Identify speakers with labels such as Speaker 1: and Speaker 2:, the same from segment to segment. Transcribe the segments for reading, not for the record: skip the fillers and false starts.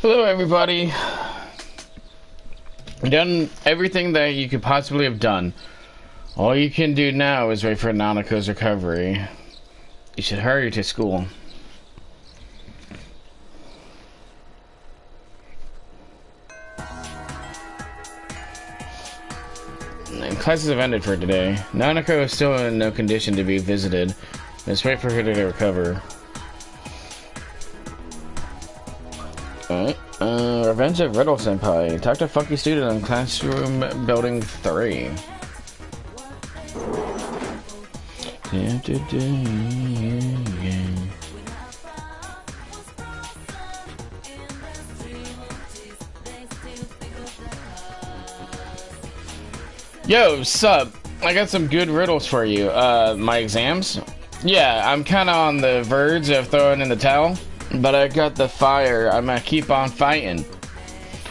Speaker 1: Hello, everybody. You've done everything that you could possibly have done. All you can do now is wait for Nanako's recovery. You should hurry to school. Classes have ended for today. Nanako is still in no condition to be visited. Let's wait for her to recover. Alright. Revenge of Riddle Senpai. Talk to Funky Student in Classroom Building 3. Yo, sup? I got some good riddles for you. My exams? Yeah, I'm kinda on the verge of throwing in the towel. But I got the fire. I'm gonna keep on fighting.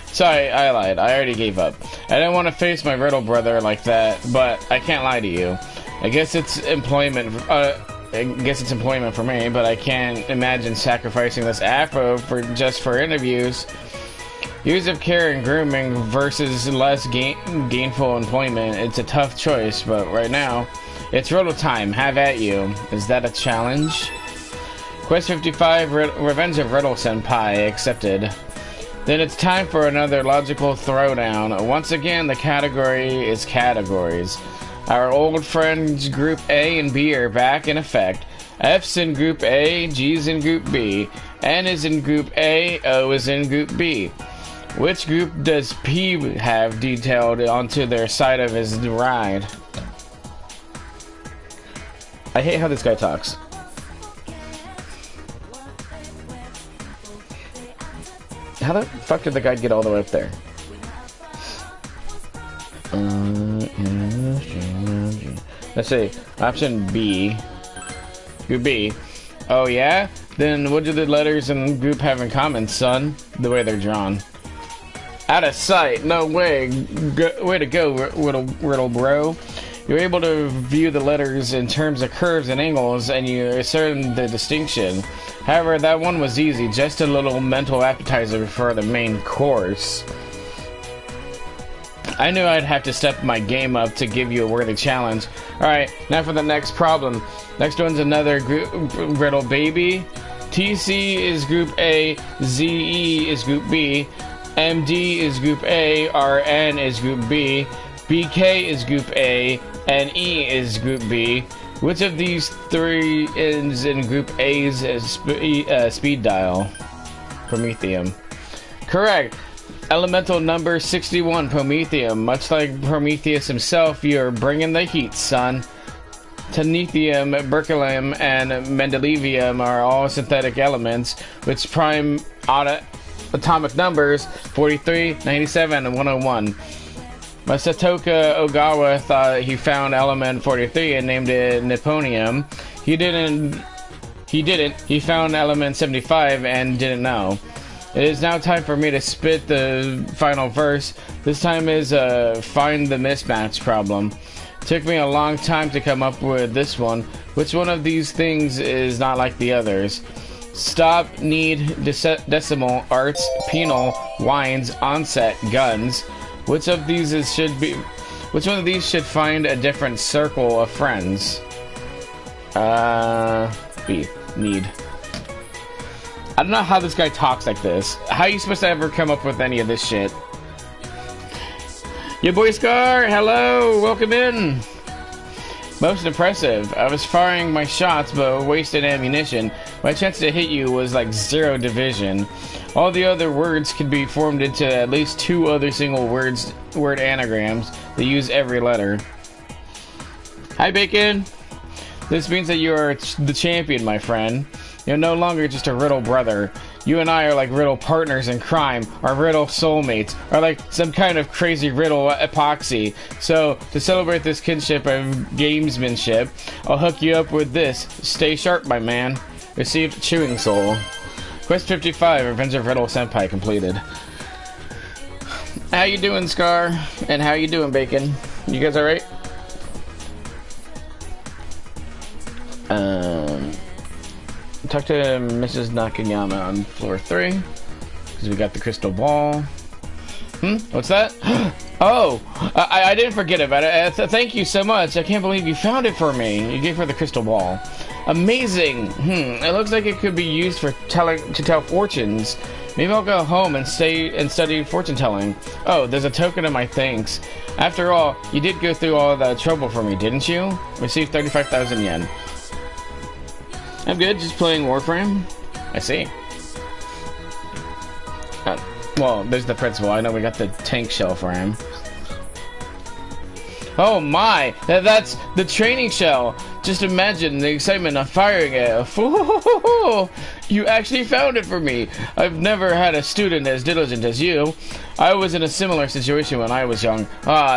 Speaker 1: Sorry, I lied. I already gave up. I didn't want to face my riddle brother like that, but I can't lie to you. I guess it's employment for me, but I can't imagine sacrificing this afro just for interviews. Years of care and grooming versus less gainful employment. It's a tough choice, but right now, it's riddle time. Have at you. Is that a challenge? Quest 55, Revenge of Riddle Senpai, accepted. Then it's time for another logical throwdown. Once again, the category is categories. Our old friends Group A and B are back in effect. F's in Group A, G's in Group B, N is in Group A, O is in Group B. Which group does P have detailed onto their side of his ride? I hate how this guy talks. How the fuck did the guy get all the way up there? Let's see. Option B. Group B. Oh yeah? Then what do the letters in group have in common, son? The way they're drawn. Out of sight. No way. Way to go, Riddle bro. You're able to view the letters in terms of curves and angles, and you discern the distinction. However, that one was easy, just a little mental appetizer before the main course. I knew I'd have to step my game up to give you a worthy challenge. Alright, now for the next problem. Next one's another riddle baby. TC is Group A, ZE is Group B, MD is Group A, RN is Group B, BK is Group A, and E is Group B. Which of these three is in Group A's speed dial? Promethium. Correct. Elemental number 61, Promethium. Much like Prometheus himself, you're bringing the heat, son. Technetium, Berkelium, and Mendelevium are all synthetic elements, which prime atomic numbers 43, 97, and 101. Masatoka Ogawa thought he found element 43 and named it Nipponium. He didn't. He found element 75 and didn't know. It is now time for me to spit the final verse. This time is find the mismatch problem. Took me a long time to come up with this one. Which one of these things is not like the others? Stop, need, decimal, arts, penal, wines, onset, guns. Which of these which one of these should find a different circle of friends? B. Need. I don't know how this guy talks like this. How are you supposed to ever come up with any of this shit? Your boy Scar, hello, welcome in. Most impressive. I was firing my shots but wasted ammunition. My chance to hit you was like 0 division. All the other words could be formed into at least 2 other single word anagrams that use every letter. Hi, Bacon. This means that you are the champion, my friend. You're no longer just a riddle brother. You and I are like riddle partners in crime, or riddle soulmates, or like some kind of crazy riddle epoxy. So, to celebrate this kinship and gamesmanship, I'll hook you up with this. Stay sharp, my man. Received Chewing Soul. Quest 55, Revenge of Riddle Senpai completed. How you doing, Scar? And how you doing, Bacon? You guys alright? Talk to Mrs. Nakayama on floor 3. Because we got the crystal ball. What's that? Oh, I didn't forget about it. Thank you so much. I can't believe you found it for me. You gave her the crystal ball. Amazing. It looks like it could be used for to tell fortunes. Maybe I'll go home and study fortune telling. Oh, there's a token of my thanks. After all, you did go through all that trouble for me, didn't you? Received 35,000 yen. I'm good, just playing Warframe. I see. Well, there's the principal. I know we got the tank shell for him. Oh my! That's the training shell! Just imagine the excitement of firing it. You actually found it for me! I've never had a student as diligent as you. I was in a similar situation when I was young.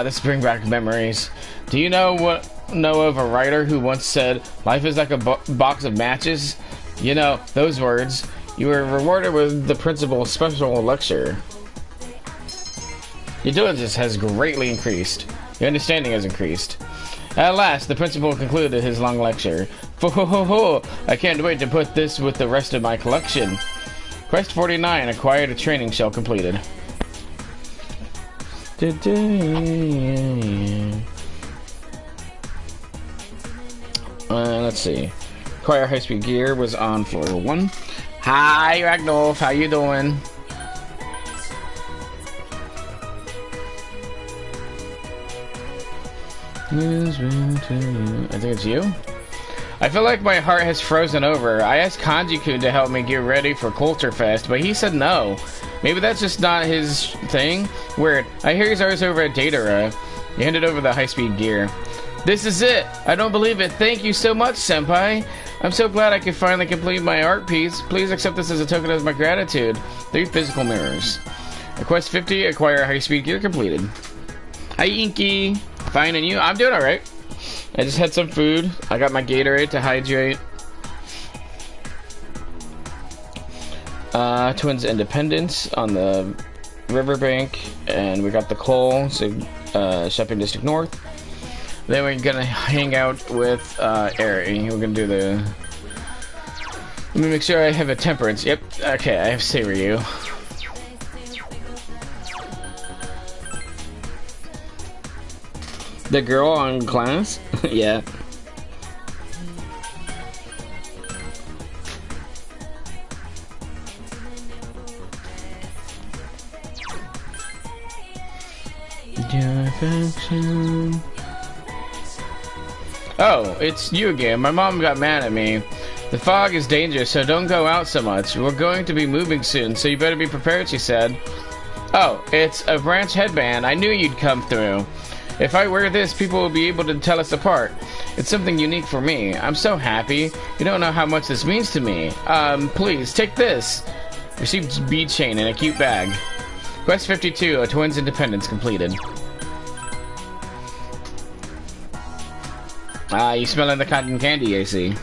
Speaker 1: This brings back memories. Do you know of a writer who once said, life is like a box of matches? You know, those words. You were rewarded with the principal's special lecture. Your diligence has greatly increased. Your understanding has increased. At last, the principal concluded his long lecture. I can't wait to put this with the rest of my collection. Quest 49, acquired a training shell completed. Let's see. Acquire high-speed gear was on floor 1. Hi, Ragnolf. How you doing? I think it's you. I feel like my heart has frozen over. I asked Kanji-kun to help me get ready for Culture Fest, but he said no. Maybe that's just not his thing. Weird. I hear he's always over at Datara. He handed over the high-speed gear. This is it! I don't believe it. Thank you so much, Senpai. I'm so glad I could finally complete my art piece. Please accept this as a token of my gratitude. 3 physical mirrors. Quest 50, acquire high-speed gear completed. Hi, Inky. Fine, and you? I'm doing alright. I just had some food. I got my Gatorade to hydrate. Twins Independence on the riverbank. And we got the coal, so Shopping District North. Then we're gonna hang out with Eri. We're gonna do the... Let me make sure I have a temperance. Yep, okay, I have Seiryu. The girl on class? Yeah. Oh, it's you again. My mom got mad at me. The fog is dangerous, so don't go out so much. We're going to be moving soon, so you better be prepared, she said. Oh, it's a branch headband. I knew you'd come through. If I wear this, people will be able to tell us apart. It's something unique for me. I'm so happy. You don't know how much this means to me. Please, take this. Received bead chain in a cute bag. Quest 52, a Twins Independence completed. You smelling the cotton candy, I see.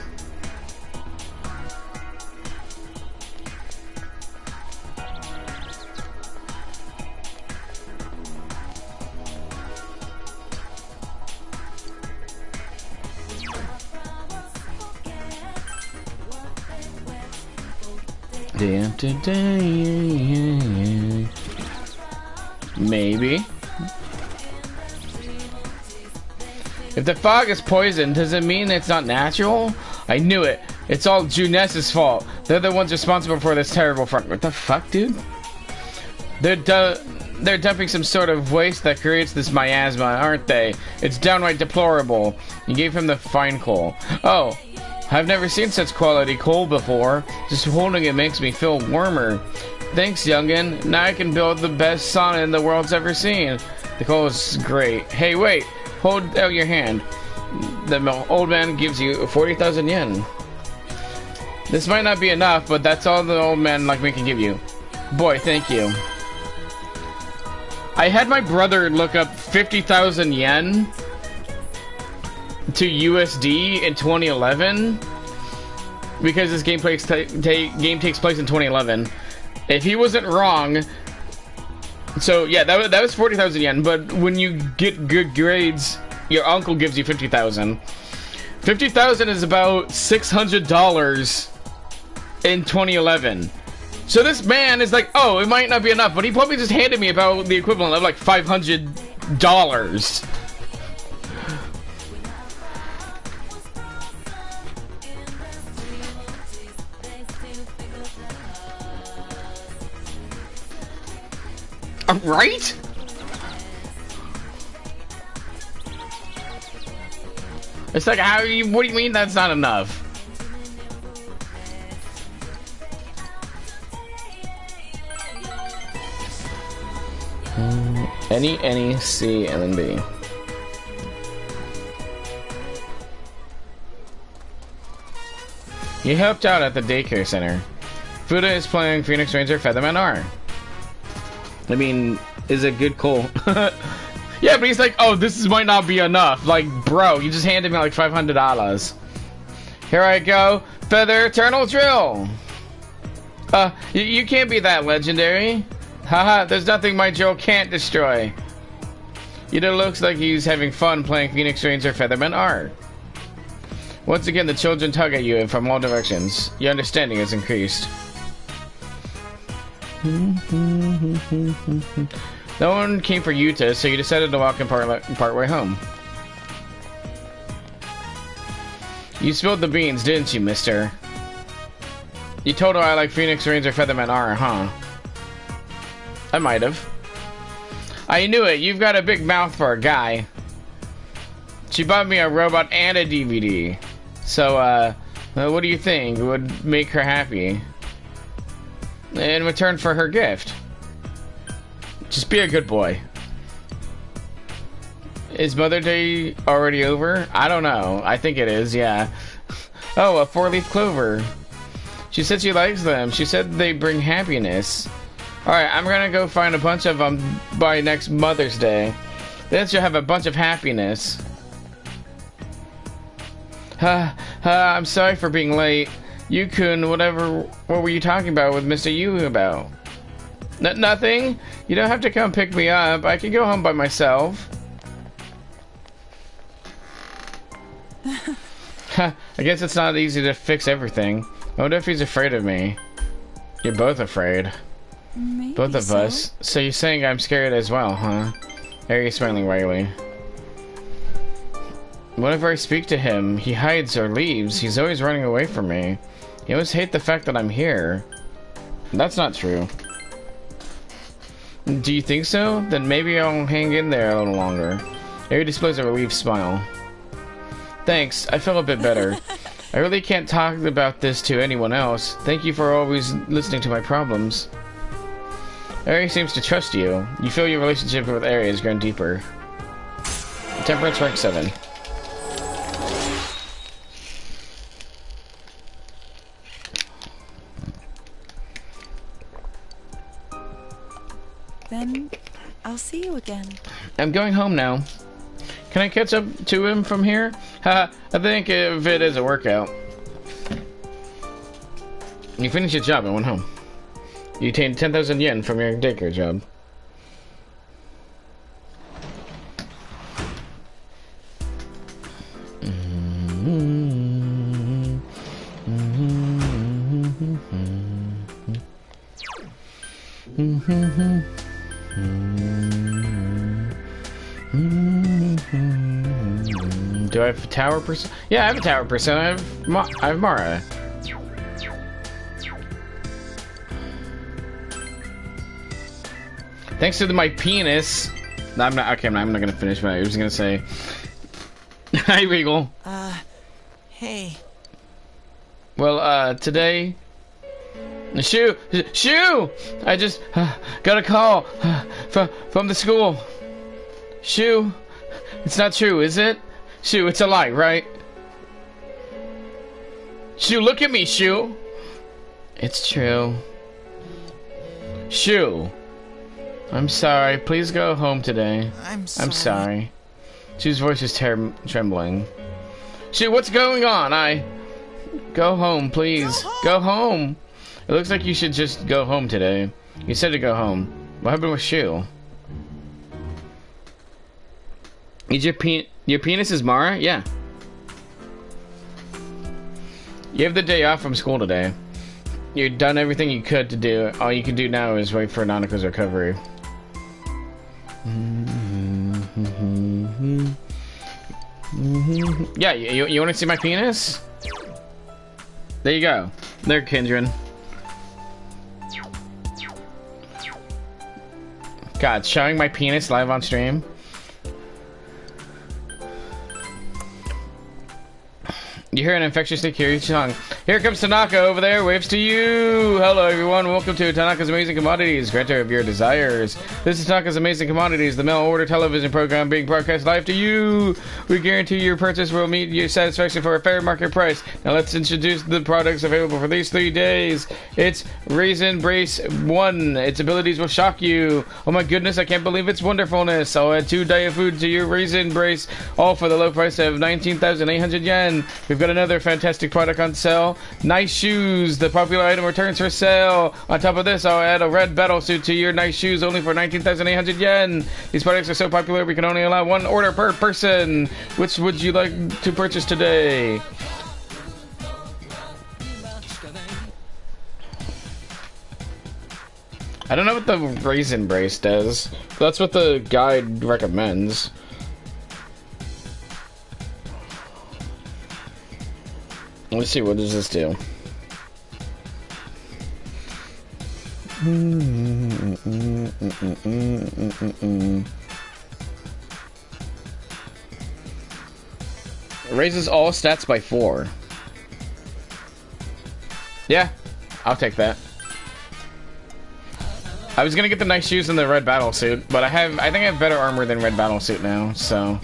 Speaker 1: Maybe. If the fog is poisoned, does it mean it's not natural? I knew it. It's all Junes's fault. They're the ones responsible for this terrible front. What the fuck, dude? They're dumping some sort of waste that creates this miasma, aren't they? It's downright deplorable. You gave him the fine coal. Oh, I've never seen such quality coal before. Just holding it makes me feel warmer. Thanks, youngin. Now I can build the best sauna the world's ever seen. The coal is great. Hey, wait. Hold out your hand. The old man gives you 40,000 yen. This might not be enough, but that's all the old man like me can give you. Boy, thank you. I had my brother look up 50,000 yen to USD in 2011 because this game takes place in 2011. If he wasn't wrong, so yeah, that was 40,000 yen. But when you get good grades, your uncle gives you 50,000. 50,000 is about $600 in 2011. So this man is like, oh, it might not be enough, but he probably just handed me about the equivalent of like $500. Right? It's like, how you, what do you mean that's not enough? Any, C, and then B. You helped out at the daycare center. Fuda is playing Phoenix Ranger Featherman R. I mean, is it good cool? Yeah, but he's like, oh, might not be enough. Like, bro, you just handed me like $500. Here I go. Feather Eternal Drill. You can't be that legendary. Haha, there's nothing my drill can't destroy. It looks like he's having fun playing Phoenix Ranger Featherman R. Once again, the children tug at you from all directions. Your understanding has increased. No one came for Yuta, so you decided to walk in part way home. You spilled the beans, didn't you, mister? You told her I like Phoenix Ranger Featherman R, huh? I might have. I knew it. You've got a big mouth for a guy. She bought me a robot and a DVD. So, what do you think would make her happy? In return for her gift. Just be a good boy. Is Mother's Day already over? I don't know. I think it is, yeah. Oh, a 4-leaf clover. She said she likes them. She said they bring happiness. Alright, I'm gonna go find a bunch of them by next Mother's Day. Then she'll have a bunch of happiness. I'm sorry for being late. You-kun, what were you talking about with Mr. Yu about? Nothing? You don't have to come pick me up. I can go home by myself. I guess it's not easy to fix everything. I wonder if he's afraid of me. You're both afraid.
Speaker 2: Maybe
Speaker 1: both of us. So you're saying I'm scared as well, huh? Harry's smiling wryly. Whenever I speak to him, he hides or leaves. He's always running away from me. He always hates the fact that I'm here. That's not true. Do you think so? Then maybe I'll hang in there a little longer. Harry displays a relieved smile. Thanks, I feel a bit better. I really can't talk about this to anyone else. Thank you for always listening to my problems. Harry seems to trust you. You feel your relationship with Harry has grown deeper. Temperance rank 7.
Speaker 2: Then I'll see you again.
Speaker 1: I'm going home now. Can I catch up to him from here? I think if it is a workout. You finished your job and went home. You attained 10,000 yen from your daycare job. Do I have a tower person? Yeah, I have a tower person. I have Mara. Thanks to my penis. No, I'm not. Okay, I'm not gonna finish. I was gonna say. Hi, Regal.
Speaker 3: Hey.
Speaker 1: Well, today. Shoo! I just got a call from the school. Shoo, it's not true, is it? Shoo, it's a lie, right? Shoo, look at me, Shoo. It's true. Shoo, I'm sorry. Please go home today.
Speaker 3: I'm sorry.
Speaker 1: I'm sorry. Shoo's voice is trembling. Shoo, what's going on? Go home, please. Go home. It looks like you should just go home today. You said to go home. What happened with Shoo? Is your penis is Mara? Yeah. You have the day off from school today. You've done everything you could to do it. All you can do now is wait for Nanaka's recovery. Yeah, you want to see my penis? There you go. There, Kindred. God, showing my penis live on stream. You hear an infectiously curious song. Here comes Tanaka over there, waves to you! Hello everyone, welcome to Tanaka's Amazing Commodities, grantor of your desires. This is Tanaka's Amazing Commodities, the mail-order television program being broadcast live to you. We guarantee your purchase will meet your satisfaction for a fair market price. Now let's introduce the products available for these 3 days. It's Raisin Brace 1. Its abilities will shock you. Oh my goodness, I can't believe its wonderfulness. I'll add 2 diet food to your Raisin Brace, all for the low price of 19,800 yen. We've got another fantastic product on sale. Nice shoes. The popular item returns for sale. On top of this, I'll add a red battle suit to your nice shoes, only for 19,800 yen. These products are so popular we can only allow 1 order per person. Which would you like to purchase today? I don't know what the Raisin Brace does. That's what the guide recommends. Let's see, what does this do? Raises all stats by 4. Yeah, I'll take that. I was gonna get the nice shoes and the red battle suit, but I think I have better armor than red battle suit now, so.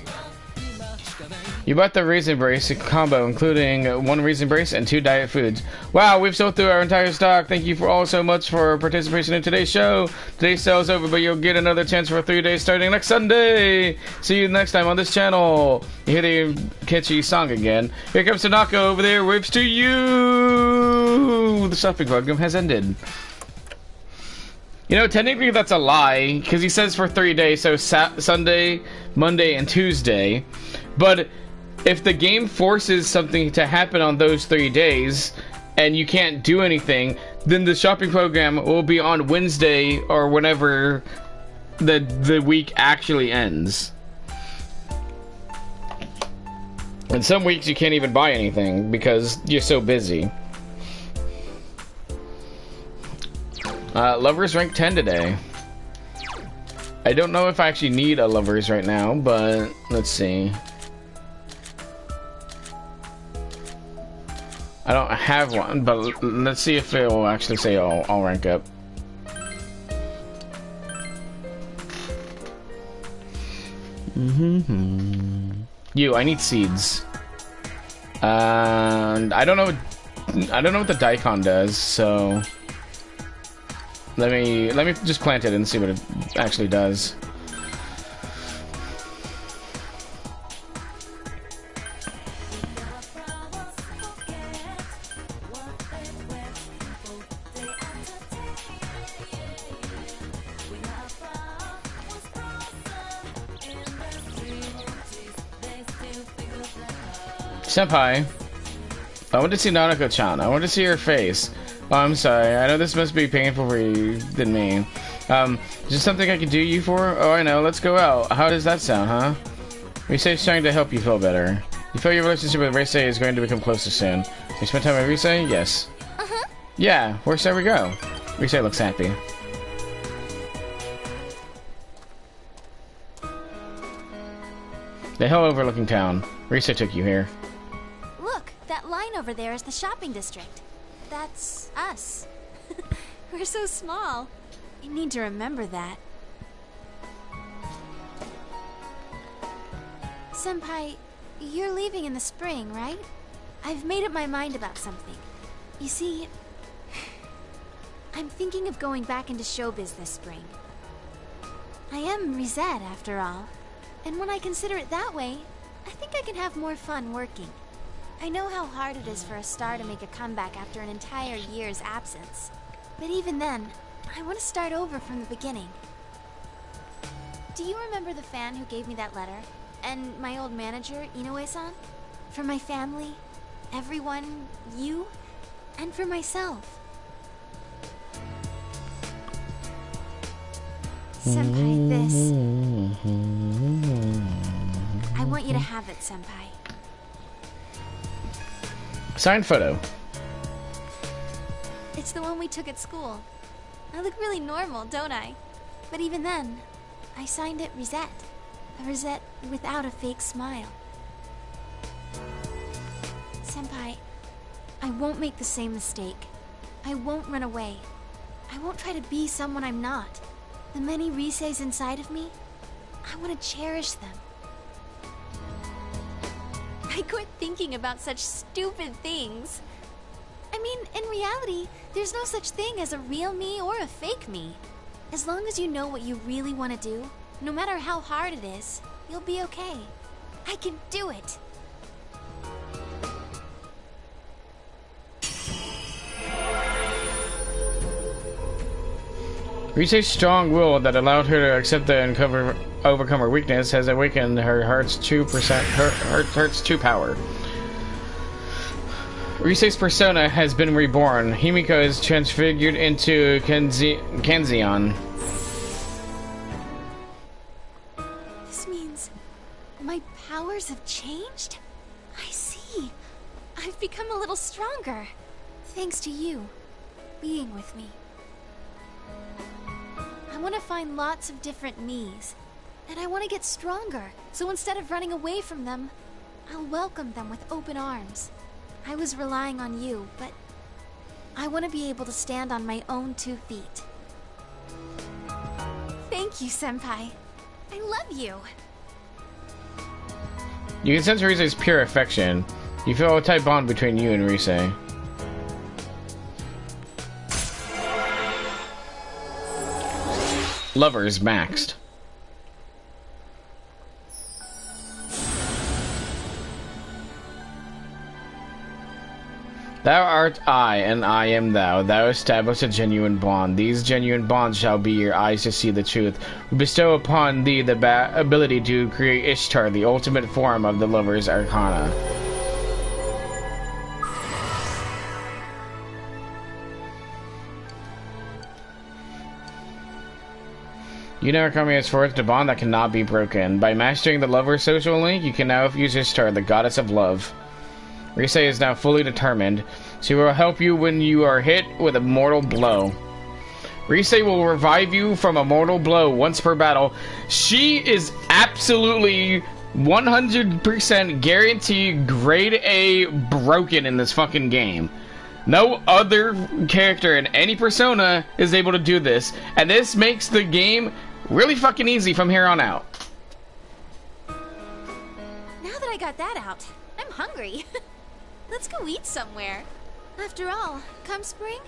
Speaker 1: You bought the Raisin Brace combo, including 1 Raisin Brace and 2 diet foods. Wow, we've sold through our entire stock. Thank you for all so much for participation in today's show. Today's sale is over, but you'll get another chance for 3 days starting next Sunday. See you next time on this channel. You hear the catchy song again. Here comes Tanaka over there. Waves to you. The shopping program has ended. You know, technically that's a lie, because he says for 3 days, so Sunday, Monday, and Tuesday. But if the game forces something to happen on those 3 days, and you can't do anything, then the shopping program will be on Wednesday, or whenever the week actually ends. And some weeks you can't even buy anything, because you're so busy. Lovers rank 10 today. I don't know if I actually need a Lovers right now, but let's see. I don't have one, but let's see if it will actually say I'll rank up. I need seeds. And I don't know what the Daikon does, so let me just plant it and see what it actually does. Senpai, I want to see Nanako-chan. I want to see her face. Oh, I'm sorry. I know this must be painful for you than me. Is there something I can do you for? Oh, I know. Let's go out. How does that sound, huh? Risei's trying to help you feel better. You feel your relationship with Risei is going to become closer soon. You spend time with Risei? Yes. Yeah. Where shall we go? Risei looks happy. The hill overlooking town. Risei took you here.
Speaker 4: Look, that line over there is the shopping district. That's us. We're so small. I need to remember that. Senpai, you're leaving in the spring, right? I've made up my mind about something. You see, I'm thinking of going back into showbiz this spring. I am Risette, after all. And when I consider it that way, I think I can have more fun working. I know how hard it is for a star to make a comeback after an entire year's absence. But even then, I want to start over from the beginning. Do you remember the fan who gave me that letter? And my old manager, Inoue-san? For my family, everyone, you, and for myself. Senpai, this. I want you to have it, Senpai.
Speaker 1: Signed photo.
Speaker 4: It's the one we took at school. I look really normal, don't I? But even then, I signed it Rosette. A Rosette without a fake smile. Senpai, I won't make the same mistake. I won't run away. I won't try to be someone I'm not. The many Riseis inside of me, I want to cherish them. I quit thinking about such stupid things. I mean, in reality, there's no such thing as a real me or a fake me. As long as you know what you really want to do, no matter how hard it is, you'll be okay. I can do it.
Speaker 1: Rise's strong will that allowed her to accept and overcome her weakness has awakened her heart's 2 power. Rise's persona has been reborn. Himiko is transfigured into Kanzeon.
Speaker 4: This means my powers have changed? I see. I've become a little stronger. Thanks to you being with me. I want to find lots of different me's. And I want to get stronger, so instead of running away from them, I'll welcome them with open arms. I was relying on you, but I want to be able to stand on my own 2 feet. Thank you, Senpai. I love you.
Speaker 1: You can sense Rise's pure affection. You feel a tight bond between you and Rise. Lovers maxed. Thou art I, and I am thou. Thou establish a genuine bond. These genuine bonds shall be your eyes to see the truth. We bestow upon thee the ability to create Ishtar, the ultimate form of the lover's arcana. You now come here forged a bond that cannot be broken. By mastering the lover's social link, you can now fuse Ishtar, the goddess of love. Rise is now fully determined. She will help you when you are hit with a mortal blow. Rise will revive you from a mortal blow once per battle. She is absolutely 100% guaranteed grade A broken in this fucking game. No other character in any Persona is able to do this, and this makes the game really fucking easy from here on out.
Speaker 4: Now that I got that out, I'm hungry. Let's go eat somewhere. After all, come spring,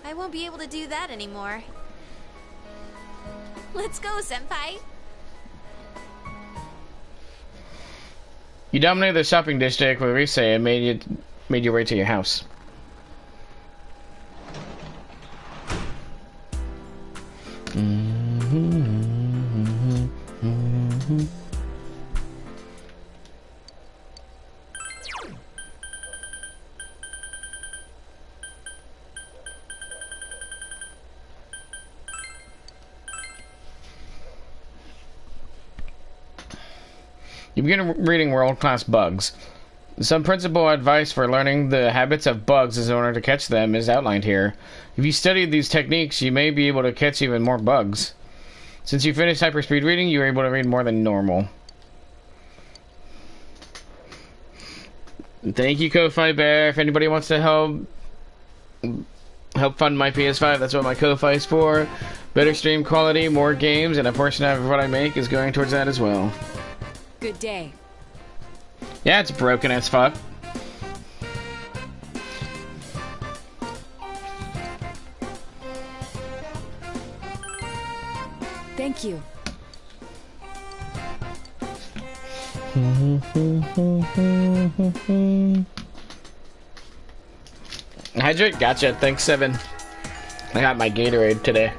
Speaker 4: I won't be able to do that anymore. Let's go, Senpai.
Speaker 1: You dominated the shopping district with Rise and made your way to your house. You begin reading World-Class Bugs. Some principal advice for learning the habits of bugs in order to catch them is outlined here. If you study these techniques, you may be able to catch even more bugs. Since you finished hyperspeed reading, you are able to read more than normal. Thank you, Ko-Fi Bear. If anybody wants to help fund my PS5, that's what my Ko-Fi is for. Better stream quality, more games, and a portion of what I make is going towards that as well.
Speaker 5: Good day.
Speaker 1: Yeah, it's broken as fuck.
Speaker 5: Thank you.
Speaker 1: Hydrate? Gotcha. Thanks, Seven. I got my Gatorade today.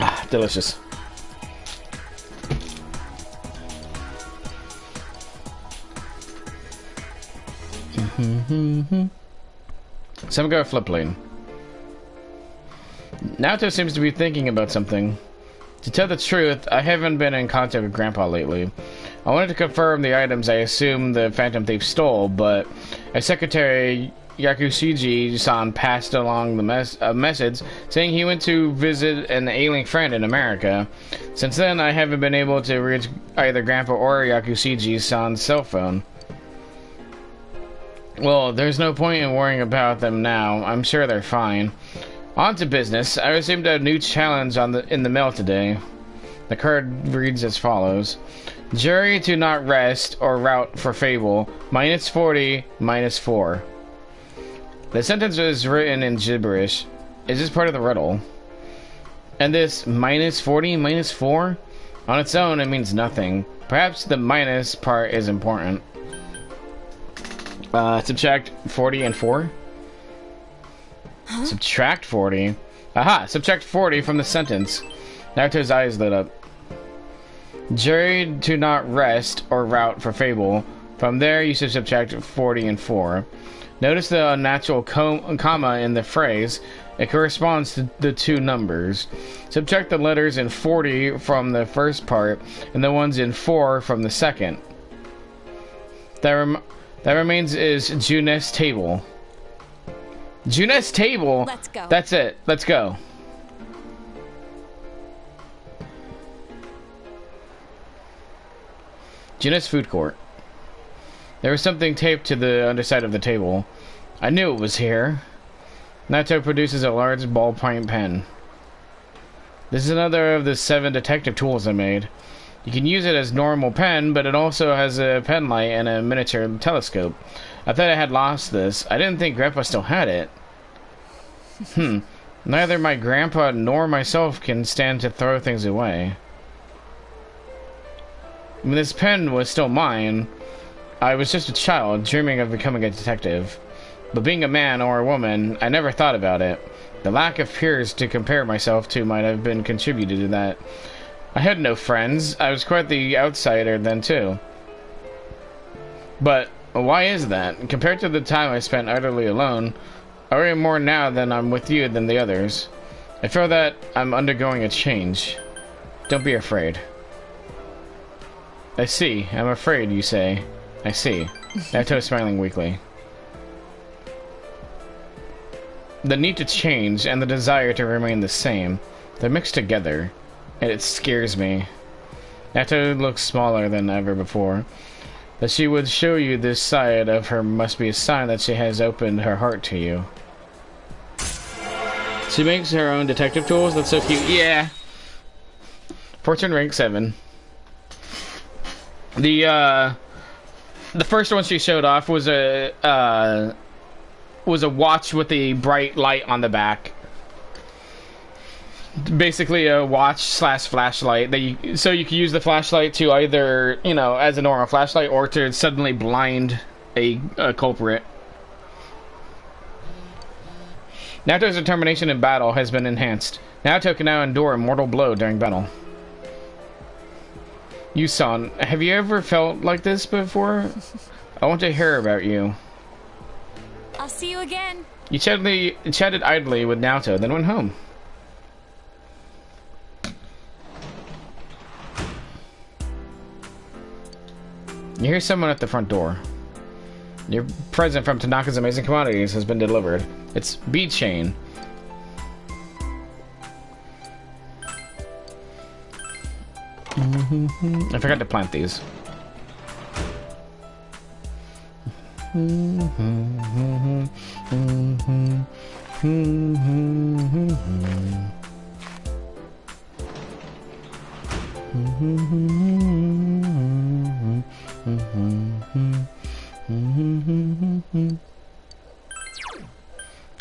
Speaker 1: Ah, delicious. Some go flip lane. Naoto seems to be thinking about something. To tell the truth, I haven't been in contact with Grandpa lately. I wanted to confirm the items I assume the Phantom Thief stole, but as Secretary Yakushiji-san passed along the message saying he went to visit an ailing friend in America. Since then, I haven't been able to reach either Grandpa or Yakushiji-san's cell phone. Well, there's no point in worrying about them now. I'm sure they're fine. On to business. I received a new challenge in the mail today. The card reads as follows. Jury to not rest or route for Fable. -40, -4. The sentence is written in gibberish. Is this part of the riddle? And this -40, -4? On its own, it means nothing. Perhaps the minus part is important. Subtract 40 and 4? Huh? Subtract 40. Aha! Subtract 40 from the sentence. Naruto's eyes lit up. Jury to not rest or route for Fable. From there, you should subtract 40 and 4. Notice the unnatural comma in the phrase. It corresponds to the two numbers. Subtract the letters in 40 from the first part and the ones in 4 from the second. That remains is Junes table. Junes table?
Speaker 5: Let's go.
Speaker 1: That's it. Let's go. Junes food court. There was something taped to the underside of the table. I knew it was here. Nato produces a large ballpoint pen. This is another of the 7 detective tools I made. You can use it as normal pen, but it also has a pen light and a miniature telescope. I thought I had lost this. I didn't think Grandpa still had it. Neither my grandpa nor myself can stand to throw things away. I mean, this pen was still mine. I was just a child, dreaming of becoming a detective. But being a man or a woman, I never thought about it. The lack of peers to compare myself to might have been contributed to that. I had no friends. I was quite the outsider then, too. But why is that? Compared to the time I spent utterly alone, I worry more now that I'm with you than the others. I feel that I'm undergoing a change. Don't be afraid. I see. I'm afraid, you say. I see. Nato is smiling weakly. The need to change and the desire to remain the same, they're mixed together, and it scares me. Nato looks smaller than ever before. That she would show you this side of her must be a sign that she has opened her heart to you. She makes her own detective tools. That's so cute. Yeah. Fortune rank 7. The first one she showed off was a watch with a bright light on the back. Basically a watch slash flashlight that so you can use the flashlight to either, you know, as a normal flashlight or to suddenly blind a culprit. Naoto's determination in battle has been enhanced. Naoto can now endure a mortal blow during battle. Yusan, have you ever felt like this before? I want to hear about you.
Speaker 5: I'll see you again.
Speaker 1: You chatted idly with Naoto, then went home. You hear someone at the front door. Your present from Tanaka's Amazing Commodities has been delivered. It's bead chain. I forgot to plant these.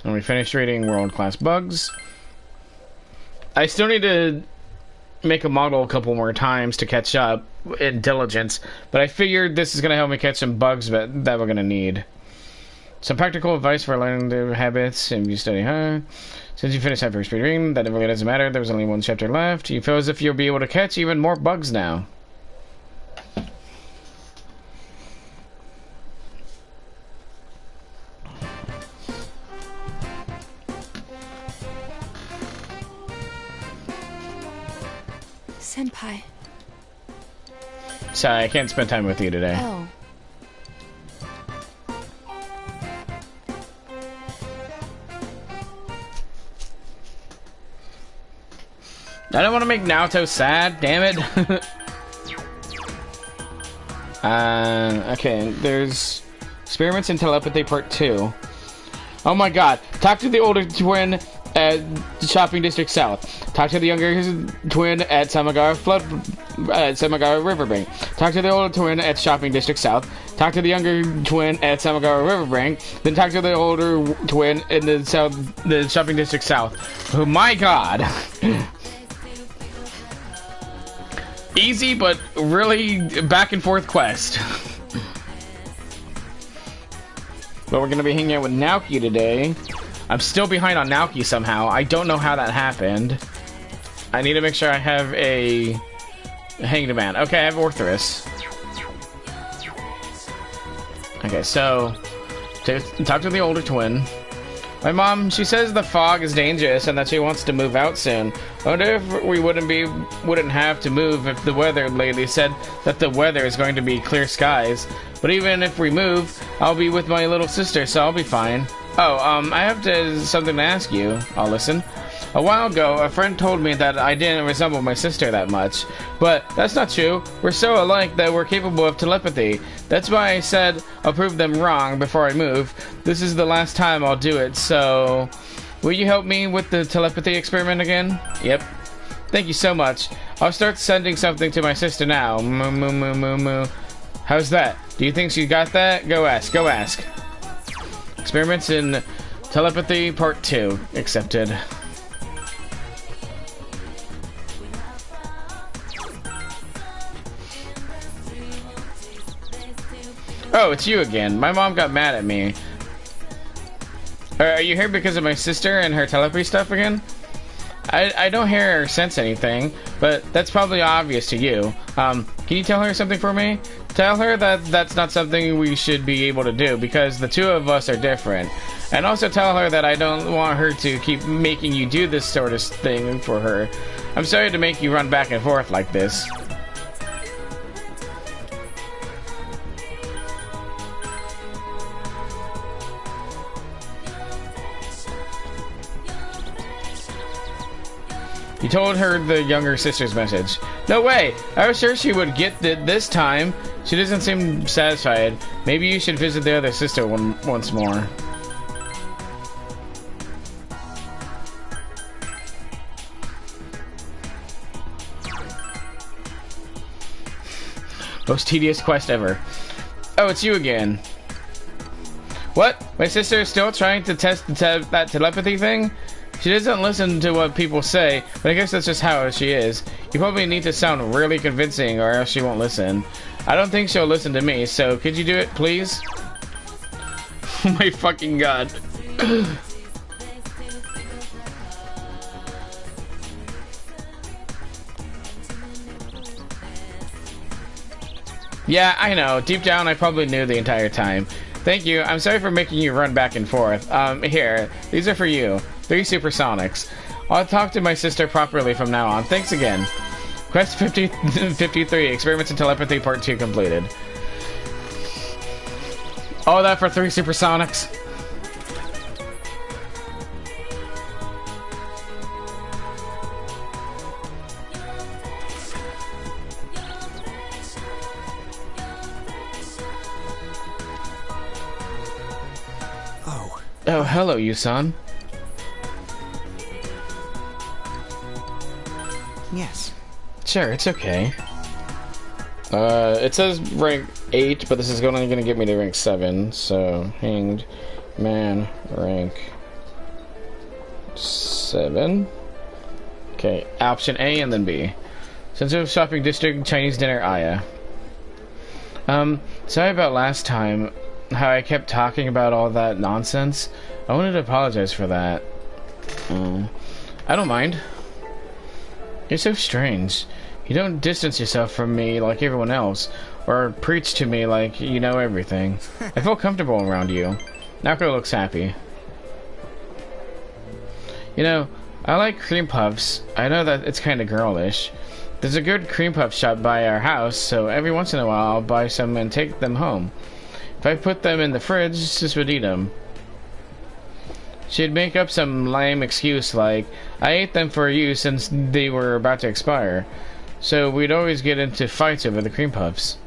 Speaker 1: And we finished reading World Class Bugs. I still need to make a model a couple more times to catch up in diligence, but I figured this is going to help me catch some bugs that we're going to need. Some practical advice for learning the habits and you study hard. Since you finished that first reading, that really doesn't matter. There was only one chapter left. You feel as if you'll be able to catch even more bugs now.
Speaker 2: Senpai.
Speaker 1: Sorry, I can't spend time with you today.
Speaker 2: Oh.
Speaker 1: I don't want to make Naoto sad, damn it. Okay, there's Experiments in Telepathy Part 2. Oh my god. Talk to the older twin at Shopping District South. Talk to the younger twin at Samagara Riverbank. Talk to the older twin at Shopping District South. Talk to the younger twin at Samagara Riverbank. Then talk to the older twin in the Shopping District South. Oh my god. Easy, but really back and forth quest. But we're gonna be hanging out with Naoki today. I'm still behind on Naoki somehow. I don't know how that happened. I need to make sure I have a Hanged Man. Okay, I have Orthrus. Okay, so talk to the older twin. My mom, she says the fog is dangerous and that she wants to move out soon. I wonder if we wouldn't have to move if the weather lately said that the weather is going to be clear skies. But even if we move, I'll be with my little sister, so I'll be fine. Oh, I have something to ask you. I'll listen. A while ago, a friend told me that I didn't resemble my sister that much. But that's not true. We're so alike that we're capable of telepathy. That's why I said I'll prove them wrong before I move. This is the last time I'll do it, so... Will you help me with the telepathy experiment again? Yep. Thank you so much. I'll start sending something to my sister now. Moo moo moo moo moo. How's that? Do you think she got that? Go ask. Go ask. Experiments in Telepathy Part 2. Accepted. Oh, it's you again. My mom got mad at me. Are you here because of my sister and her telepathy stuff again? I don't hear or sense anything, but that's probably obvious to you. Can you tell her something for me? Tell her that that's not something we should be able to do because the two of us are different. And also tell her that I don't want her to keep making you do this sort of thing for her. I'm sorry to make you run back and forth like this. You told her the younger sister's message. No way! I was sure she would get it this time. She doesn't seem satisfied. Maybe you should visit the other sister once more. Most tedious quest ever. Oh, it's you again. What? My sister is still trying to test that telepathy thing? She doesn't listen to what people say, but I guess that's just how she is. You probably need to sound really convincing or else she won't listen. I don't think she'll listen to me, so could you do it, please? Oh my fucking god. Yeah, I know. Deep down, I probably knew the entire time. Thank you. I'm sorry for making you run back and forth. Here. These are for you. 3 supersonics. I'll talk to my sister properly from now on. Thanks again. Quest 53. Experiments in Telepathy Part 2 completed. All that for 3 supersonics. Oh, hello, Yusan.
Speaker 3: Yes.
Speaker 1: Sure, it's okay. It says rank 8, but this is only gonna get me to rank 7, so Hanged Man rank 7. Okay, option A and then B. Central Shopping District, Chinese Dinner, Aya. Sorry about last time, how I kept talking about all that nonsense. I wanted to apologize for that. I don't mind. You're so strange. You don't distance yourself from me like everyone else, or preach to me like you know everything. I feel comfortable around you. Naoko looks happy. You know, I like cream puffs. I know that it's kind of girlish. There's a good cream puff shop by our house, so every once in a while I'll buy some and take them home. If I put them in the fridge, Sis would eat them. She'd make up some lame excuse like, I ate them for you since they were about to expire. So we'd always get into fights over the cream puffs.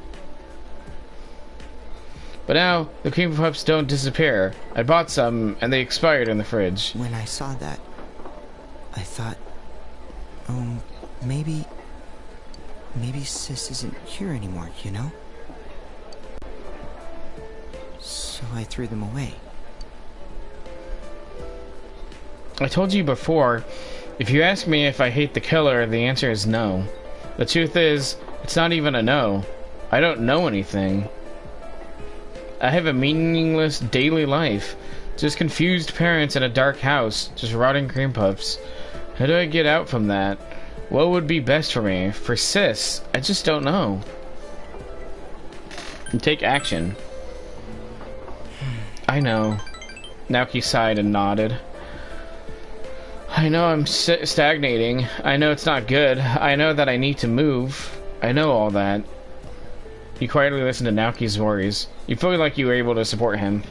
Speaker 1: But now, the cream puffs don't disappear. I bought some, and they expired in the fridge.
Speaker 3: When I saw that, I thought, oh, maybe Sis isn't here anymore, you know? So I threw them away.
Speaker 1: I told you before, if you ask me if I hate the killer, the answer is no. The truth is, it's not even a no. I don't know anything. I have a meaningless daily life. Just confused parents in a dark house, just rotting cream puffs. How do I get out from that? What would be best for me? For Sis, I just don't know. And take action. I know. Naoki sighed and nodded. I know I'm stagnating. I know it's not good. I know that I need to move. I know all that. You quietly listen to Naoki's worries. You feel like you were able to support him.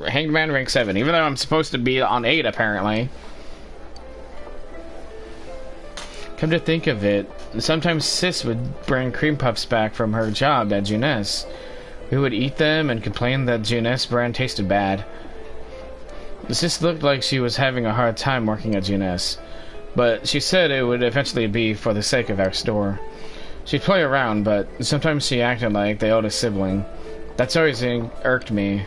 Speaker 1: Hanged Man rank 7, even though I'm supposed to be on 8 apparently. Come to think of it, sometimes Sis would bring cream puffs back from her job at Junes. We would eat them and complain that Junes brand tasted bad. Sis looked like she was having a hard time working at Junes, but she said it would eventually be for the sake of our store. She'd play around, but sometimes she acted like the oldest sibling. That's always irked me.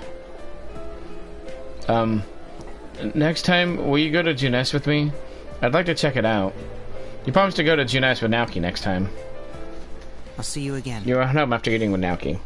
Speaker 1: Next time, will you go to Junes with me? I'd like to check it out. You promised to go to Junes with Naoki next time.
Speaker 3: I'll see you again.
Speaker 1: You're home after eating with Naoki.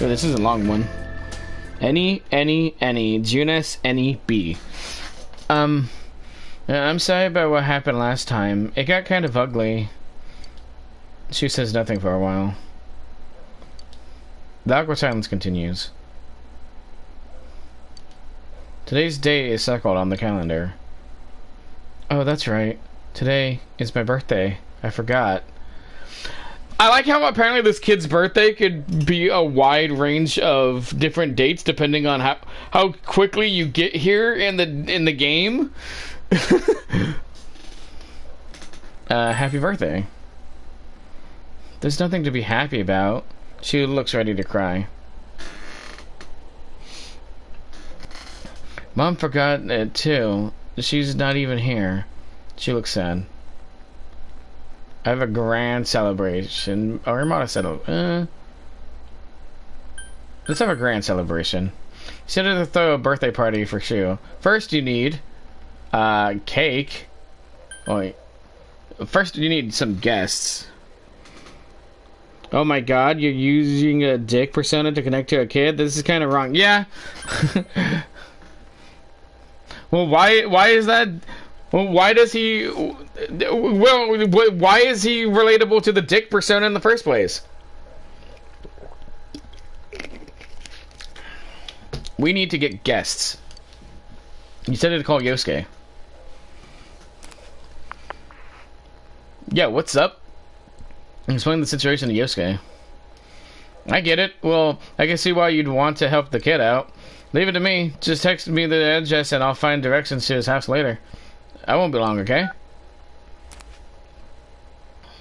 Speaker 1: Oh, this is a long one. Any, Junes, any, B. I'm sorry about what happened last time. It got kind of ugly. She says nothing for a while. The awkward silence continues. Today's date is circled on the calendar. Oh, that's right. Today is my birthday. I forgot. I like how apparently this kid's birthday could be a wide range of different dates depending on how quickly you get here in the game. Happy birthday. There's nothing to be happy about. She looks ready to cry. Mom forgot it too. She's not even here. She looks sad. I have a grand celebration. Or a modest celebration. Let's have a grand celebration. She said to throw a birthday party for Shu. First you need cake. Oh, wait. First you need some guests. Oh my god, you're using a dick persona to connect to a kid? This is kind of wrong. Yeah. Well, why is that? Well, why does he? Well, why is he relatable to the dick persona in the first place? We need to get guests. You said to call Yosuke. Yeah, what's up? Explain the situation to Yosuke. I get it. Well, I can see why you'd want to help the kid out. Leave it to me. Just text me the address and I'll find directions to his house later. I won't be long, okay?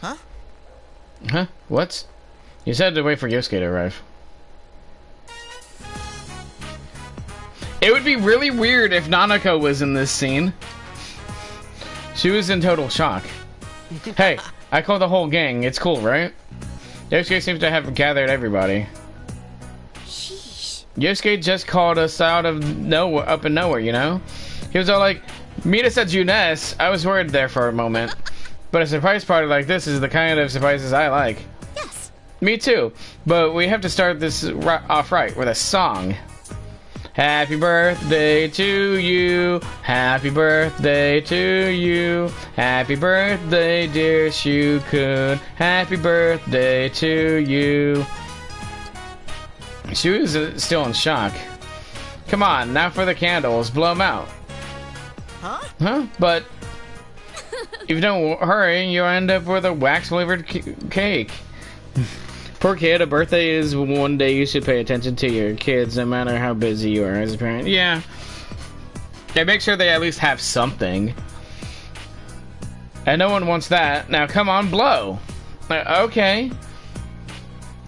Speaker 3: Huh?
Speaker 1: Huh? What? You said to wait for Yosuke to arrive. It would be really weird if Nanako was in this scene. She was in total shock. Hey, I called the whole gang. It's cool, right? Yosuke seems to have gathered everybody.
Speaker 4: Sheesh.
Speaker 1: Yosuke just called us out of nowhere, up in nowhere, you know? He was all like, Meet us at Juness. I was worried there for a moment. But a surprise party like this is the kind of surprises I like.
Speaker 4: Yes.
Speaker 1: Me too. But we have to start this off right with a song. Happy birthday to you. Happy birthday to you. Happy birthday, dear Shu-kun. Happy birthday to you. Shu is still in shock. Come on, now for the candles. Blow them out. Huh? But if you don't hurry, you'll end up with a wax-flavored cake. Poor kid, a birthday is one day you should pay attention to your kids, no matter how busy you are as a parent. Yeah. Yeah, make sure they at least have something. And no one wants that. Now, come on, blow. Okay.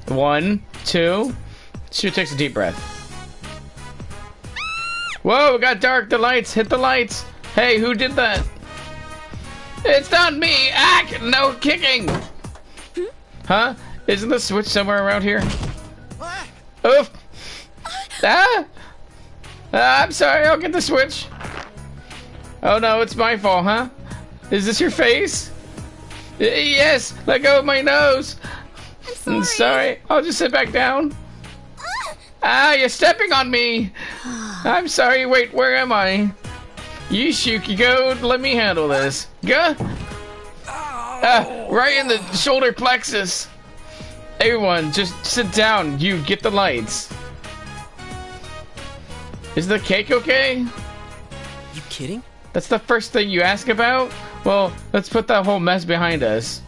Speaker 1: 1, 2. Shu takes a deep breath. Whoa, it got dark. The lights. Hit the lights. Hey, who did that? It's not me. Ack! No kicking. Huh? Isn't the switch somewhere around here? Oof. Ah! I'm sorry. I'll get the switch. Oh no, it's my fault, huh? Is this your face? Yes. Let go of my nose.
Speaker 4: I'm sorry.
Speaker 1: I'll just sit back down. Ah, you're stepping on me. I'm sorry. Wait, where am I? You Shuki, go. Let me handle this. Go. Right in the shoulder plexus. Everyone, just sit down. You get the lights. Is the cake okay?
Speaker 3: You kidding?
Speaker 1: That's the first thing you ask about? Well, let's put that whole mess behind us.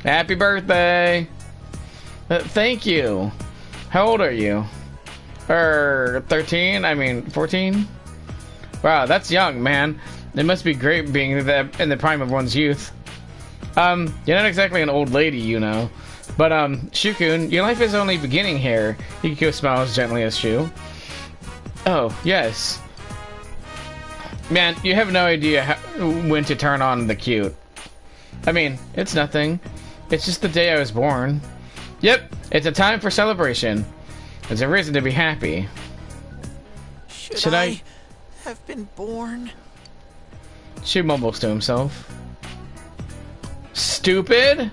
Speaker 1: Happy birthday. Thank you. How old are you? 13? I mean, 14? Wow, that's young, man. It must be great being in the prime of one's youth. You're not exactly an old lady, you know. But, Shu-kun, your life is only beginning here. Yukiko smiles gently as Shu. Oh, yes. Man, you have no idea when to turn on the cute. I mean, it's nothing. It's just the day I was born. Yep, it's a time for celebration. It's a reason to be happy.
Speaker 3: Should I have been born?
Speaker 1: Shu mumbles to himself. Stupid?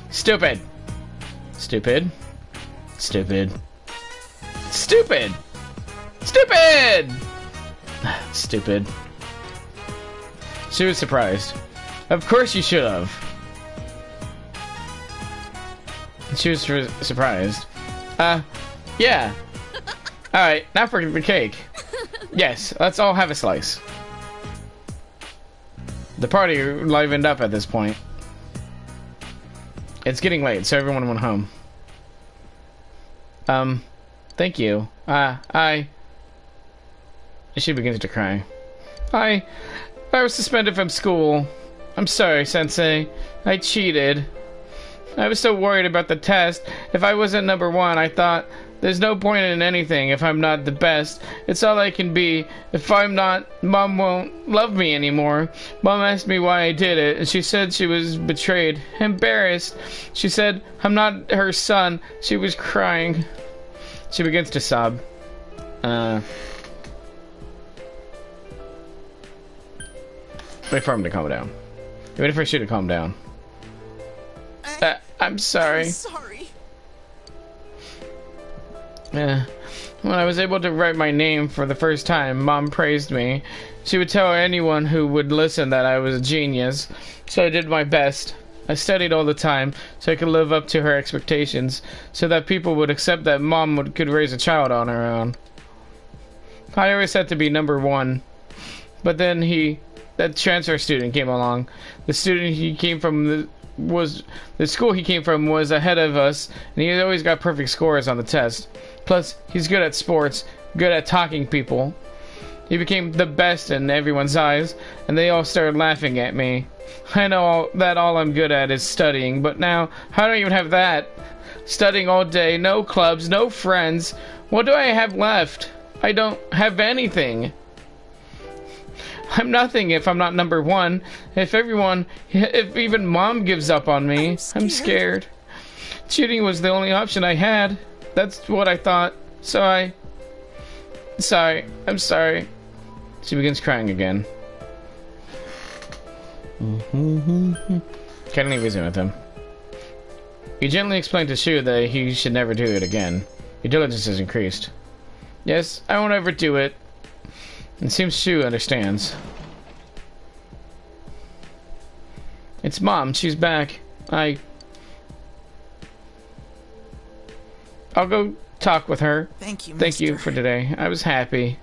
Speaker 1: Stupid. Stupid. Stupid. Stupid! Stupid! Stupid. She was surprised. Of course you should have. She was surprised. Yeah. Alright, now for the cake. Yes, let's all have a slice. The party livened up at this point. It's getting late, so everyone went home. Thank you. She begins to cry. I was suspended from school. I'm sorry, Sensei. I cheated. I was so worried about the test. If I wasn't number 1, I thought, there's no point in anything if I'm not the best. It's all I can be. If I'm not, Mom won't love me anymore. Mom asked me why I did it, and she said she was betrayed. Embarrassed. She said, I'm not her son. She was crying. She begins to sob. Wait for him to calm down. Wait for Shu to calm down. I'm sorry.
Speaker 3: I'm sorry.
Speaker 1: When I was able to write my name for the first time, Mom praised me. She would tell anyone who would listen that I was a genius, so I did my best. I studied all the time, so I could live up to her expectations, so that people would accept that Mom could raise a child on her own. I always had to be number 1, but then that transfer student came along. The student he came from the school he came from was ahead of us, and he always got perfect scores on the test. Plus, he's good at sports, good at talking people. He became the best in everyone's eyes, and they all started laughing at me. I know that all I'm good at is studying, but now, I don't even have that. Studying all day, no clubs, no friends. What do I have left? I don't have anything. I'm nothing if I'm not number 1. If even Mom gives up on me, I'm scared. Cheating was the only option I had. That's what I thought. So I'm sorry. She begins crying again. Can't even reason with him. You gently explain to Shu that he should never do it again. Your diligence has increased. Yes, I won't ever do it. It seems Shu understands. It's Mom. She's back. I'll go talk with her.
Speaker 3: Thank you,
Speaker 1: Thank you
Speaker 3: mister.
Speaker 1: for today. I was happy.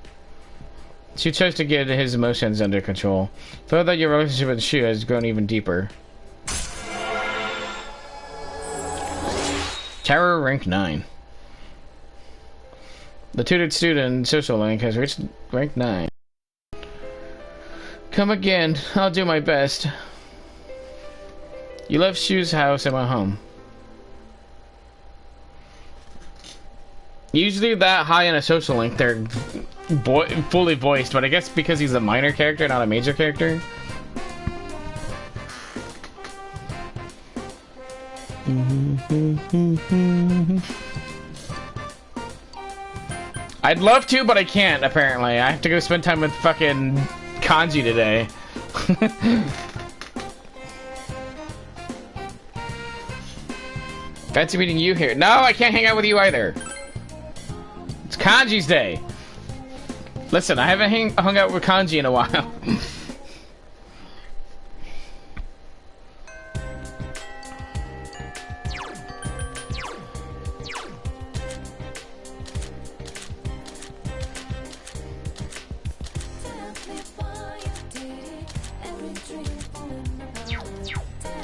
Speaker 1: She chose to get his emotions under control. Feel that your relationship with Shu has grown even deeper. Tower rank 9. The tutored student social link has reached rank 9. Come again. I'll do my best. You left Shu's house and went home. Usually that high in a social link, they're fully voiced, but I guess because he's a minor character, not a major character. I'd love to, but I can't, apparently. I have to go spend time with fucking Kanji today. Fancy meeting you here. No, I can't hang out with you either. It's Kanji's day. Listen, I haven't hung out with Kanji in a while.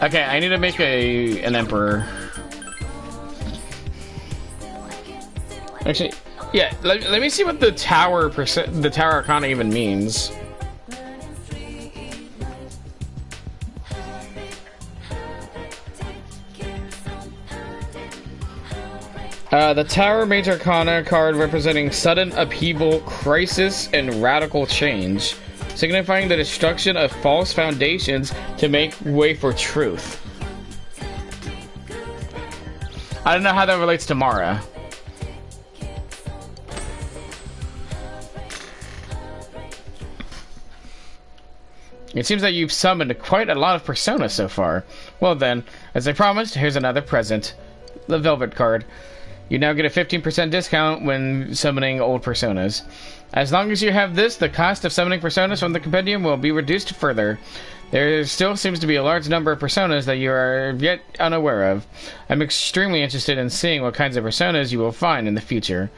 Speaker 1: Okay, I need to make an emperor. Actually, yeah. Let me see what the tower arcana even means. The Tower Major Arcana card representing sudden upheaval, crisis, and radical change, signifying the destruction of false foundations to make way for truth. I don't know how that relates to Mara. It seems that you've summoned quite a lot of personas so far. Well then, as I promised, here's another present. The Velvet card. You now get a 15% discount when summoning old personas. As long as you have this, the cost of summoning personas from the compendium will be reduced further. There still seems to be a large number of personas that you are yet unaware of. I'm extremely interested in seeing what kinds of personas you will find in the future.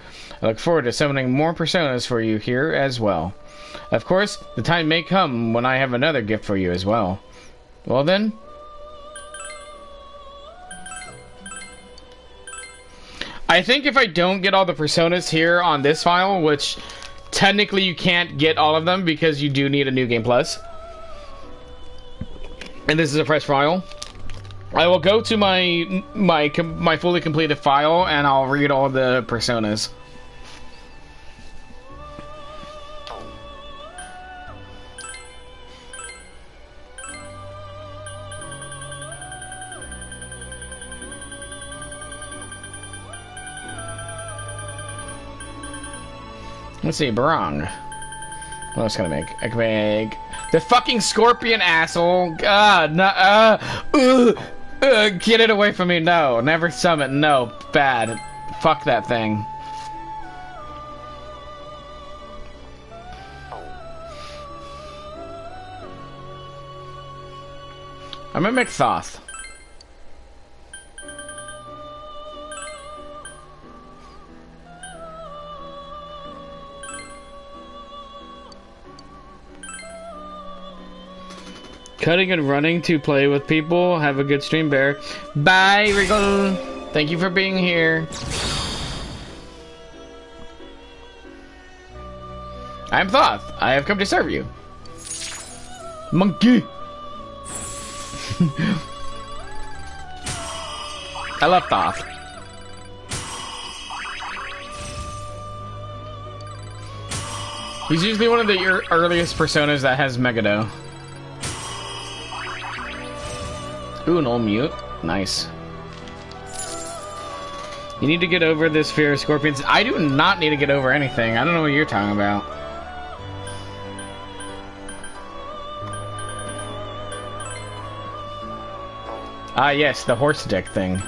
Speaker 1: I look forward to summoning more personas for you here as well. Of course, the time may come when I have another gift for you as well. Well then... I think if I don't get all the personas here on this file, which technically you can't get all of them because you do need a New Game Plus, and this is a fresh file, I will go to my fully completed file and I'll read all the personas. Let's see, Barong. What else can I make? I can make the fucking scorpion asshole. God, no, get it away from me. No, never summon. No, bad. Fuck that thing. I'm gonna make Thoth. Cutting and running to play with people. Have a good stream, Bear. Bye, Wriggle. Thank you for being here. I'm Thoth. I have come to serve you. Monkey. I love Thoth. He's usually one of the earliest personas that has Megado. Ooh, an old mute. Nice. You need to get over this fear of scorpions. I do not need to get over anything. I don't know what you're talking about. Ah, yes, the horse dick thing.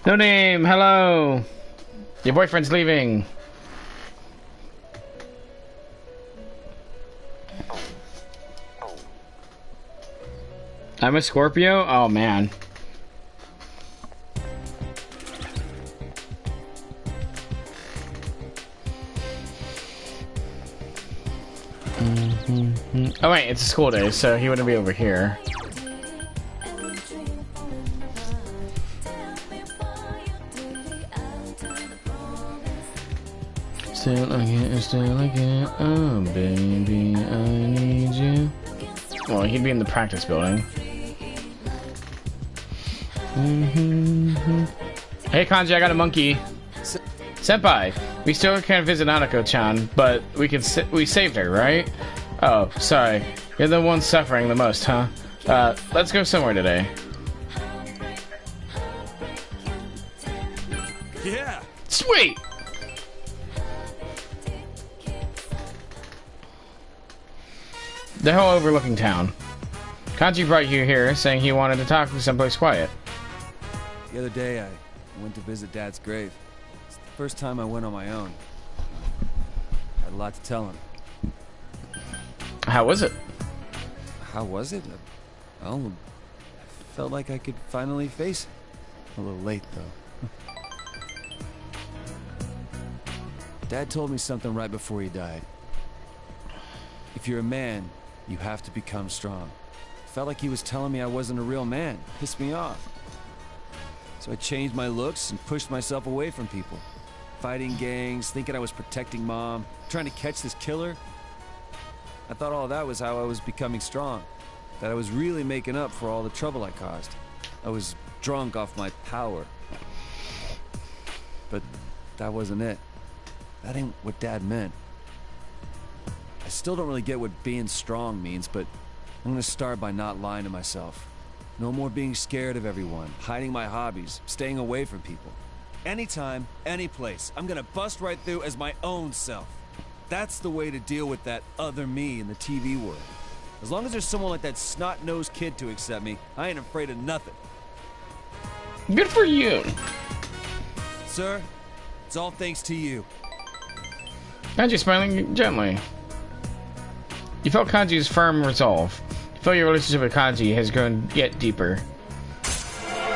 Speaker 1: No name, hello. Your boyfriend's leaving. I'm a Scorpio? Oh, man. Oh, wait, it's a school day, so he wouldn't be over here. Still again, oh, baby, I need you. Well, he'd be in the practice building. Hey, Kanji, I got a monkey. Senpai, we still can't visit Nanako-chan, but we saved her, right? Oh, sorry. You're the one suffering the most, huh? Let's go somewhere today.
Speaker 6: Yeah!
Speaker 1: Sweet! The whole overlooking town. Kanji brought you here, saying he wanted to talk to someplace quiet.
Speaker 6: The other day, I went to visit Dad's grave. It's the first time I went on my own. I had a lot to tell him.
Speaker 1: How was it?
Speaker 6: How was it? Well, I felt like I could finally face it. A little late, though. Dad told me something right before he died. If you're a man, you have to become strong. Felt like he was telling me I wasn't a real man. Pissed me off. So I changed my looks and pushed myself away from people. Fighting gangs, thinking I was protecting Mom, trying to catch this killer. I thought all of that was how I was becoming strong. That I was really making up for all the trouble I caused. I was drunk off my power. But that wasn't it. That ain't what Dad meant. I still don't really get what being strong means, but I'm gonna start by not lying to myself. No more being scared of everyone, hiding my hobbies, staying away from people. Anytime, any place, I'm gonna bust right through as my own self. That's the way to deal with that other me in the TV world. As long as there's someone like that snot-nosed kid to accept me, I ain't afraid of nothing.
Speaker 1: Good for you.
Speaker 6: Sir, it's all thanks to you.
Speaker 1: Kanji smiling gently. You felt Kanji's firm resolve. You feel your relationship with Kanji has grown yet deeper.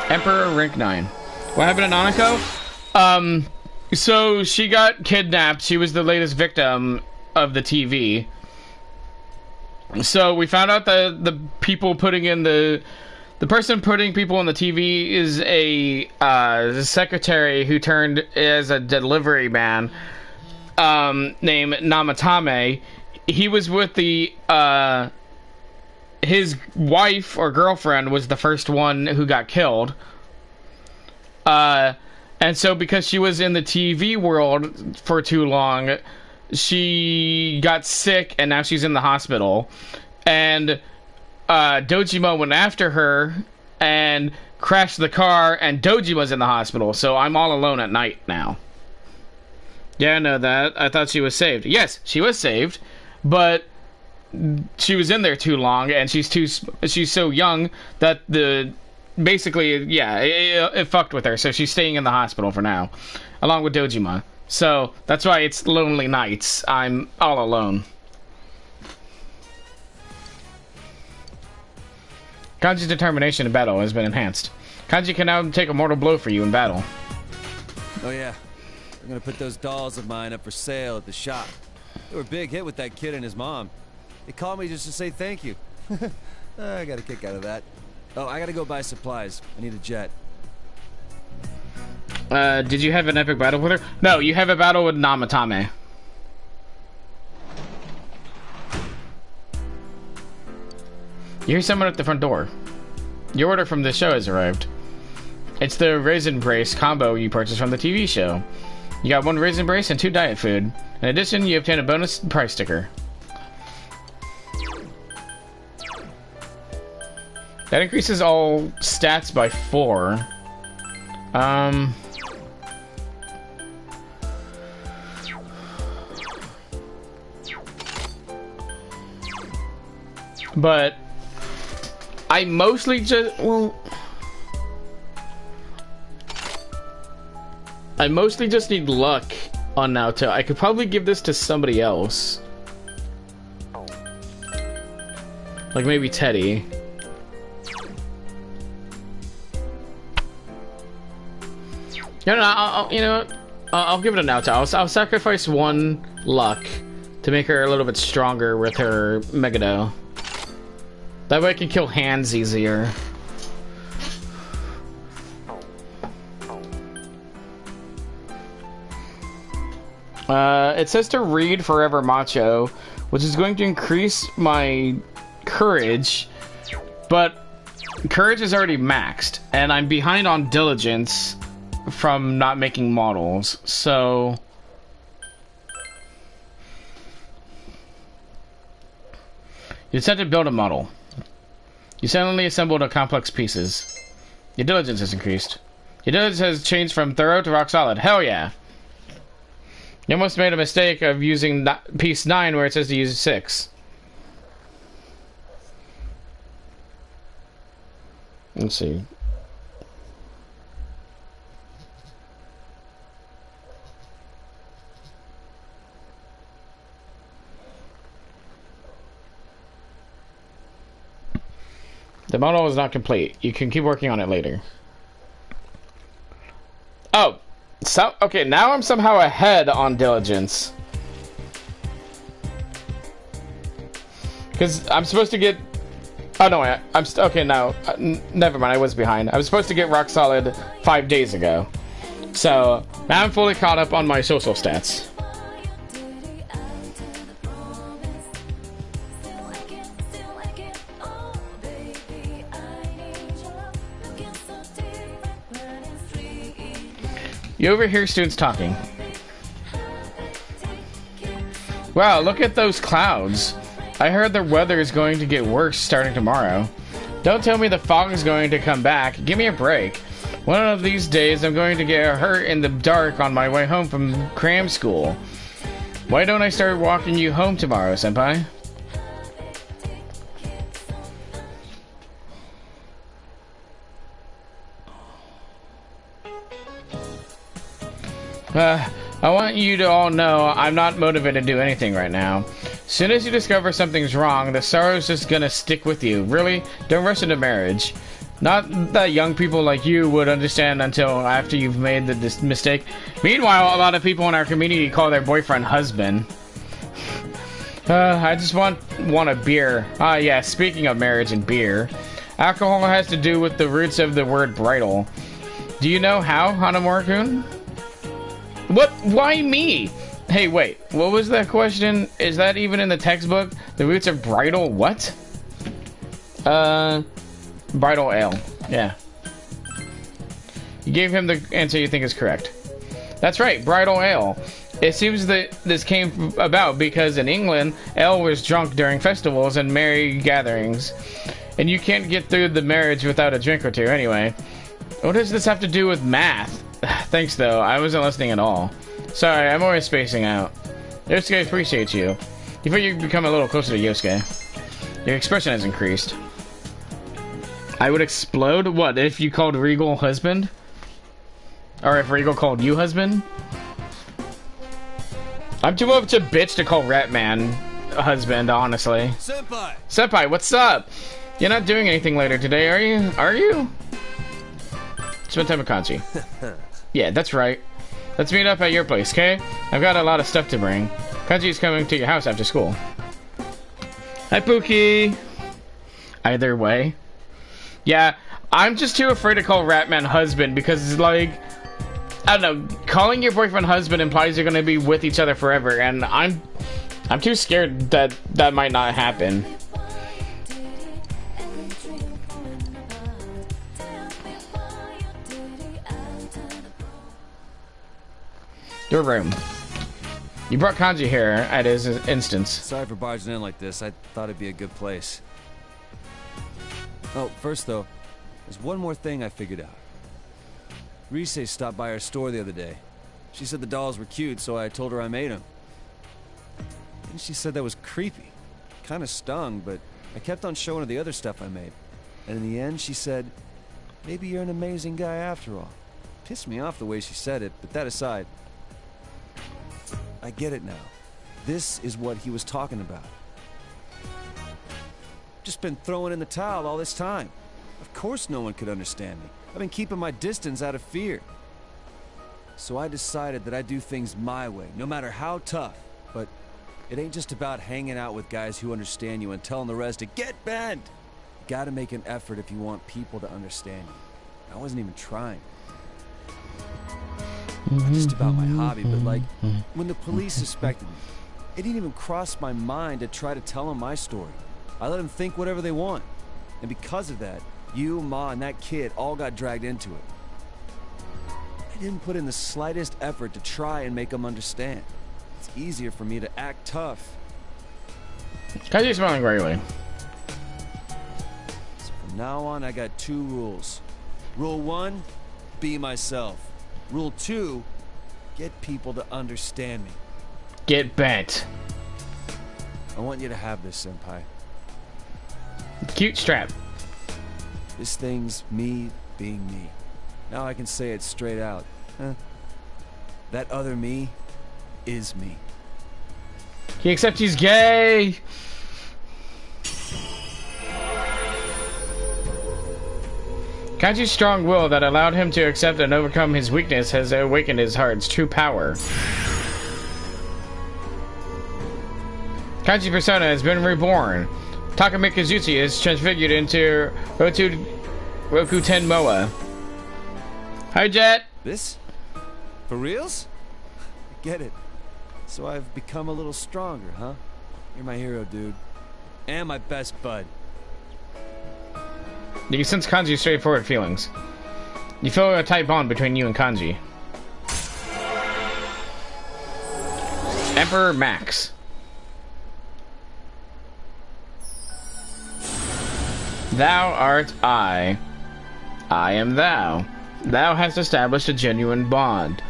Speaker 1: Emperor Rank 9. What happened to Nanako? So she got kidnapped. She was the latest victim of the TV. So we found out that the people putting in the person putting people on the TV is a secretary who turned as a delivery man named Namatame. He was with the his wife or girlfriend was the first one who got killed. And so because she was in the TV world for too long, she got sick and now she's in the hospital. And Dojima went after her and crashed the car, and Dojima's in the hospital, so I'm all alone at night now. Yeah, I know that. I thought she was saved. Yes, she was saved, but she was in there too long, and she's so young that it fucked with her, so she's staying in the hospital for now, along with Dojima. So that's why it's lonely nights. I'm all alone. Kanji's determination in battle has been enhanced. Kanji can now take a mortal blow for you in battle.
Speaker 6: Oh yeah, I'm gonna put those dolls of mine up for sale at the shop. They were a big hit with that kid and his mom. They called me just to say thank you. I got a kick out of that. Oh, I gotta go buy supplies. I need a jet.
Speaker 1: Did you have an epic battle with her? No, you have a battle with Namatame. You hear someone at the front door. Your order from the show has arrived. It's the Raisin Brace combo you purchased from the TV show. You got 1 Raisin Brace and 2 diet food. In addition, you obtain a bonus price sticker. That increases all stats by 4. But I mostly just, well, I mostly just need luck on Naoto. I could probably give this to somebody else. Like maybe Teddy. No, I'll give it a Naoto. I'll sacrifice one luck to make her a little bit stronger with her Megado. That way I can kill hands easier. It says to read Forever Macho, which is going to increase my courage, but courage is already maxed, and I'm behind on diligence from not making models, so... You just have to build a model. You suddenly assembled a complex pieces. Your diligence has increased. Your diligence has changed from thorough to rock solid. Hell yeah! You almost made a mistake of using piece 9 where it says to use 6. Let's see. The model is not complete. You can keep working on it later. Oh, so okay. Now I'm somehow ahead on diligence because I'm supposed to get. Oh no, I'm okay now. Never mind. I was behind. I was supposed to get rock solid 5 days ago, so now I'm fully caught up on my social stats. You overhear students talking. Wow, look at those clouds. I heard the weather is going to get worse starting tomorrow. Don't tell me the fog is going to come back. Give me a break. One of these days I'm going to get hurt in the dark on my way home from cram school. Why don't I start walking you home tomorrow, senpai? I want you to all know I'm not motivated to do anything right now. Soon as you discover something's wrong, the sorrow's just gonna stick with you. Really, don't rush into marriage. Not that young people like you would understand until after you've made the mistake. Meanwhile, a lot of people in our community call their boyfriend husband. I just want a beer. Ah, yeah, speaking of marriage and beer. Alcohol has to do with the roots of the word bridal. Do you know how, Hanamura-kun? What? Why me? Hey, wait. What was that question? Is that even in the textbook? The roots of bridal what? Bridal ale. Yeah. You gave him the answer you think is correct. That's right, bridal ale. It seems that this came about because in England, ale was drunk during festivals and merry gatherings. And you can't get through the marriage without a drink or two anyway. What does this have to do with math? Thanks, though. I wasn't listening at all. Sorry, I'm always spacing out. Yosuke appreciates you. You feel you become a little closer to Yosuke. Your expression has increased. I would explode? What, if you called Regal husband? Or if Regal called you husband? I'm too much a bitch to call Ratman husband, honestly.
Speaker 6: Senpai!
Speaker 1: Senpai, what's up? You're not doing anything later today, are you? Are you? Spend time with Kanji. Yeah, that's right. Let's meet up at your place, okay? I've got a lot of stuff to bring. Kanji's coming to your house after school. Hi, Pookie. Either way. Yeah, I'm just too afraid to call Ratman husband because it's like, I don't know, calling your boyfriend husband implies you're gonna be with each other forever, and I'm too scared that that might not happen. Your room. You brought Kanji here at his instance.
Speaker 6: Sorry for barging in like this. I thought it'd be a good place. Oh, first though, there's one more thing I figured out. Rise stopped by our store the other day. She said the dolls were cute, so I told her I made them. And she said that was creepy. Kind of stung, but I kept on showing her the other stuff I made. And in the end, she said, maybe you're an amazing guy after all. Pissed me off the way she said it, but that aside, I get it now. This is what he was talking about. Just been throwing in the towel all this time. Of course no one could understand me. I've been keeping my distance out of fear. So I decided that I'd do things my way, no matter how tough. But it ain't just about hanging out with guys who understand you and telling the rest to get bent. You gotta make an effort if you want people to understand you. I wasn't even trying. Not just about my hobby, but like, when the police suspected me, it didn't even cross my mind to try to tell them my story. I let them think whatever they want. And because of that, you, Ma, and that kid all got dragged into it. I didn't put in the slightest effort to try and make them understand. It's easier for me to act tough.
Speaker 1: Kanji's smiling greatly.
Speaker 6: So from now on, I got 2 rules. Rule 1, be myself. Rule 2, get people to understand me.
Speaker 1: Get bent.
Speaker 6: I want you to have this, Senpai.
Speaker 1: Cute strap.
Speaker 6: This thing's me being me. Now I can say it straight out. That other me is me.
Speaker 1: He accepts he's gay. Kanji's strong will that allowed him to accept and overcome his weakness has awakened his heart's true power. Kanji's persona has been reborn. Takamika Jutsu is transfigured into Rokuten Moa. Hi, Jet.
Speaker 6: This? For reals? I get it. So I've become a little stronger, huh? You're my hero, dude. And my best bud.
Speaker 1: You can sense Kanji's straightforward feelings. You feel a tight bond between you and Kanji. Emperor Max. Thou art I. I am thou. Thou hast established a genuine bond.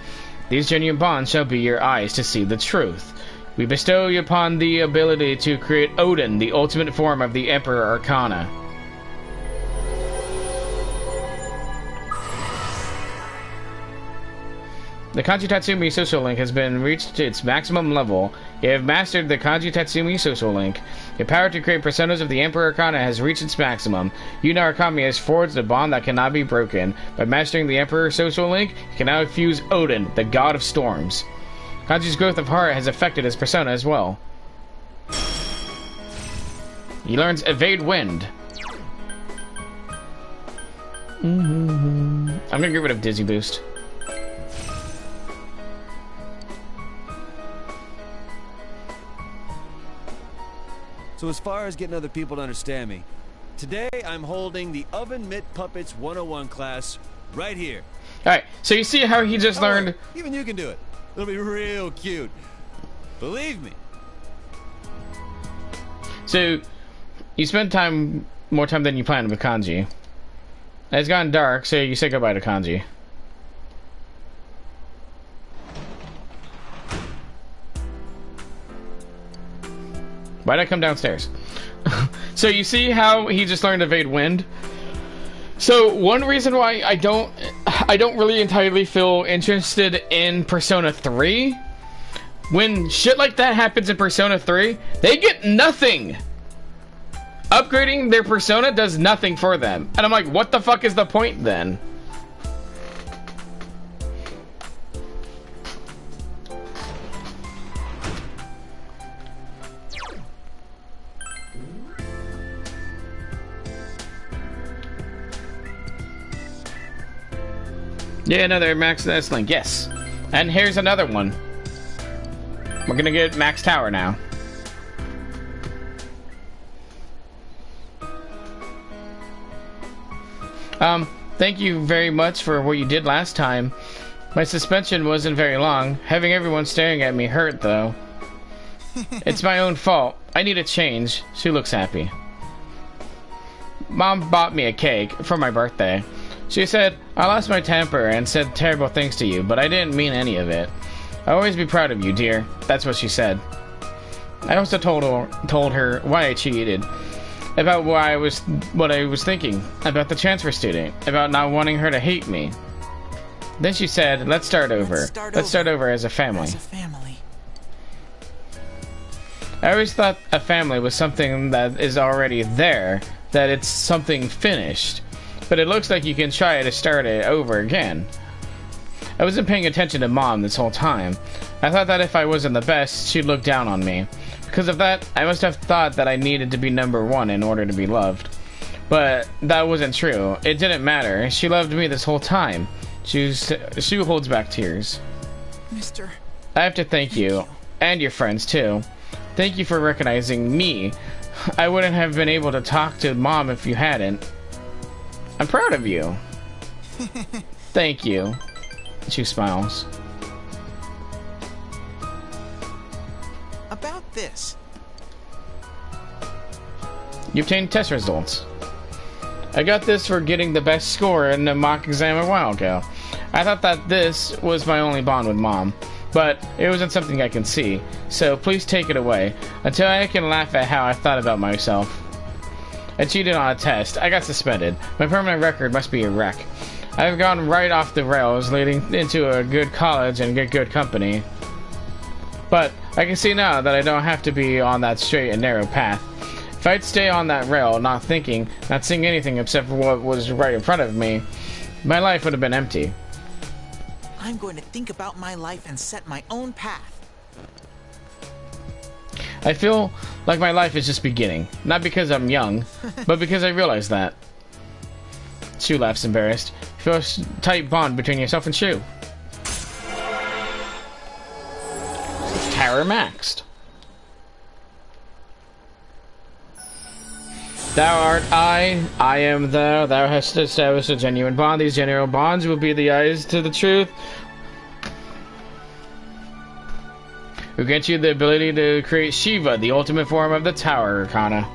Speaker 1: These genuine bonds shall be your eyes to see the truth. We bestow upon the ability to create Odin, the ultimate form of the Emperor Arcana. The Kanji Tatsumi social link has been reached to its maximum level. You have mastered the Kanji Tatsumi social link. Your power to create personas of the Emperor Arcana has reached its maximum. Yuna Arakami has forged a bond that cannot be broken. By mastering the Emperor social link, you can now fuse Odin, the god of storms. Kanji's growth of heart has affected his persona as well. He learns Evade Wind. I'm gonna get rid of Dizzy Boost.
Speaker 6: So as far as getting other people to understand me, today I'm holding the Oven Mitt Puppets 101 class right here.
Speaker 1: Alright, so you see how he just learned...
Speaker 6: Even you can do it. It'll be real cute. Believe me.
Speaker 1: So, you spend more time than you planned with Kanji. It's gotten dark, so you say goodbye to Kanji. Why'd I come downstairs? So you see how he just learned Evade Wind? So one reason why I don't really entirely feel interested in Persona 3, when shit like that happens in Persona 3, they get nothing. Upgrading their persona does nothing for them. And I'm like, what the fuck is the point then? Yeah, another Max S Link, yes. And here's another one. We're gonna get Max Tower now. Thank you very much for what you did last time. My suspension wasn't very long. Having everyone staring at me hurt, though. It's my own fault. I need a change. She looks happy. Mom bought me a cake for my birthday. She said, I lost my temper and said terrible things to you, but I didn't mean any of it. I'll always be proud of you, dear. That's what she said. I also told her why I cheated. about what I was thinking, about the transfer student, about not wanting her to hate me. Then she said, let's start over. Let's start over as a family.
Speaker 3: As a family.
Speaker 1: I always thought a family was something that is already there, that it's something finished. But it looks like you can try to start it over again. I wasn't paying attention to Mom this whole time. I thought that if I wasn't the best, she'd look down on me. Because of that, I must have thought that I needed to be number one in order to be loved. But that wasn't true. It didn't matter. She loved me this whole time. She holds back tears.
Speaker 3: Mister.
Speaker 1: I have to thank you. And your friends, too. Thank you for recognizing me. I wouldn't have been able to talk to Mom if you hadn't. I'm proud of you. Thank you. She smiles.
Speaker 3: About this.
Speaker 1: You obtained test results. I got this for getting the best score in the mock exam a while ago. I thought that this was my only bond with Mom, but it wasn't something I can see, so please take it away, until I can laugh at how I thought about myself. I cheated on a test. I got suspended. My permanent record must be a wreck. I've gone right off the rails, leading into a good college and get good company. But I can see now that I don't have to be on that straight and narrow path. If I'd stay on that rail, not thinking, not seeing anything except for what was right in front of me, my life would have been empty.
Speaker 3: I'm going to think about my life and set my own path.
Speaker 1: I feel like my life is just beginning. Not because I'm young, but because I realize that. Shu laughs embarrassed. You feel a tight bond between yourself and Shu. Tower maxed. Thou art I am thou. Thou hast established a genuine bond. These genuine bonds will be the eyes to the truth. Who grant you the ability to create Shiva, the ultimate form of the Tower Arcana.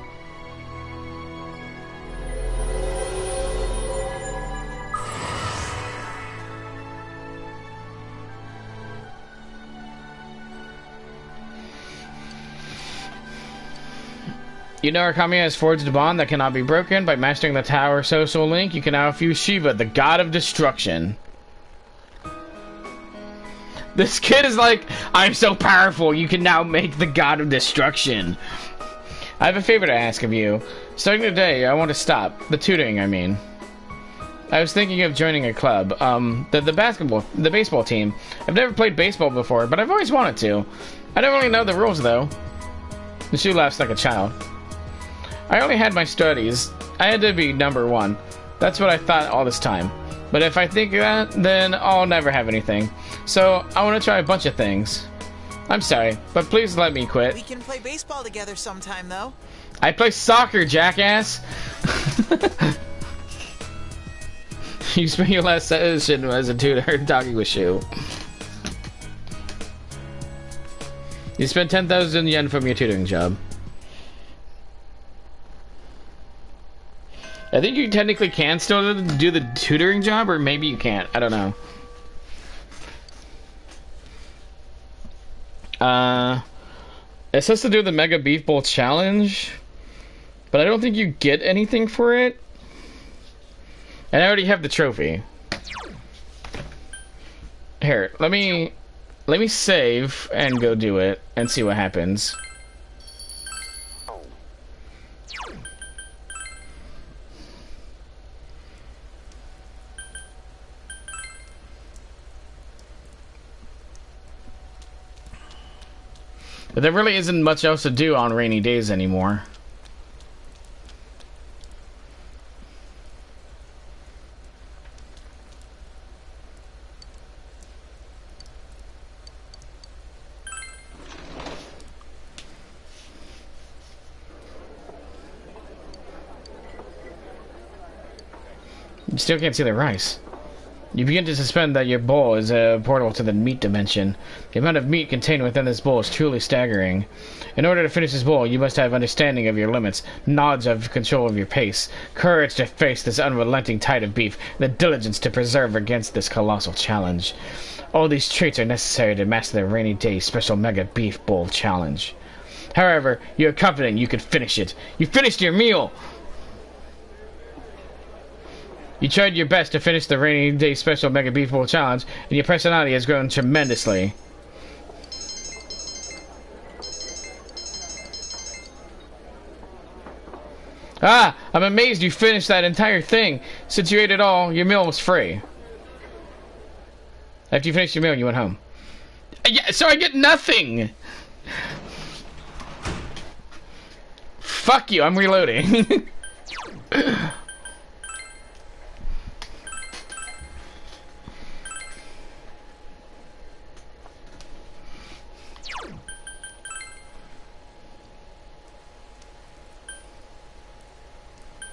Speaker 1: You know Arcana has forged a bond that cannot be broken. By mastering the Tower Social Link, you can now fuse Shiva, the God of Destruction. This kid is like, I'm so powerful, you can now make the God of Destruction. I have a favor to ask of you. Starting today, I want to stop. The tutoring, I mean. I was thinking of joining a club. The baseball team. I've never played baseball before, but I've always wanted to. I don't really know the rules, though. The Shu laughs like a child. I only had my studies. I had to be number one. That's what I thought all this time. But if I think that, then I'll never have anything. So, I want to try a bunch of things. I'm sorry, but please let me quit.
Speaker 3: We can play baseball together sometime, though.
Speaker 1: I play soccer, jackass! You spent your last session as a tutor talking with Shu. You spent 10,000 yen from your tutoring job. I think you technically can still do the tutoring job, or maybe you can't. I don't know. It says to do the Mega Beef Bowl Challenge, but I don't think you get anything for it. And I already have the trophy. Here, let me save and go do it and see what happens. But there really isn't much else to do on rainy days anymore. You still can't see the rice. You begin to suspend that your bowl is a portal to the meat dimension. The amount of meat contained within this bowl is truly staggering. In order to finish this bowl, you must have understanding of your limits, knowledge of control of your pace, courage to face this unrelenting tide of beef, and the diligence to persevere against this colossal challenge. All these traits are necessary to master the rainy day special Mega Beef Bowl Challenge. However, you are confident you could finish it. You finished your meal! You tried your best to finish the Rainy Day Special Mega Beef Bowl Challenge, and your personality has grown tremendously. Ah! I'm amazed you finished that entire thing. Since you ate it all, your meal was free. After you finished your meal, you went home. Yeah, so I get nothing! Fuck you, I'm reloading.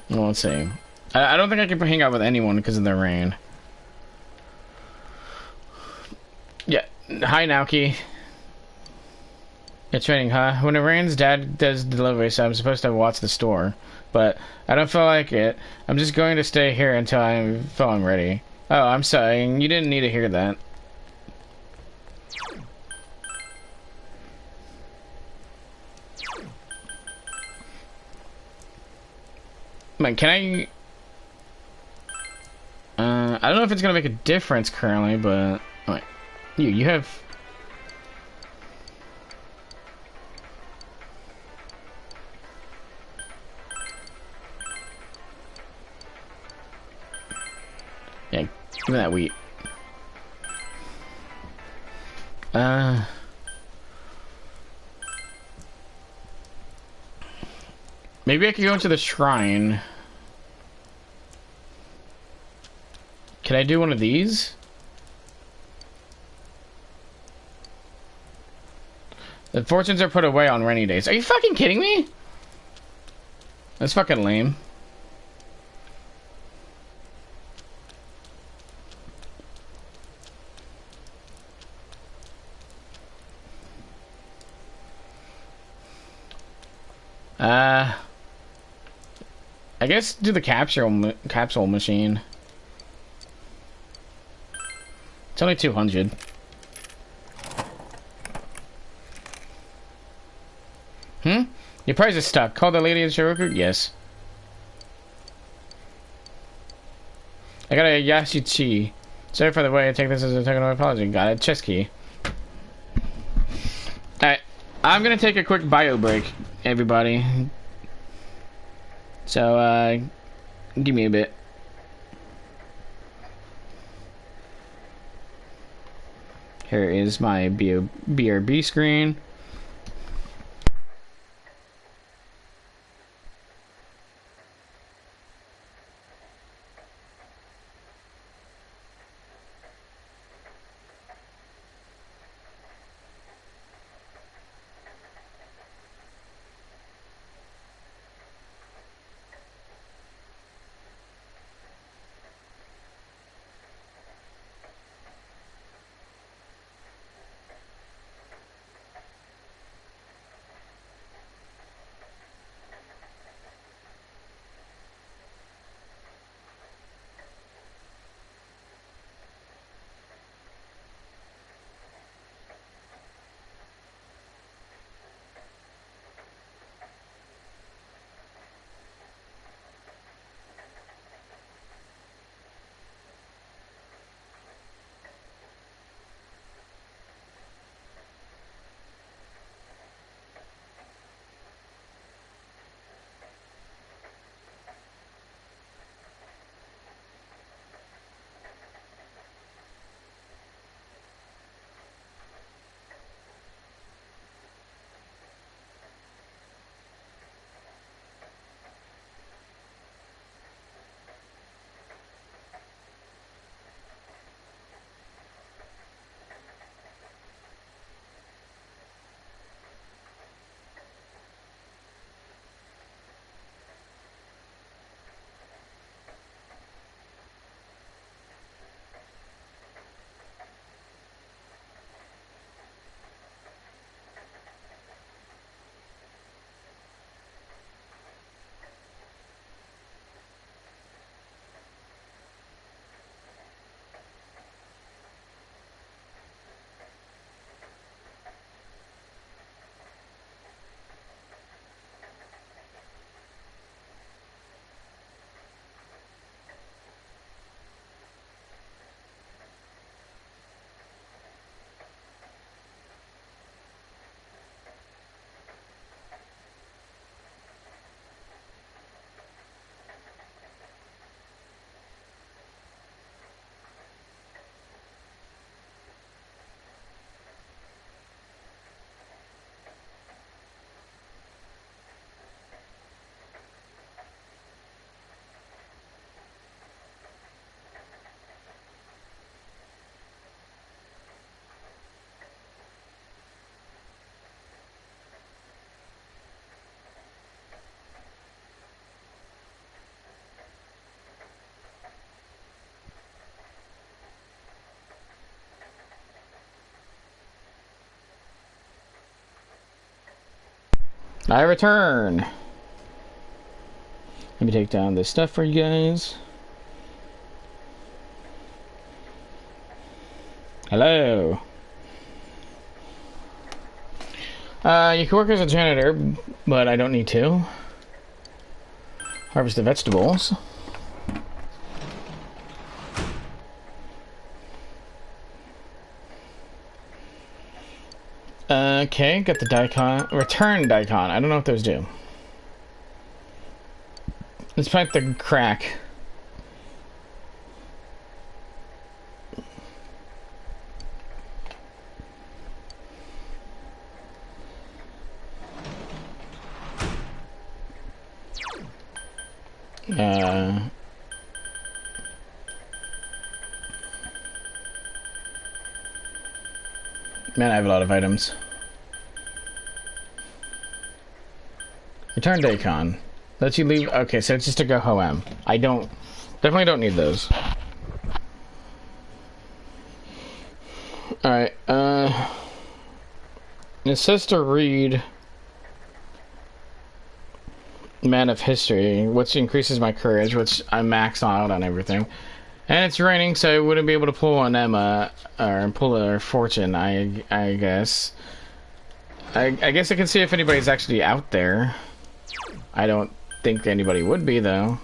Speaker 1: Well, let's see. I don't think I can hang out with anyone because of the rain. Yeah. Hi, Naoki. It's raining, huh? When it rains, Dad does delivery, so I'm supposed to watch the store. But I don't feel like it. I'm just going to stay here until I feel I'm ready. Oh, I'm sorry. You didn't need to hear that. Man, can I... I don't know if it's gonna make a difference currently, but... Wait. You have... Yeah, give me that wheat. Maybe I could go into the shrine. Can I do one of these? The fortunes are put away on rainy days. Are you fucking kidding me? That's fucking lame. I guess do the capsule machine. It's only 200. Your prize is stuck. Call the lady in Shiroku? Yes. I got a Yashichi. Sorry for the way I take this as a token of apology. Got a chest key. Alright. I'm gonna take a quick bio break, everybody. So, give me a bit. Here is my BRB screen. I return. Let me take down this stuff for you guys. Hello. You can work as a janitor, but I don't need to. Harvest the vegetables. Okay, got the daikon. Return daikon. I don't know what those do. Let's plant the crack. Man, I have a lot of items. Return daikon. Let you leave. Okay, so it's just to go Hoem. I definitely don't need those. Alright, it says to read Man of History, which increases my courage, which I'm maxed out on everything. And it's raining, so I wouldn't be able to pull an Emma, or pull a fortune, I guess. I guess I can see if anybody's actually out there. I don't think anybody would be, though.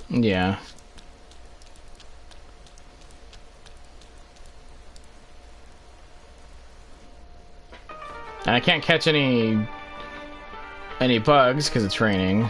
Speaker 1: Yeah. And I can't catch any bugs because it's raining.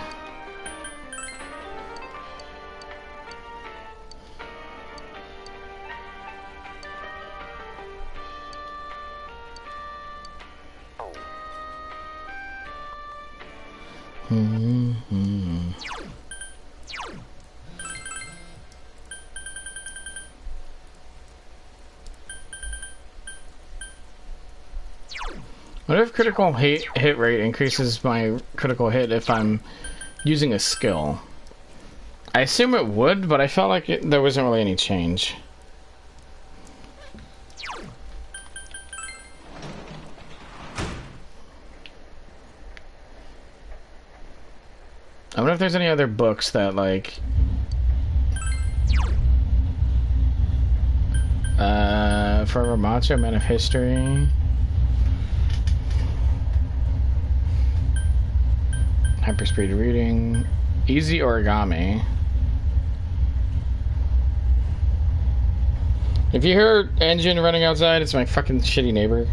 Speaker 1: What if critical hit rate increases my critical hit if I'm using a skill? I assume it would, but I felt like there wasn't really any change. I wonder if there's any other books that, like... For Ramacho, Man of History... Hyperspeed reading... Easy origami... If you hear engine running outside, it's my fucking shitty neighbor.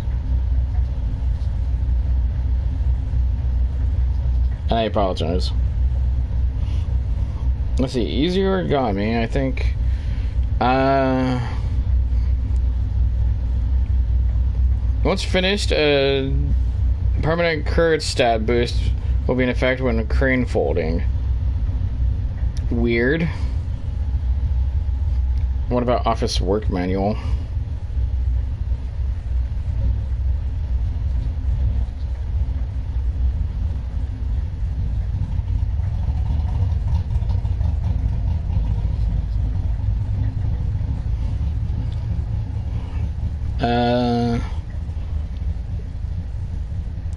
Speaker 1: And I apologize. Let's see, easy origami, I think. Once finished, permanent courage stat boost will be in effect when crane folding. Weird. What about office work manual?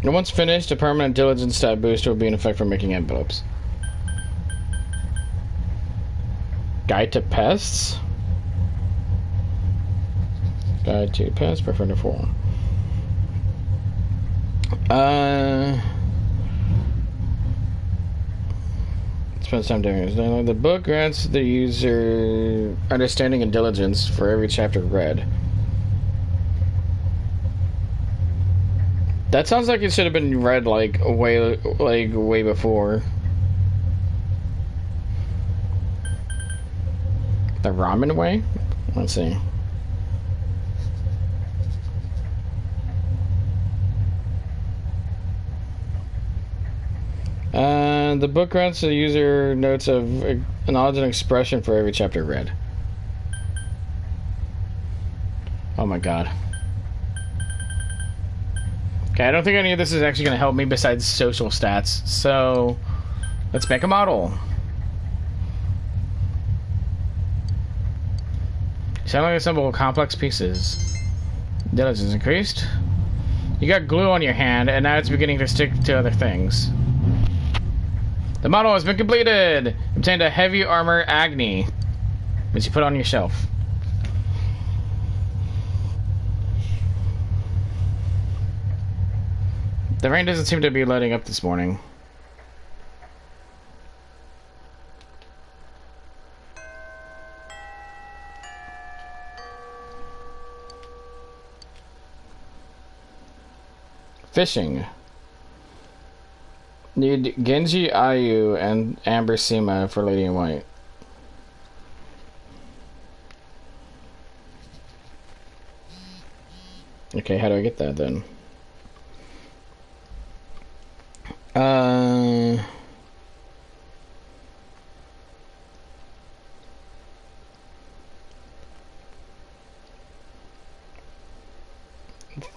Speaker 1: Once finished, a permanent diligence stat boost will be in effect for making envelopes. Guide to pests? Guide to pests, prefer to form. Spends time doing it. The book grants the user understanding and diligence for every chapter read. That sounds like it should have been read like way before. The ramen way? Let's see. The book grants the user notes of knowledge and expression for every chapter read. Oh my god. Okay, I don't think any of this is actually going to help me besides social stats, so let's make a model. Sound like assemble complex pieces. Diligence increased. You got glue on your hand, and now it's beginning to stick to other things. The model has been completed! Obtained a heavy armor Agni, which you put on your shelf. The rain doesn't seem to be letting up this morning. Fishing. Need Genji Ayu and Amber Sema for Lady in White. Okay, how do I get that then?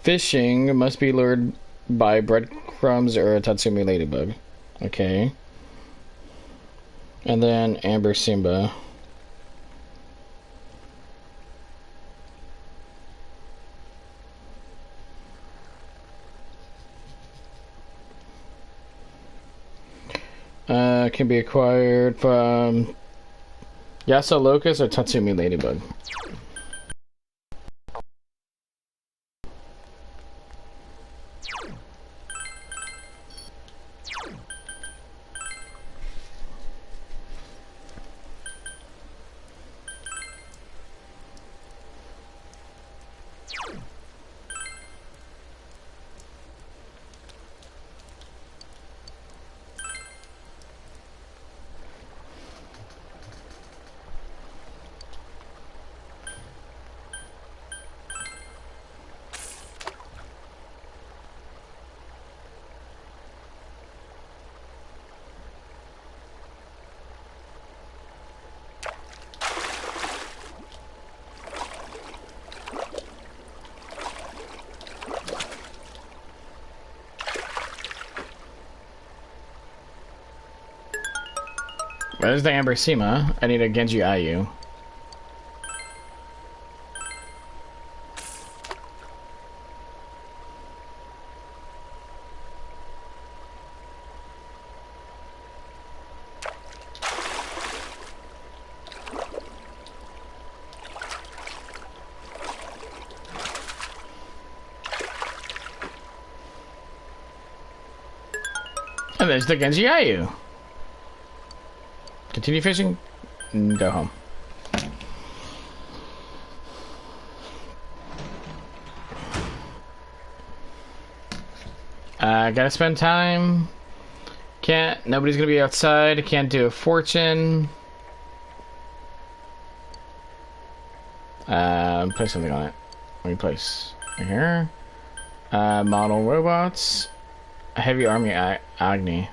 Speaker 1: Fishing must be lured by breadcrumbs or a Tatsumi ladybug. Okay. And then Amber Simba. Can be acquired from Yasa Locust or Tatsumi ladybug. Where's the Amber Sema? I need a Genji Ayu. And there's the Genji Ayu. Continue fishing and go home. Gotta spend time. Nobody's gonna be outside. Can't do a fortune. Place something on it. Let me place right here. Model robots. A heavy army Agni.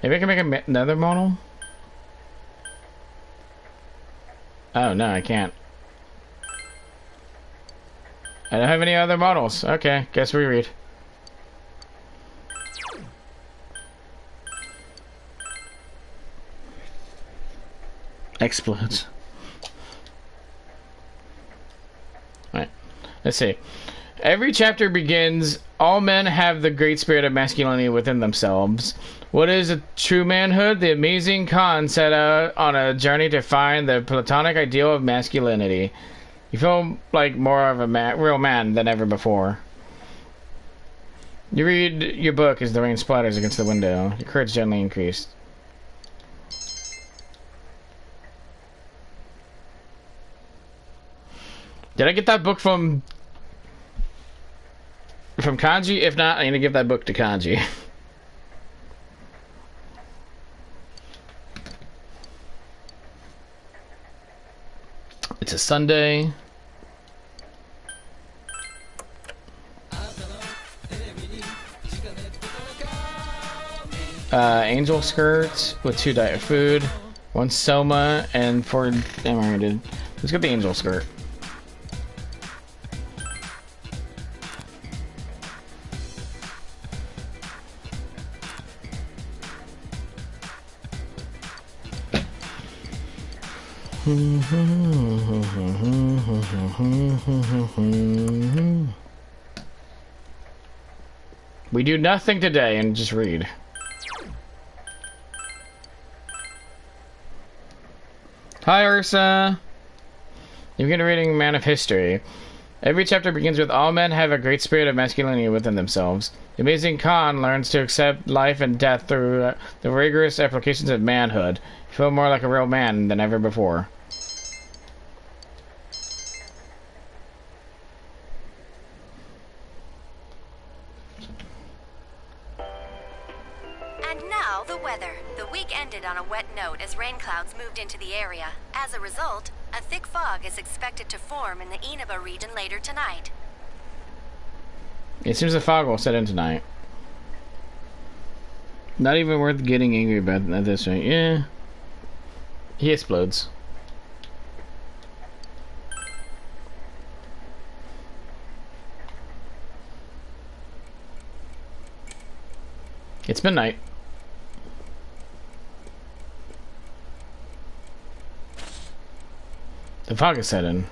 Speaker 1: Maybe I can make another model? Oh, no, I can't. I don't have any other models. Okay, guess we read. Explodes. Alright, let's see. Every chapter begins, all men have the great spirit of masculinity within themselves. What is a true manhood? The amazing Khan set out on a journey to find the platonic ideal of masculinity. You feel like more of a real man than ever before. You read your book as the rain splatters against the window. Your courage gently increased. Did I get that book from Kanji? If not, I need to give that book to Kanji. It's a Sunday. Angel skirts with 2 diet food, 1 Soma, and 4 emeralded. Let's get the angel skirt. We do nothing today and just read. Hi, Ursa. You begin reading Man of History. Every chapter begins with all men have a great spirit of masculinity within themselves. The amazing Khan learns to accept life and death through the rigorous applications of manhood. You feel more like a real man than ever before.
Speaker 7: And now, the weather. The week ended on a wet note as rain clouds moved into the area. As a result, a thick fog is expected to form in the Inaba region later tonight.
Speaker 1: It seems the fog will set in tonight. Not even worth getting angry about at this point. Yeah. He explodes. It's midnight. The fog is set in.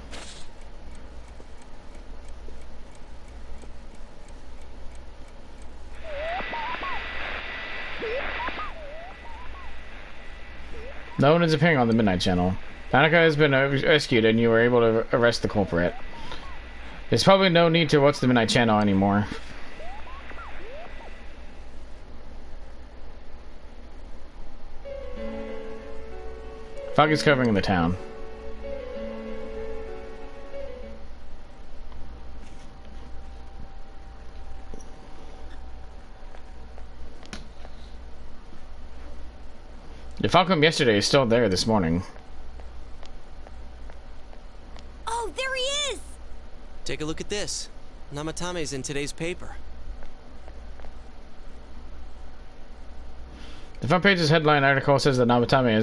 Speaker 1: No one is appearing on the Midnight Channel. Nanako has been rescued and you were able to arrest the culprit. There's probably no need to watch the Midnight Channel anymore. Fog is covering the town. The Falcon yesterday is still there this morning.
Speaker 5: Oh, there he is!
Speaker 8: Take a look at this. Namatame's in today's paper.
Speaker 1: The front page's headline article says that Namatame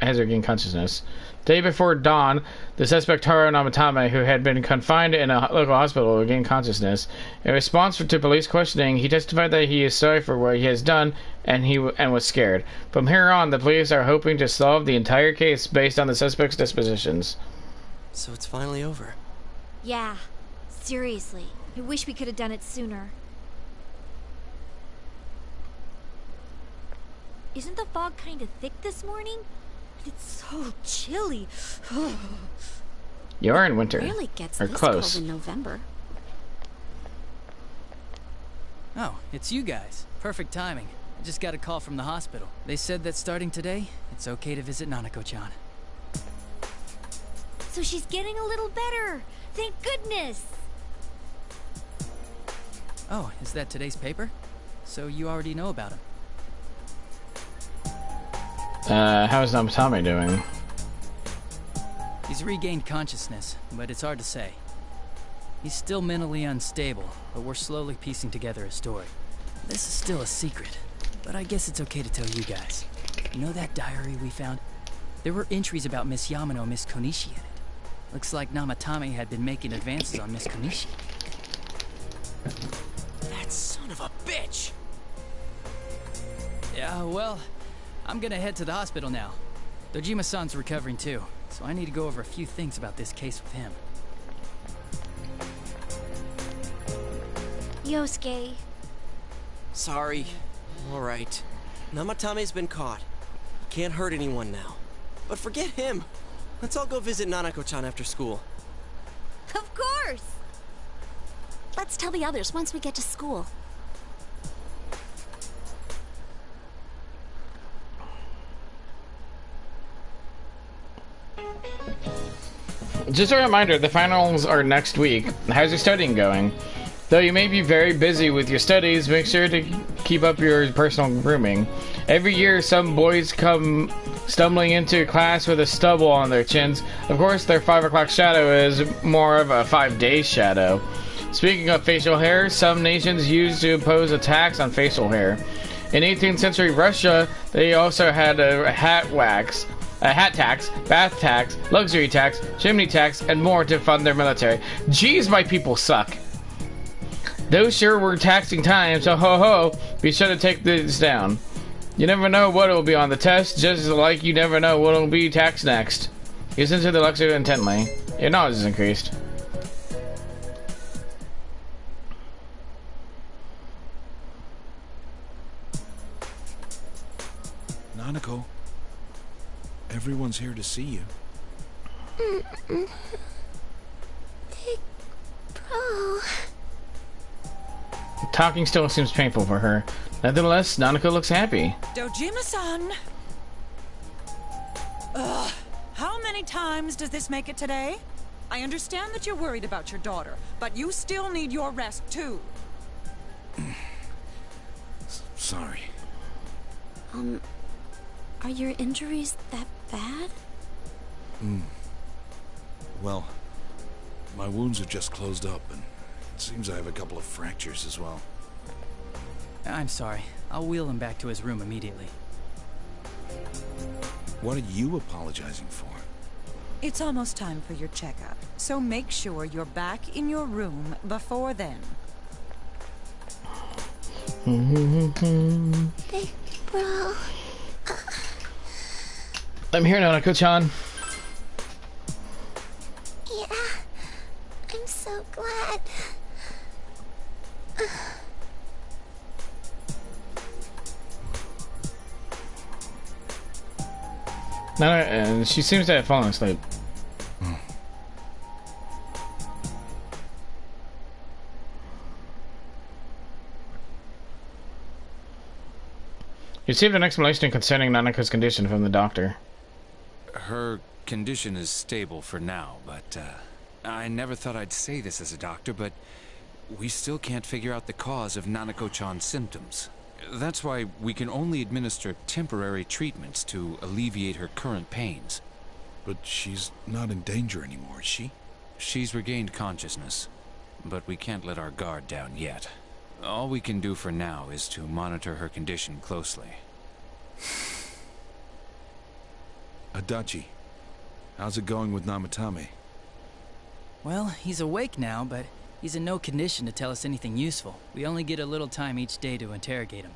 Speaker 1: has regained consciousness. The day before dawn, the suspect Haru Namatame, who had been confined in a local hospital, regained consciousness. In response to police questioning, he testified that he is sorry for what he has done and was scared. From here on, the police are hoping to solve the entire case based on the suspect's dispositions.
Speaker 8: So it's finally over.
Speaker 4: Yeah, seriously. I wish we could have done it sooner. Isn't the fog kind of thick this morning? It's so chilly.
Speaker 1: You are in winter.
Speaker 4: Rarely gets
Speaker 1: or
Speaker 4: this
Speaker 1: close.
Speaker 4: cold in November.
Speaker 9: Oh, it's you guys. Perfect timing. I just got a call from the hospital. They said that starting today, it's okay to visit Nanako-chan.
Speaker 4: So she's getting a little better. Thank goodness.
Speaker 9: Oh, is that today's paper? So you already know about him.
Speaker 1: How's Namatame doing?
Speaker 9: He's regained consciousness, but it's hard to say. He's still mentally unstable, but we're slowly piecing together a story. This is still a secret, but I guess it's okay to tell you guys. You know that diary we found? There were entries about Miss Yamano and Miss Konishi in it. Looks like Namatame had been making advances on Miss Konishi.
Speaker 8: That son of a bitch!
Speaker 9: Yeah, well, I'm gonna head to the hospital now. Dojima-san's recovering too, so I need to go over a few things about this case with him.
Speaker 4: Yosuke.
Speaker 8: Sorry. Alright. Namatame's been caught. Can't hurt anyone now. But forget him. Let's all go visit Nanako-chan after school.
Speaker 4: Of course!
Speaker 5: Let's tell the others once we get to school.
Speaker 1: Just a reminder, the finals are next week. How's your studying going? Though you may be very busy with your studies, make sure to keep up your personal grooming. Every year, some boys come stumbling into class with a stubble on their chins. Of course, their 5 o'clock shadow is more of a 5-day shadow. Speaking of facial hair, some nations used to impose a tax on facial hair. In 18th century Russia, they also had a hat tax, bath tax, luxury tax, chimney tax, and more to fund their military. Jeez, my people suck. Those sure were taxing times, so ho ho, be sure to take this down. You never know what will be on the test, just like you never know what will be taxed next. You listen to the lecture intently. Your knowledge is increased.
Speaker 10: Nanako, everyone's here to see you.
Speaker 4: Big bro.
Speaker 1: Talking still seems painful for her. Nevertheless, Nanako looks happy.
Speaker 11: Dojima-san! Ugh. How many times does this make it today? I understand that you're worried about your daughter, but you still need your rest, too.
Speaker 10: Sorry.
Speaker 4: Are your injuries that bad?
Speaker 10: Well, my wounds have just closed up, and it seems I have a couple of fractures as well.
Speaker 9: I'm sorry. I'll wheel him back to his room immediately.
Speaker 10: What are you apologizing for?
Speaker 11: It's almost time for your checkup, so make sure you're back in your room before then.
Speaker 4: Big bro.
Speaker 1: I'm here, Nanako-chan.
Speaker 4: Yeah, I'm so glad.
Speaker 1: And she seems to have fallen asleep. You received an explanation concerning Nanako's condition from the doctor.
Speaker 6: Her condition is stable for now, but I never thought I'd say this as a doctor, but we still can't figure out the cause of Nanako-chan's symptoms. That's why we can only administer temporary treatments to alleviate her current pains.
Speaker 10: But she's not in danger anymore, is she?
Speaker 6: She's regained consciousness, but we can't let our guard down yet. All we can do for now is to monitor her condition closely.
Speaker 10: Adachi, how's it going with Namatame?
Speaker 9: Well, he's awake now, but he's in no condition to tell us anything useful. We only get a little time each day to interrogate him.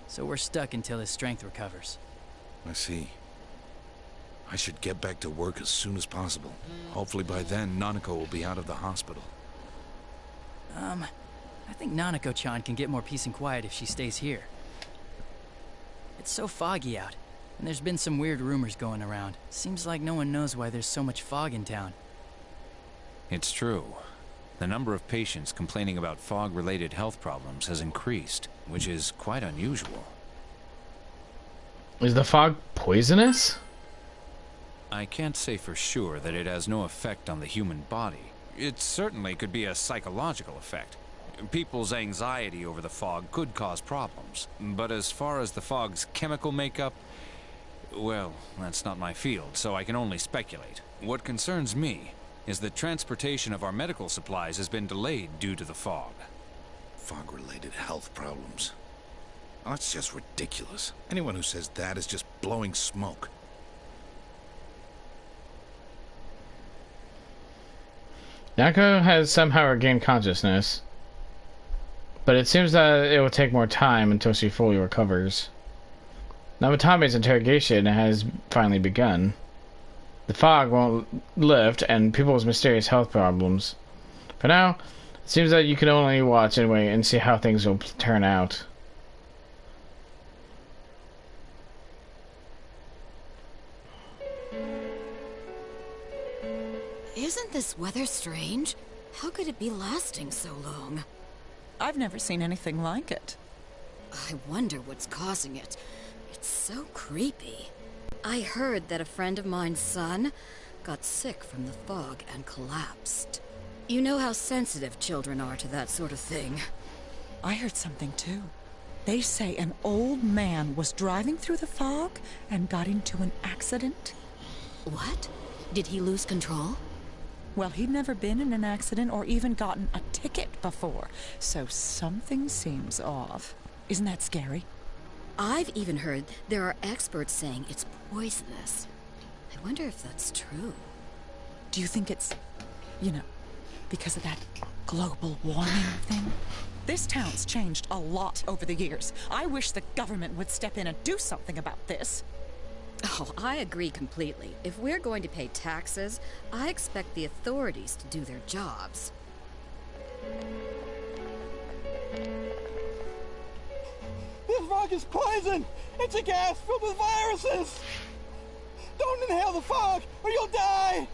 Speaker 9: So we're stuck until his strength recovers.
Speaker 10: I see. I should get back to work as soon as possible. Hopefully by then, Nanako will be out of the hospital.
Speaker 9: I think Nanako-chan can get more peace and quiet if she stays here. It's so foggy out, and there's been some weird rumors going around. Seems like no one knows why there's so much fog in town.
Speaker 6: It's true. The number of patients complaining about fog-related health problems has increased, which is quite unusual.
Speaker 1: Is the fog poisonous?
Speaker 6: I can't say for sure that it has no effect on the human body. It certainly could be a psychological effect. People's anxiety over the fog could cause problems. But as far as the fog's chemical makeup, well, that's not my field, so I can only speculate. What concerns me is that transportation of our medical supplies has been delayed due to the fog.
Speaker 10: Fog-related health problems. Oh, that's just ridiculous. Anyone who says that is just blowing smoke.
Speaker 1: Nanako has somehow regained consciousness, but it seems that it will take more time until she fully recovers. Namatame's interrogation has finally begun. The fog won't lift, and people's mysterious health problems. For now, it seems that you can only watch anyway and see how things will turn out.
Speaker 5: Isn't this weather strange? How could it be lasting so long?
Speaker 11: I've never seen anything like it.
Speaker 5: I wonder what's causing it. It's so creepy. I heard that a friend of mine's son got sick from the fog and collapsed. You know how sensitive children are to that sort of thing.
Speaker 11: I heard something too. They say an old man was driving through the fog and got into an accident.
Speaker 5: What? Did he lose control?
Speaker 11: Well, he'd never been in an accident or even gotten a ticket before, so something seems off. Isn't that scary?
Speaker 5: I've even heard there are experts saying it's poisonous. I wonder if that's true.
Speaker 11: Do you think it's, because of that global warming thing? This town's changed a lot over the years. I wish the government would step in and do something about this.
Speaker 5: Oh, I agree completely. If we're going to pay taxes, I expect the authorities to do their jobs.
Speaker 12: This fog is poison! It's a gas filled with viruses! Don't inhale the fog, or you'll die!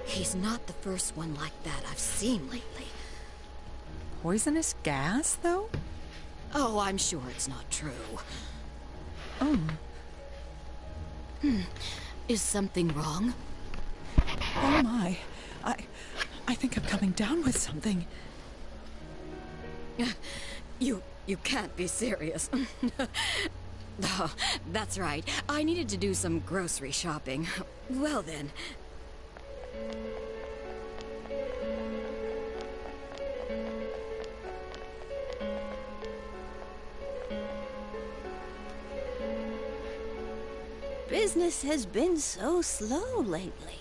Speaker 5: He's not the first one like that I've seen lately.
Speaker 11: Poisonous gas, though?
Speaker 5: Oh, I'm sure it's not true.
Speaker 11: Oh.
Speaker 5: Is something wrong?
Speaker 11: Oh my. I think I'm coming down with something.
Speaker 5: You can't be serious. Oh, that's right. I needed to do some grocery shopping. Well then.
Speaker 2: Business has been so slow lately.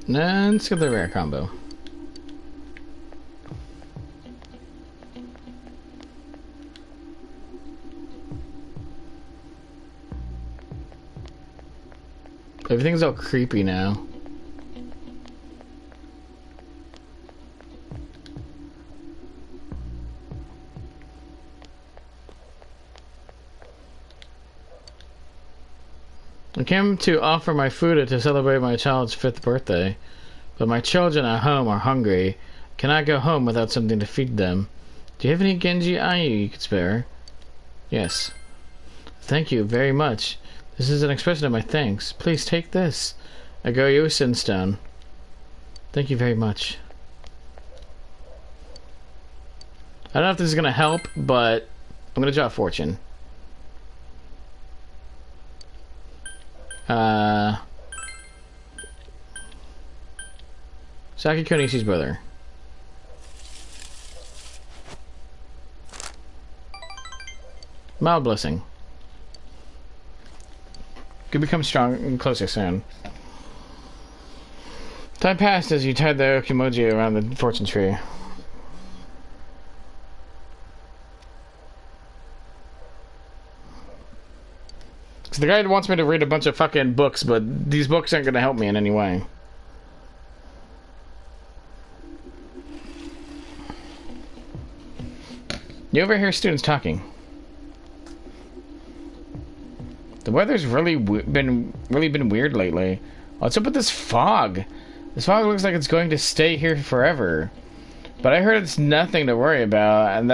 Speaker 1: Nah, let's get the rare combo. Everything's all creepy now. I came to offer my food to celebrate my child's 5th birthday, but my children at home are hungry. Cannot go home without something to feed them. Do you have any Genji Ayu you could spare? Yes. Thank you very much. This is an expression of my thanks. Please take this. A Goryeo Stone. Thank you very much. I don't know if this is going to help, but I'm going to draw a fortune. Saki Konishi's brother. Mild blessing. Could become strong and closer soon. Time passed as you tied the Okimoji around the fortune tree. So the guy wants me to read a bunch of fucking books, but these books aren't going to help me in any way. You overhear students talking. The weather's really been weird lately. What's up with this fog? This fog looks like it's going to stay here forever. But I heard it's nothing to worry about, and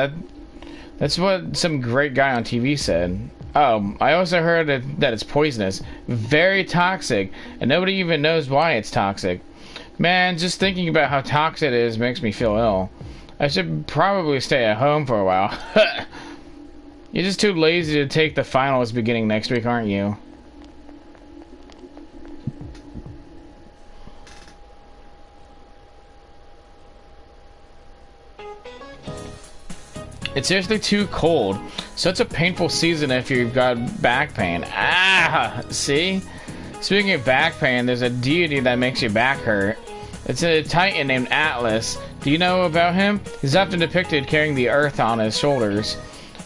Speaker 1: that's what some great guy on TV said. Oh, I also heard that it's poisonous, very toxic, and nobody even knows why it's toxic. Man, just thinking about how toxic it is makes me feel ill. I should probably stay at home for a while. You're just too lazy to take the finals beginning next week, aren't you? It's seriously too cold. Such a painful season if you've got back pain. Ah, see? Speaking of back pain, there's a deity that makes your back hurt. It's a titan named Atlas. Do you know about him? He's often depicted carrying the earth on his shoulders.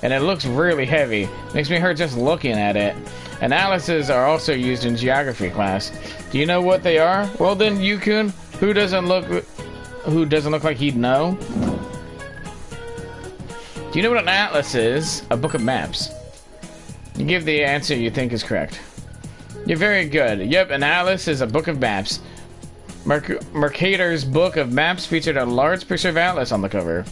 Speaker 1: And it looks really heavy. Makes me hurt just looking at it. And atlases are also used in geography class. Do you know what they are? Well then, Yukun, who doesn't look like he'd know? Do you know what an atlas is? A book of maps. You give the answer you think is correct. You're very good. Yep, an atlas is a book of maps. Mercator's book of maps featured a large picture of Atlas on the cover.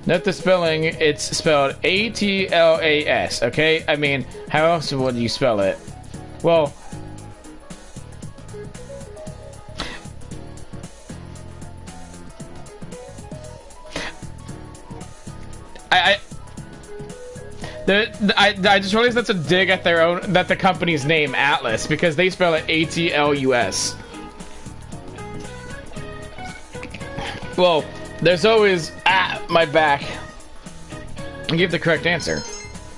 Speaker 1: Note the spelling, it's spelled A-T-L-A-S, okay? I mean, how else would you spell it? Well, I just realized that's a dig at their own, that the company's name, Atlus, because they spell it A-T-L-U-S. Well, there's always, my back. I give the correct answer.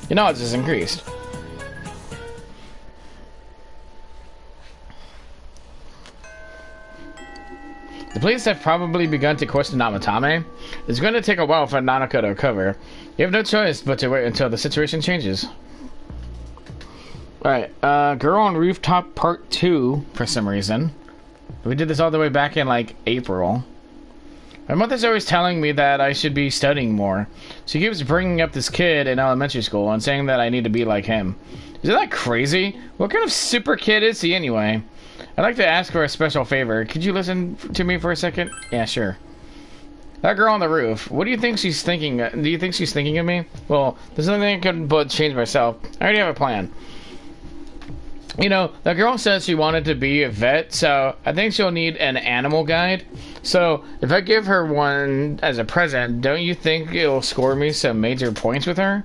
Speaker 1: Your knowledge has increased. The police have probably begun to question Namatame. It's going to take a while for Nanako to recover. You have no choice but to wait until the situation changes. Alright, Girl on Rooftop Part 2, for some reason. We did this all the way back in, like, April. My mother's always telling me that I should be studying more. She keeps bringing up this kid in elementary school and saying that I need to be like him. Isn't that crazy? What kind of super kid is he anyway? I'd like to ask for a special favor. Could you listen to me for a second? Yeah, sure. That girl on the roof, what do you think she's thinking? Do you think she's thinking of me? Well, there's nothing I could but change myself. I already have a plan. You know, the girl says she wanted to be a vet, so I think she'll need an animal guide. So, if I give her one as a present, don't you think it'll score me some major points with her?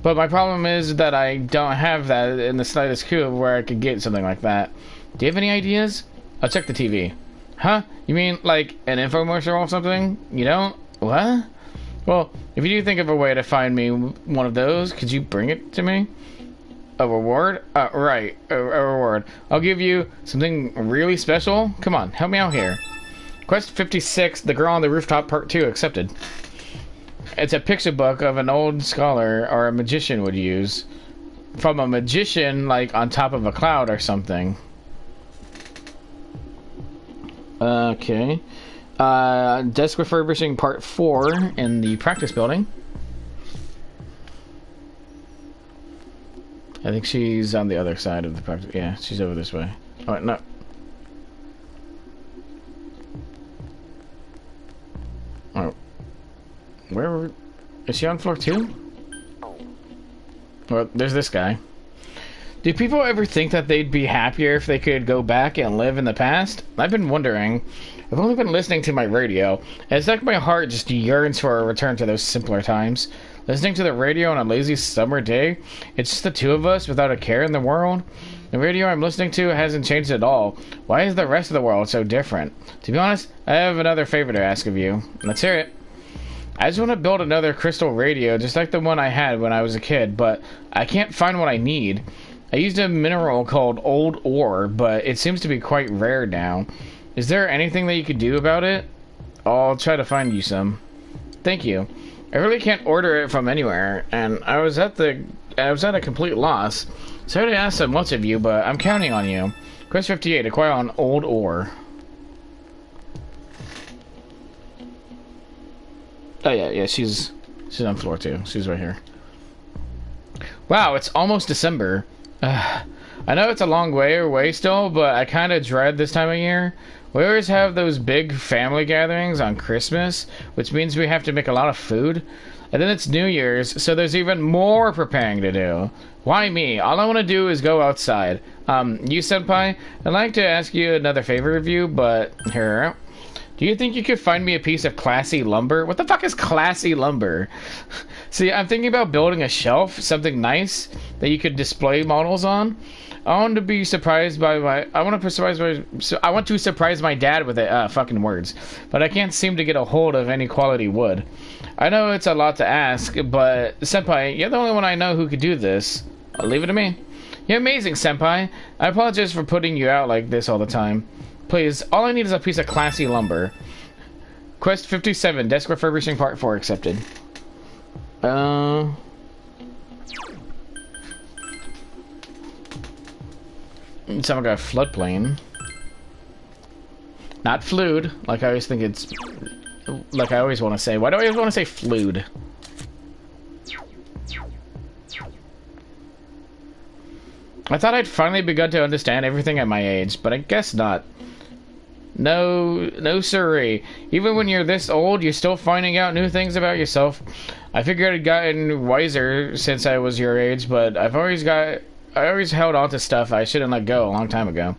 Speaker 1: But my problem is that I don't have that in the slightest clue of where I could get something like that. Do you have any ideas? I'll check the TV. Huh? You mean like an infomercial or something? You don't? What? Well, if you do think of a way to find me one of those, could you bring it to me? A reward? Right. A reward. I'll give you something really special. Come on, help me out here. Quest 56, The Girl on the Rooftop Part 2, accepted. It's a picture book of an old scholar or a magician would use. From a magician, like on top of a cloud or something. Okay. Desk refurbishing Part 4 in the practice building. I think she's on the other side of the practice. Yeah, she's over this way. Oh, no. Oh. Where is she on floor 2? Well, there's this guy. Do people ever think that they'd be happier if they could go back and live in the past? I've been wondering. I've only been listening to my radio, and it's like my heart just yearns for a return to those simpler times. Listening to the radio on a lazy summer day, it's just the two of us without a care in the world. The radio I'm listening to hasn't changed at all. Why is the rest of the world so different? To be honest, I have another favor to ask of you. Let's hear it. I just want to build another crystal radio just like the one I had when I was a kid, but I can't find what I need. I used a mineral called old ore, but it seems to be quite rare now. Is there anything that you could do about it? I'll try to find you some. Thank you. I really can't order it from anywhere, and I was at a complete loss. Sorry to ask so much of you, but I'm counting on you. Quest 58, acquire an old ore. Oh yeah, she's on floor 2. She's right here. Wow, it's almost December. I know it's a long way away still, but I kind of dread this time of year. We always have those big family gatherings on Christmas, which means we have to make a lot of food. And then it's New Year's, so there's even more preparing to do. Why me? All I want to do is go outside. You senpai, I'd like to ask you another favor of you, but here. Do you think you could find me a piece of classy lumber? What the fuck is classy lumber? See, I'm thinking about building a shelf, something nice that you could display models on. I want to surprise my dad with it. Fucking words. But I can't seem to get a hold of any quality wood. I know it's a lot to ask, but senpai, you're the only one I know who could do this. I'll leave it to me. You're amazing, senpai. I apologize for putting you out like this all the time. Please, all I need is a piece of classy lumber. Quest 57, Desk Refurbishing Part 4 accepted. Someone got a floodplain. Not fluid, like I always think it's... Like I always want to say. Why do I always want to say fluid? I thought I'd finally begun to understand everything at my age, but I guess not. No siree. Even when you're this old, you're still finding out new things about yourself. I figured I'd gotten wiser since I was your age, but I always held on to stuff I shouldn't let go a long time ago.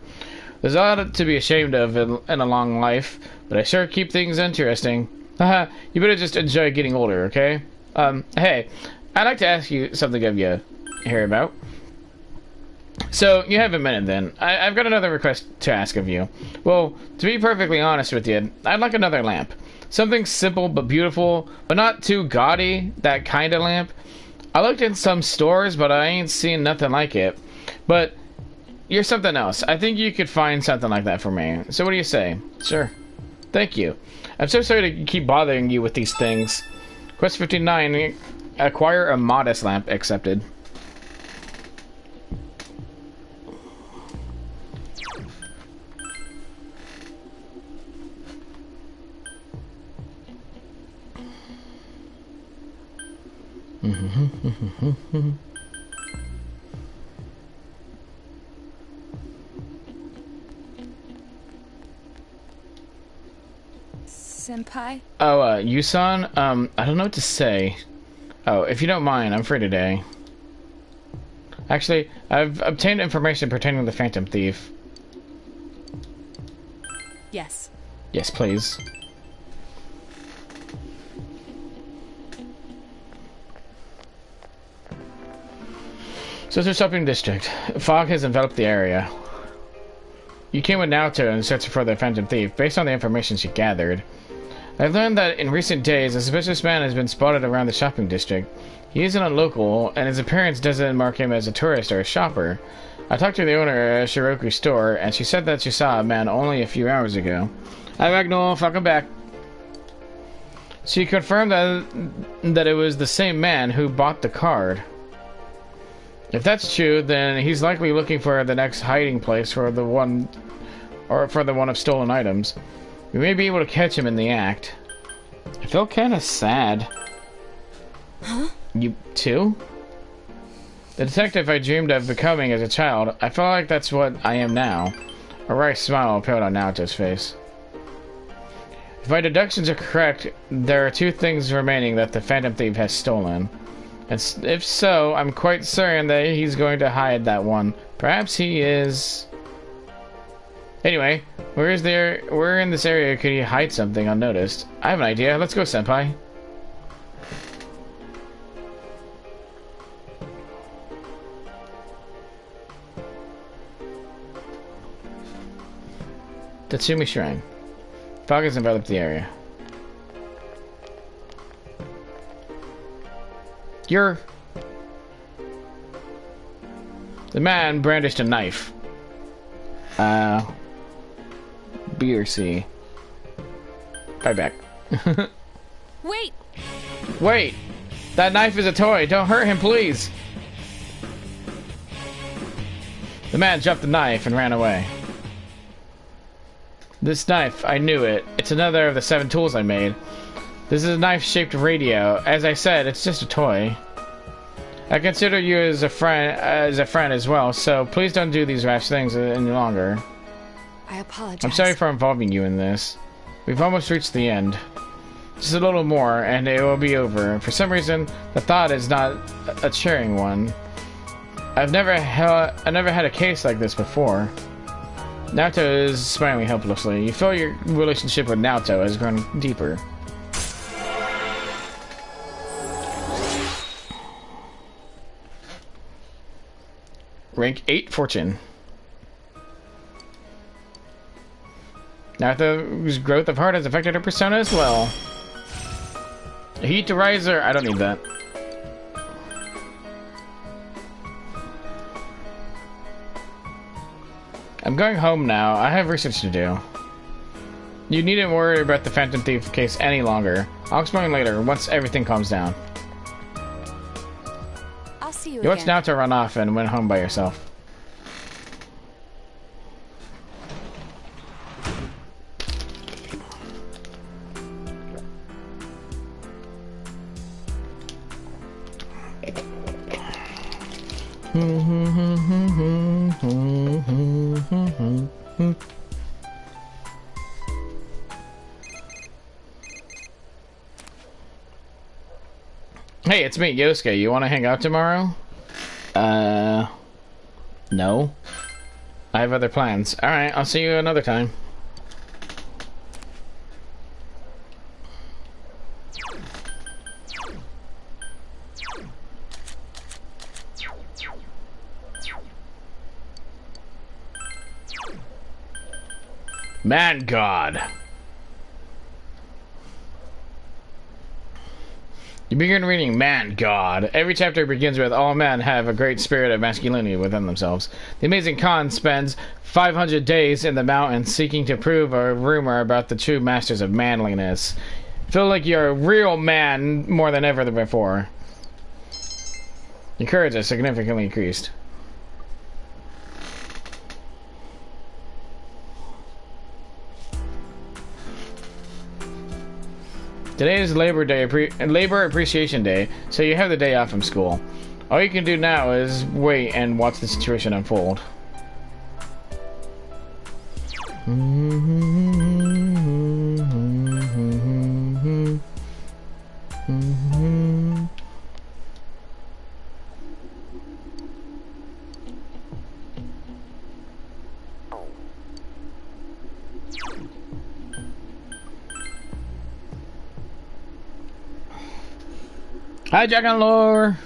Speaker 1: There's a lot to be ashamed of in a long life, but I sure keep things interesting. Haha, you better just enjoy getting older, okay? Hey, I'd like to ask you something of you here about. So, you have a minute then. I've got another request to ask of you. Well, to be perfectly honest with you, I'd like another lamp. Something simple but beautiful, but not too gaudy, that kind of lamp. I looked in some stores, but I ain't seen nothing like it. But you're something else. I think you could find something like that for me. So what do you say? Sure. Thank you. I'm so sorry to keep bothering you with these things. Quest 59, acquire a modest lamp accepted.
Speaker 11: Senpai?
Speaker 1: Oh, Yusan? I don't know what to say. Oh, if you don't mind, I'm free today. Actually, I've obtained information pertaining to the Phantom Thief.
Speaker 11: Yes.
Speaker 1: Yes, please. So it's a shopping district. Fog has enveloped the area. You came with Naoto in search for the Phantom Thief. Based on the information she gathered, I've learned that in recent days, a suspicious man has been spotted around the shopping district. He isn't a local, and his appearance doesn't mark him as a tourist or a shopper. I talked to the owner of Shiroku's store, and she said that she saw a man only a few hours ago. Hi, Magnoel. Welcome back. She confirmed that it was the same man who bought the card. If that's true, then he's likely looking for the next hiding place for the one of stolen items. We may be able to catch him in the act. I feel kind of sad.
Speaker 11: Huh?
Speaker 1: You too? The detective I dreamed of becoming as a child, I feel like that's what I am now. A wry smile appeared on Naoto's face. If my deductions are correct, there are two things remaining that the Phantom Thief has stolen. And if so, I'm quite certain that he's going to hide that one. Perhaps he is... Anyway, where in this area could he hide something unnoticed? I have an idea. Let's go, Senpai. Tatsumi Shrine. Fog has enveloped the area. The man brandished a knife. B or C. Right back.
Speaker 11: Wait!
Speaker 1: Wait! That knife is a toy. Don't hurt him, please. The man dropped the knife and ran away. This knife, I knew it. It's another of the 7 tools I made. This is a knife-shaped radio. As I said, it's just a toy. I consider you as a friend as well, so please don't do these rash things any longer.
Speaker 11: I apologize.
Speaker 1: I'm sorry for involving you in this. We've almost reached the end. Just a little more, and it will be over. For some reason, the thought is not a cheering one. I've never had a case like this before. Naoto is smiling helplessly. You feel your relationship with Naoto has grown deeper. Rank 8 Fortune. Naoto's growth of heart has affected her persona as well. Heat to riser. I don't need that. I'm going home now. I have research to do. You needn't worry about the Phantom Thief case any longer. I'll explain later, once everything calms down.
Speaker 11: I'll see you
Speaker 1: You
Speaker 11: again.
Speaker 1: watched Naoto run off and went home by yourself. Hey, it's me, Yosuke. You want to hang out tomorrow? No. I have other plans. Alright, I'll see you another time. Man God. You begin reading Man God. Every chapter begins with all men have a great spirit of masculinity within themselves. The amazing Khan spends 500 days in the mountains seeking to prove a rumor about the true masters of manliness. Feel like you're a real man more than ever before. Your courage has significantly increased. Today is Labor Appreciation Day, so you have the day off from school. All you can do now is wait and watch the situation unfold. Hi, Jack and Lore.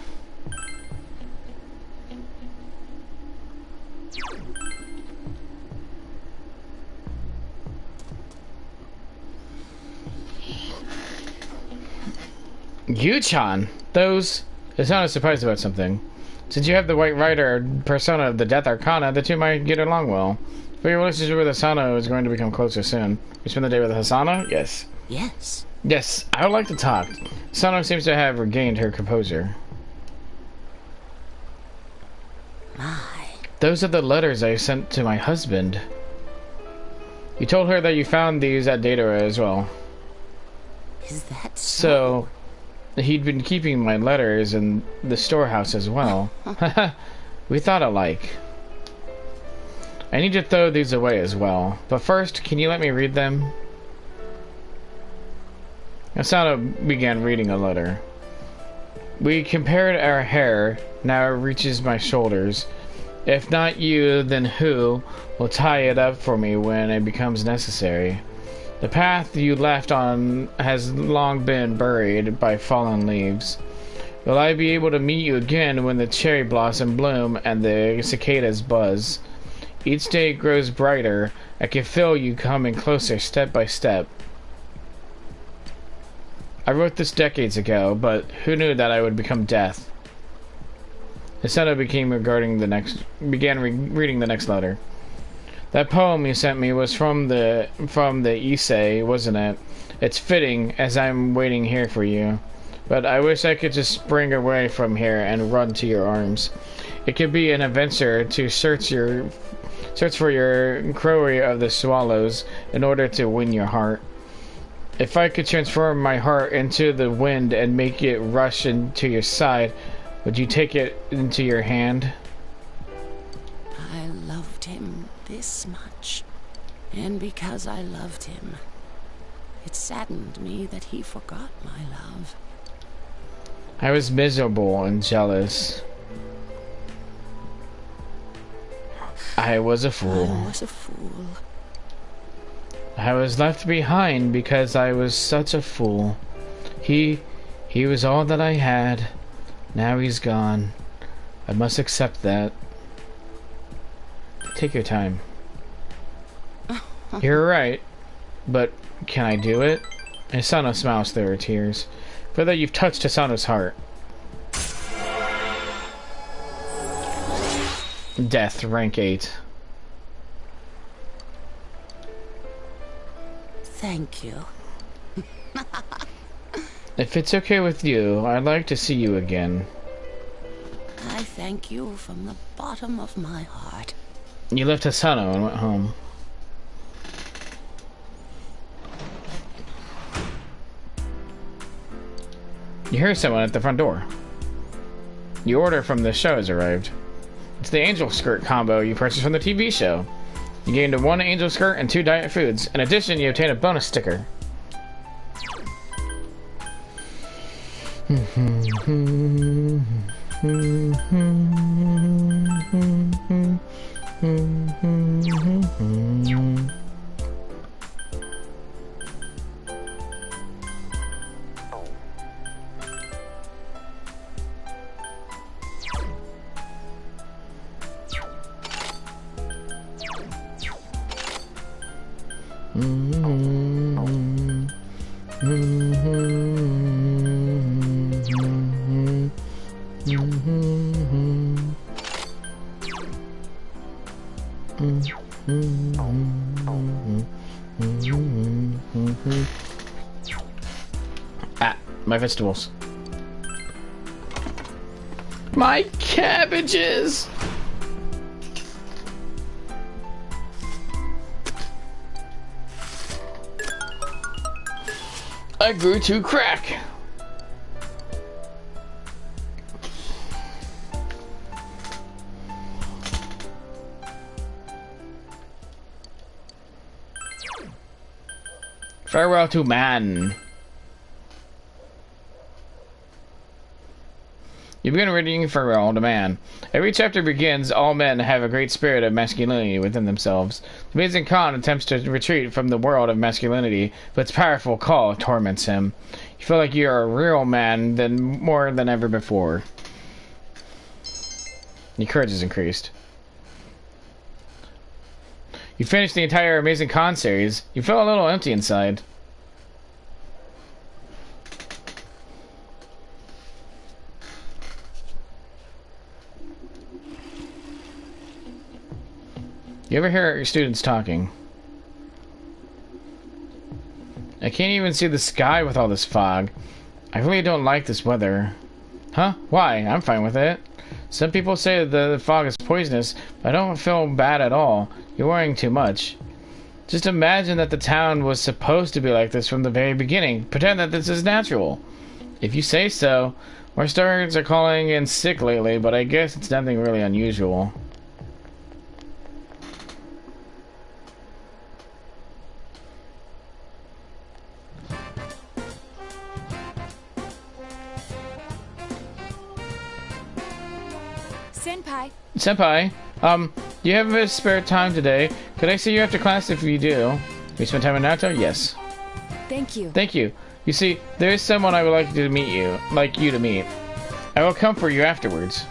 Speaker 1: Yu-chan, those... It sounded surprised about something. Since you have the White Rider persona of the Death Arcana, the two might get along well. But your relationship with Asano is going to become closer soon. You spend the day with Asano? Yes.
Speaker 2: Yes.
Speaker 1: Yes, I would like to talk. Asano seems to have regained her composure.
Speaker 2: My.
Speaker 1: Those are the letters I sent to my husband. You told her that you found these at Datara as well.
Speaker 2: Is that
Speaker 1: so? He'd been keeping my letters in the storehouse as well. We thought alike. I need to throw these away as well. But first, can you let me read them? Asano began reading a letter. We compared our hair. Now it reaches my shoulders. If not you, then who will tie it up for me when it becomes necessary? The path you left on has long been buried by fallen leaves. Will I be able to meet you again when the cherry blossom bloom and the cicadas buzz? Each day grows brighter. I can feel you coming closer step by step. I wrote this decades ago, but who knew that I would become death? Asano began reading the next letter. That poem you sent me was from the Issei, wasn't it? It's fitting, as I'm waiting here for you. But I wish I could just spring away from here and run to your arms. It could be an adventure to search for your Crowy of the Swallows in order to win your heart. If I could transform my heart into the wind and make it rush into your side, would you take it into your hand?
Speaker 2: I loved him this much, and because I loved him, it saddened me that he forgot my love.
Speaker 1: I was miserable and jealous. I was a fool.
Speaker 2: I was a fool.
Speaker 1: I was left behind because I was such a fool. He was all that I had. Now he's gone. I must accept that. Take your time. You're right, but can I do it? Asano smiles through her tears. For that you've touched Asano's heart. Death, rank 8.
Speaker 2: Thank you.
Speaker 1: If it's okay with you, I'd like to see you again.
Speaker 2: I thank you from the bottom of my heart.
Speaker 1: You left Asano and went home. You hear someone at the front door. Your order from the show has arrived. It's the angel skirt combo you purchased from the TV show. You gained 1 angel skirt and 2 diet foods. In addition, you obtain a bonus sticker. Ah, my vegetables. My cabbages! I grew to crack. Farewell to man. You begin reading Farewell to Man. Every chapter begins, all men have a great spirit of masculinity within themselves. The amazing Khan attempts to retreat from the world of masculinity, but its powerful call torments him. You feel like you are a real man more than ever before. Your courage is increased. You finish the entire Amazing Khan series. You feel a little empty inside. You ever hear your students talking? I can't even see the sky with all this fog. I really don't like this weather. Huh? Why? I'm fine with it. Some people say the fog is poisonous, but I don't feel bad at all. You're worrying too much. Just imagine that the town was supposed to be like this from the very beginning. Pretend that this is natural. If you say so. Our stars are calling in sick lately, but I guess it's nothing really unusual. Senpai, do you have a spare time today? Could I see you after class if you do? We spend time in Naruto? Yes.
Speaker 13: Thank you.
Speaker 1: Thank you. You see, there is someone I would like to meet you, to meet. I will come for you afterwards.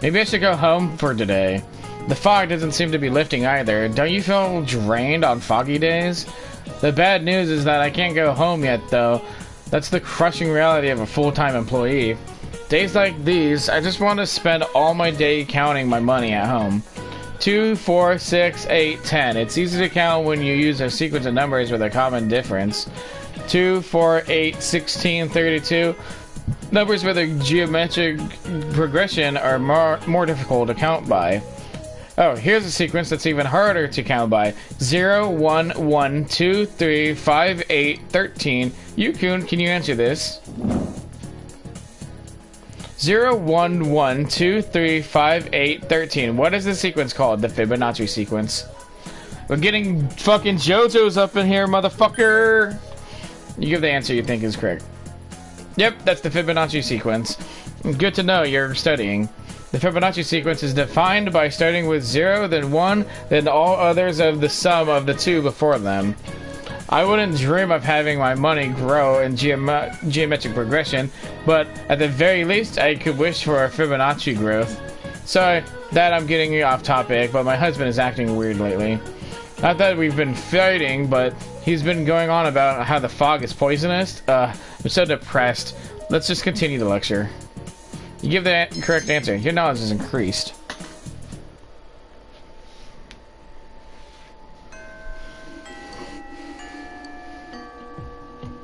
Speaker 1: Maybe I should go home for today. The fog doesn't seem to be lifting either. Don't you feel drained on foggy days? The bad news is that I can't go home yet, though. That's the crushing reality of a full-time employee. Days like these, I just want to spend all my day counting my money at home. 2, 4, 6, 8, 10. It's easy to count when you use a sequence of numbers with a common difference. 2, 4, 8, 16, 32. Numbers with a geometric progression are more difficult to count by. Oh, here's a sequence that's even harder to count by. 0, 1, 1, 2, 3, 5, 8, 13. Yukun, can you answer this? 0, 1, 1, 2, 3, 5, 8, 13. What is the sequence called? The Fibonacci sequence. We're getting fucking JoJo's up in here, motherfucker! You give the answer you think is correct. Yep, that's the Fibonacci sequence. Good to know you're studying. The Fibonacci sequence is defined by starting with 0, then 1, then all others of the sum of the two before them. I wouldn't dream of having my money grow in geometric progression, but at the very least, I could wish for a Fibonacci growth. Sorry that I'm getting you off topic, but my husband is acting weird lately. Not that we've been fighting, but he's been going on about how the fog is poisonous. I'm so depressed. Let's just continue the lecture. You give the correct answer. Your knowledge is increased.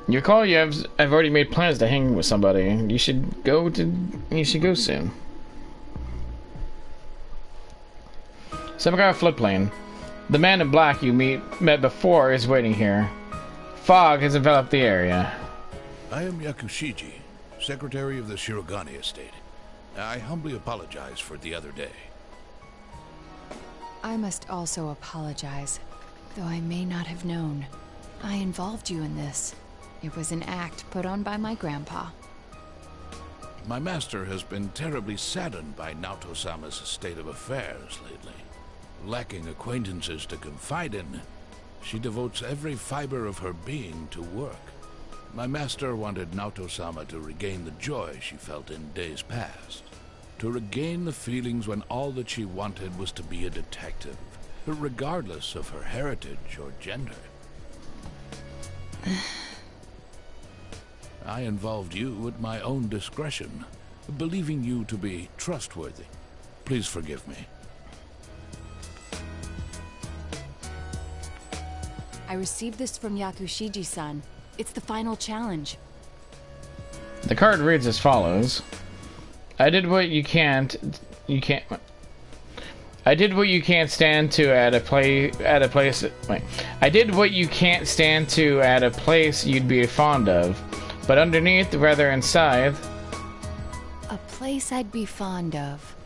Speaker 1: You recall I've already made plans to hang with somebody. You should go soon. Semigar floodplain. The man in black you met before is waiting here. Fog has enveloped the area.
Speaker 10: I am Yakushiji, secretary of the Shirogane estate. I humbly apologize for the other day.
Speaker 13: I must also apologize, though I may not have known. I involved you in this. It was an act put on by my grandpa.
Speaker 10: My master has been terribly saddened by Naoto-sama's state of affairs lately. Lacking acquaintances to confide in, she devotes every fiber of her being to work. My master wanted Naoto-sama to regain the joy she felt in days past. To regain the feelings when all that she wanted was to be a detective, regardless of her heritage or gender. I involved you at my own discretion, believing you to be trustworthy. Please forgive me.
Speaker 13: I received this from Yakushiji-san. It's the final challenge.
Speaker 1: The card reads as follows. I did what you can't stand to at a place. Wait. I did what you can't stand to at a place you'd be fond of, but underneath, rather inside.
Speaker 13: A place I'd be fond of.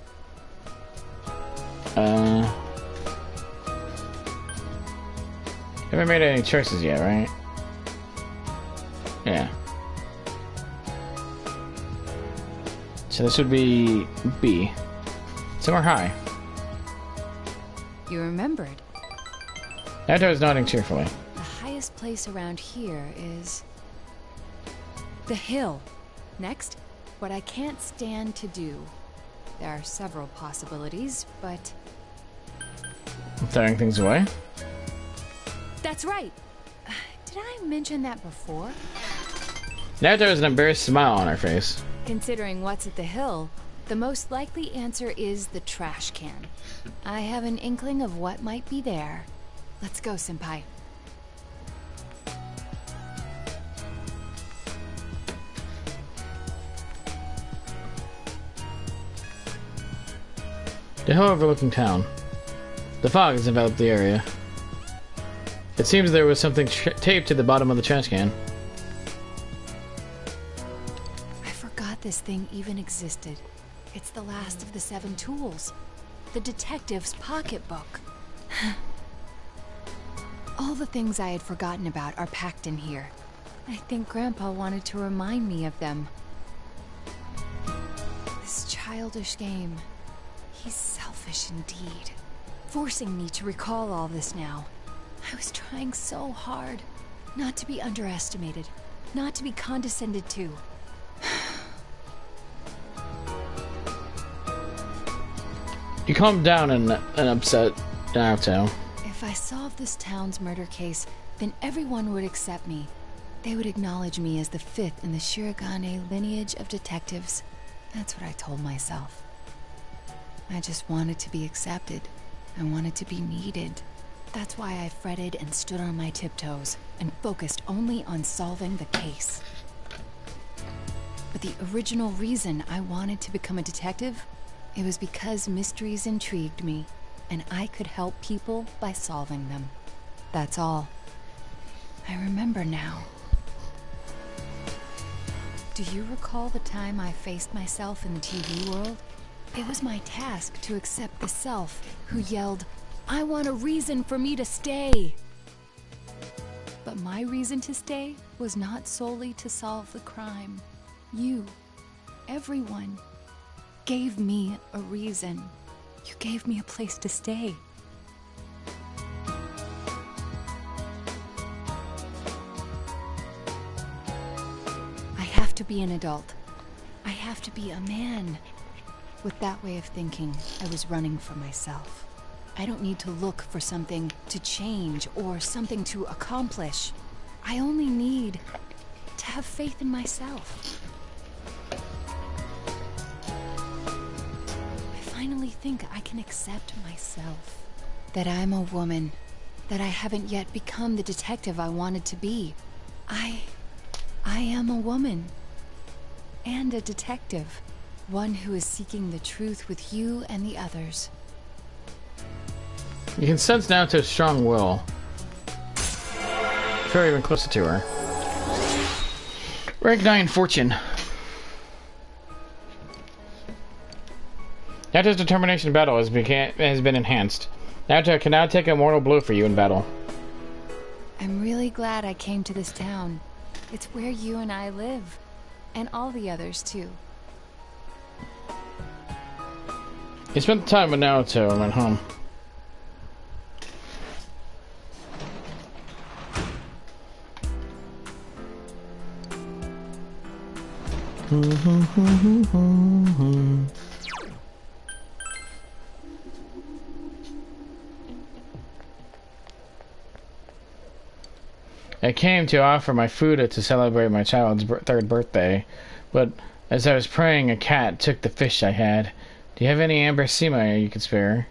Speaker 1: Haven't made any choices yet, right? Yeah. So this would be B. Somewhere high.
Speaker 13: You remembered.
Speaker 1: Naoto is nodding cheerfully.
Speaker 13: The highest place around here is... the hill. Next, what I can't stand to do. There are several possibilities, but...
Speaker 1: Throwing things away?
Speaker 13: That's right! Did I mention that before?
Speaker 1: Naoto has an embarrassed smile on her face.
Speaker 13: Considering what's at the hill, the most likely answer is the trash can. I have an inkling of what might be there. Let's go, Senpai.
Speaker 1: The hill overlooking town. The fog has enveloped the area. It seems there was something taped to the bottom of the trash can.
Speaker 13: I forgot this thing even existed. It's the last of the 7 tools. The detective's pocketbook. All the things I had forgotten about are packed in here. I think Grandpa wanted to remind me of them. This childish game. He's selfish indeed. Forcing me to recall all this now. I was trying so hard. Not to be underestimated. Not to be condescended to.
Speaker 1: You calmed down and upset Naoto.
Speaker 13: If I solved this town's murder case, then everyone would accept me. They would acknowledge me as the 5th in the Shirogane lineage of detectives. That's what I told myself. I just wanted to be accepted. I wanted to be needed. That's why I fretted and stood on my tiptoes and focused only on solving the case. But the original reason I wanted to become a detective, it was because mysteries intrigued me, and I could help people by solving them. That's all. I remember now. Do you recall the time I faced myself in the TV world? It was my task to accept the self who yelled, "I want a reason for me to stay!" But my reason to stay was not solely to solve the crime. You, everyone, gave me a reason. You gave me a place to stay. I have to be an adult. I have to be a man. With that way of thinking, I was running for myself. I don't need to look for something to change or something to accomplish. I only need to have faith in myself. I finally think I can accept myself. That I'm a woman. That I haven't yet become the detective I wanted to be. I am a woman. And a detective. One who is seeking the truth with you and the others.
Speaker 1: You can sense Naoto's strong will. Feel even closer to her. Rank 9 Fortune. Naoto's determination in battle has been enhanced. Naoto can now take a mortal blow for you in battle.
Speaker 13: I'm really glad I came to this town. It's where you and I live. And all the others, too.
Speaker 1: You spent time with Naoto and went home. I came to offer my food to celebrate my child's third birthday, but as I was praying, a cat took the fish I had. Do you have any amber sima you could spare?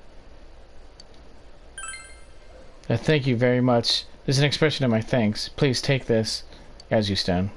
Speaker 1: Thank you very much. This is an expression of my thanks. Please take this as you stand.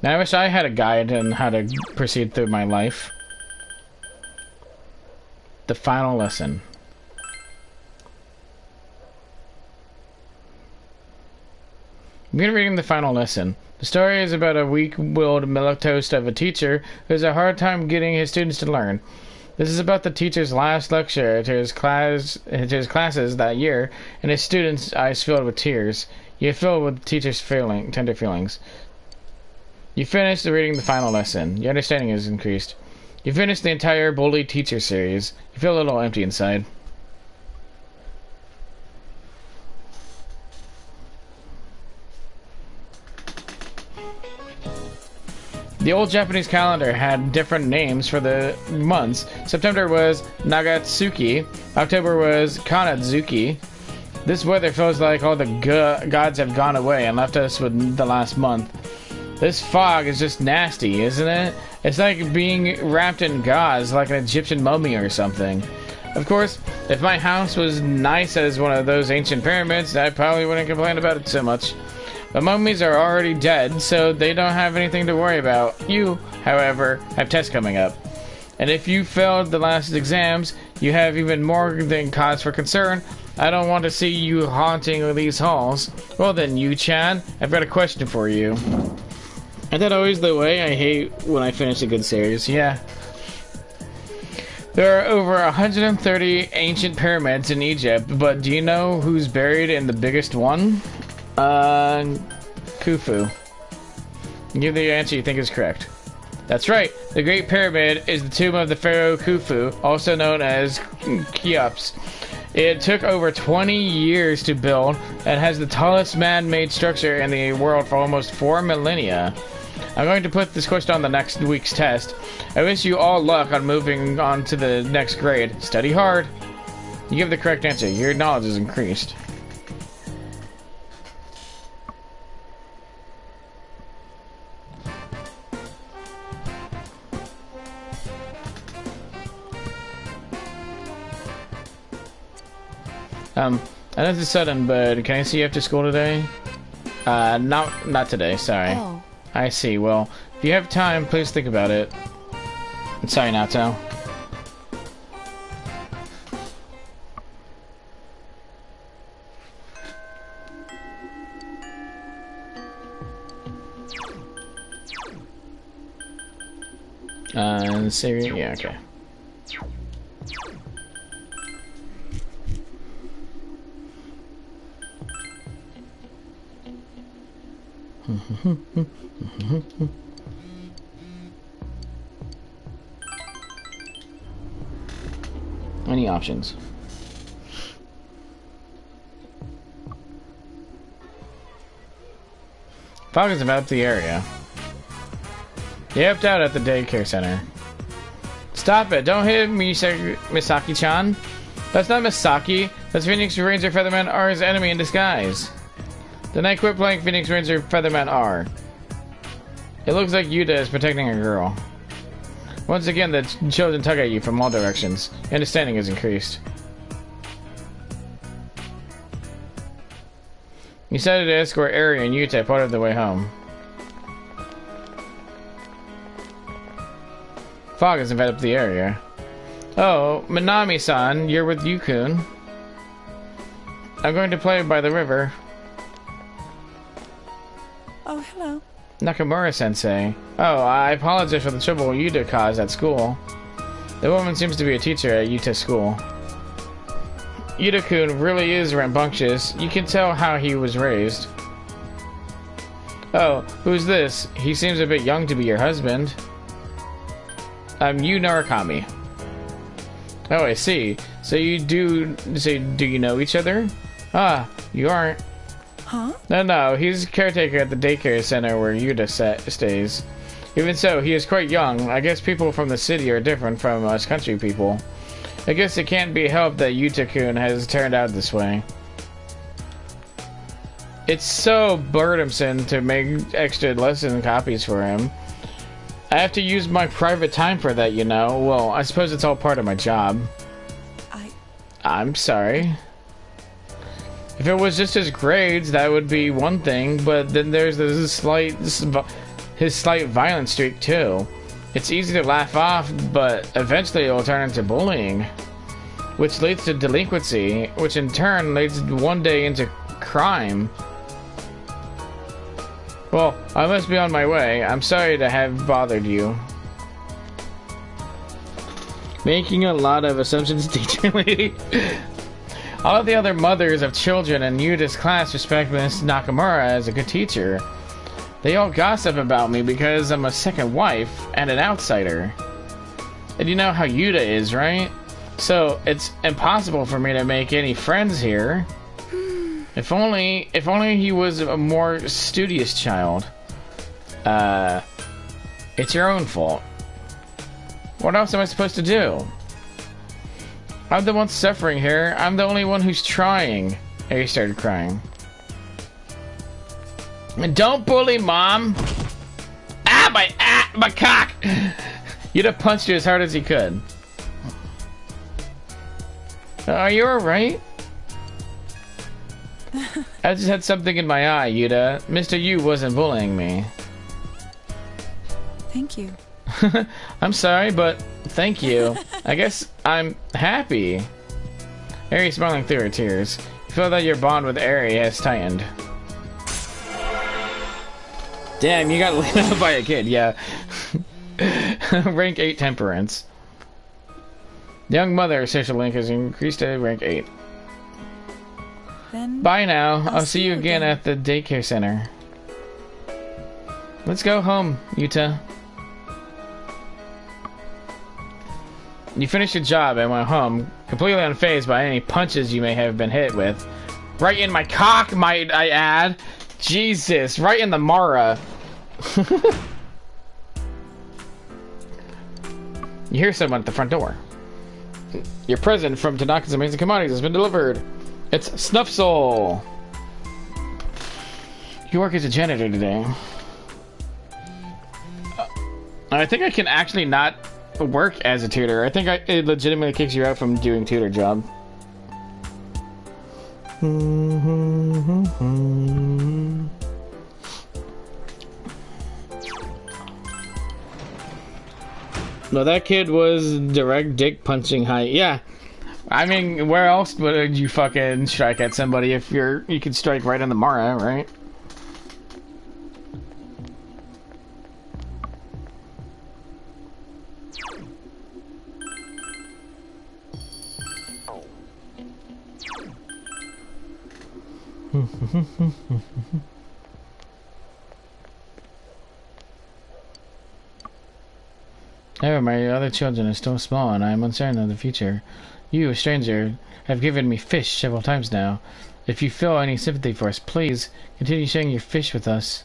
Speaker 1: Now I wish I had a guide on how to proceed through my life. The final lesson. Begin reading the final lesson. The story is about a weak-willed milquetoast of a teacher who has a hard time getting his students to learn. This is about the teacher's last lecture to his classes that year, and his students' eyes filled with tears. You filled with the teacher's tender feelings. You finished reading the final lesson. Your understanding is increased. You finished the entire Bully Teacher series. You feel a little empty inside. The old Japanese calendar had different names for the months. September was Nagatsuki. October was Kanatsuki. This weather feels like all the gods have gone away and left us with the last month. This fog is just nasty, isn't it? It's like being wrapped in gauze, like an Egyptian mummy or something. Of course, if my house was nice as one of those ancient pyramids, I probably wouldn't complain about it so much. But mummies are already dead, so they don't have anything to worry about. You, however, have tests coming up. And if you failed the last exams, you have even more than cause for concern. I don't want to see you haunting these halls. Well then, Yu-chan, I've got a question for you. Isn't that always the way? I hate when I finish a good series. Yeah. There are over 130 ancient pyramids in Egypt, but do you know who's buried in the biggest one? Khufu. Give the answer you think is correct. That's right. The Great Pyramid is the tomb of the pharaoh Khufu, also known as Cheops. It took over 20 years to build and has the tallest man-made structure in the world for almost 4 millennia. I'm going to put this question on the next week's test. I wish you all luck on moving on to the next grade. Study hard. You give the correct answer. Your knowledge is increased. I know this is sudden, but can I see you after school today? Not today, sorry.
Speaker 13: Oh.
Speaker 1: I see. Well, if you have time, please think about it. Sorry, Nato. Siri? Yeah, okay. Any options? Fog is about the area. You helped out at the daycare center. Stop it! Don't hit Misaki-chan. That's not Misaki. That's Phoenix Ranger Featherman R's enemy in disguise. Then I quit playing Phoenix Ranger Featherman R. It looks like Yuta is protecting a girl. Once again, the children tug at you from all directions. Your understanding is increased. You decided to escort Eri and Yuta part of the way home. Fog has enveloped the area. Oh, Minami-san, you're with Yukun. I'm going to play by the river.
Speaker 11: Oh, hello.
Speaker 1: Nakamura-sensei. Oh, I apologize for the trouble Yuta caused at school. The woman seems to be a teacher at Yuta's school. Yuta-kun really is rambunctious. You can tell how he was raised. Oh, who's this? He seems a bit young to be your husband. I'm Yu Narukami. Oh, I see. So do you know each other? Ah, you aren't.
Speaker 11: Huh?
Speaker 1: No, he's caretaker at the daycare center where Yuta stays. Even so, he is quite young. I guess people from the city are different from us country people. I guess it can't be helped that Yuta-kun has turned out this way. It's so burdensome to make extra lesson copies for him. I have to use my private time for that, you know. Well, I suppose it's all part of my job. I'm sorry. If it was just his grades, that would be one thing, but then there's his slight violent streak too. It's easy to laugh off, but eventually it will turn into bullying, which leads to delinquency, which in turn leads one day into crime. Well, I must be on my way. I'm sorry to have bothered you. Making a lot of assumptions, teacher lady. All of the other mothers of children in Yuta's class respect Miss Nakamura as a good teacher. They all gossip about me because I'm a second wife and an outsider. And you know how Yuta is, right? So it's impossible for me to make any friends here. If only he was a more studious child. It's your own fault. What else am I supposed to do? I'm the one suffering here. I'm the only one who's trying. Harry started crying. Don't bully, Mom! My cock! Yuta punched you as hard as he could. Are you alright? I just had something in my eye, Yuta. Mr. Yu wasn't bullying me.
Speaker 11: Thank you.
Speaker 1: I'm sorry, but thank you. I guess I'm happy. Eri smiling through her tears. You feel that your bond with Eri has tightened. Damn, you got laid out by a kid, yeah. Rank 8 temperance. The young mother social link has increased to rank 8.
Speaker 11: Then
Speaker 1: bye now. I'll see you again at the daycare center. Let's go home, Yuta. You finished your job and went home, completely unfazed by any punches you may have been hit with. Right in my cock, might I add. Jesus, right in the Mara. You hear someone at the front door. Your present from Tanaka's Amazing Commodities has been delivered. It's Snuffsoul. You work as a janitor today. I think I can actually not work as a tutor. I think it legitimately kicks you out from doing tutor job. No, that kid was direct dick punching high. Yeah. I mean, where else would you fucking strike at somebody if you could strike right on the Mara, right? However, my other children are still small, and I am uncertain of the future. You, a stranger, have given me fish several times now. If you feel any sympathy for us, please continue sharing your fish with us.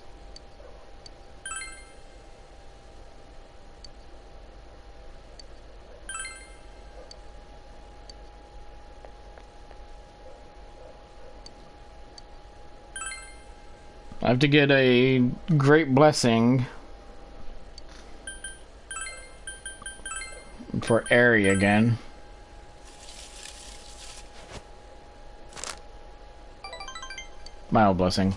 Speaker 1: I have to get a great blessing for Eri again. Mild blessing.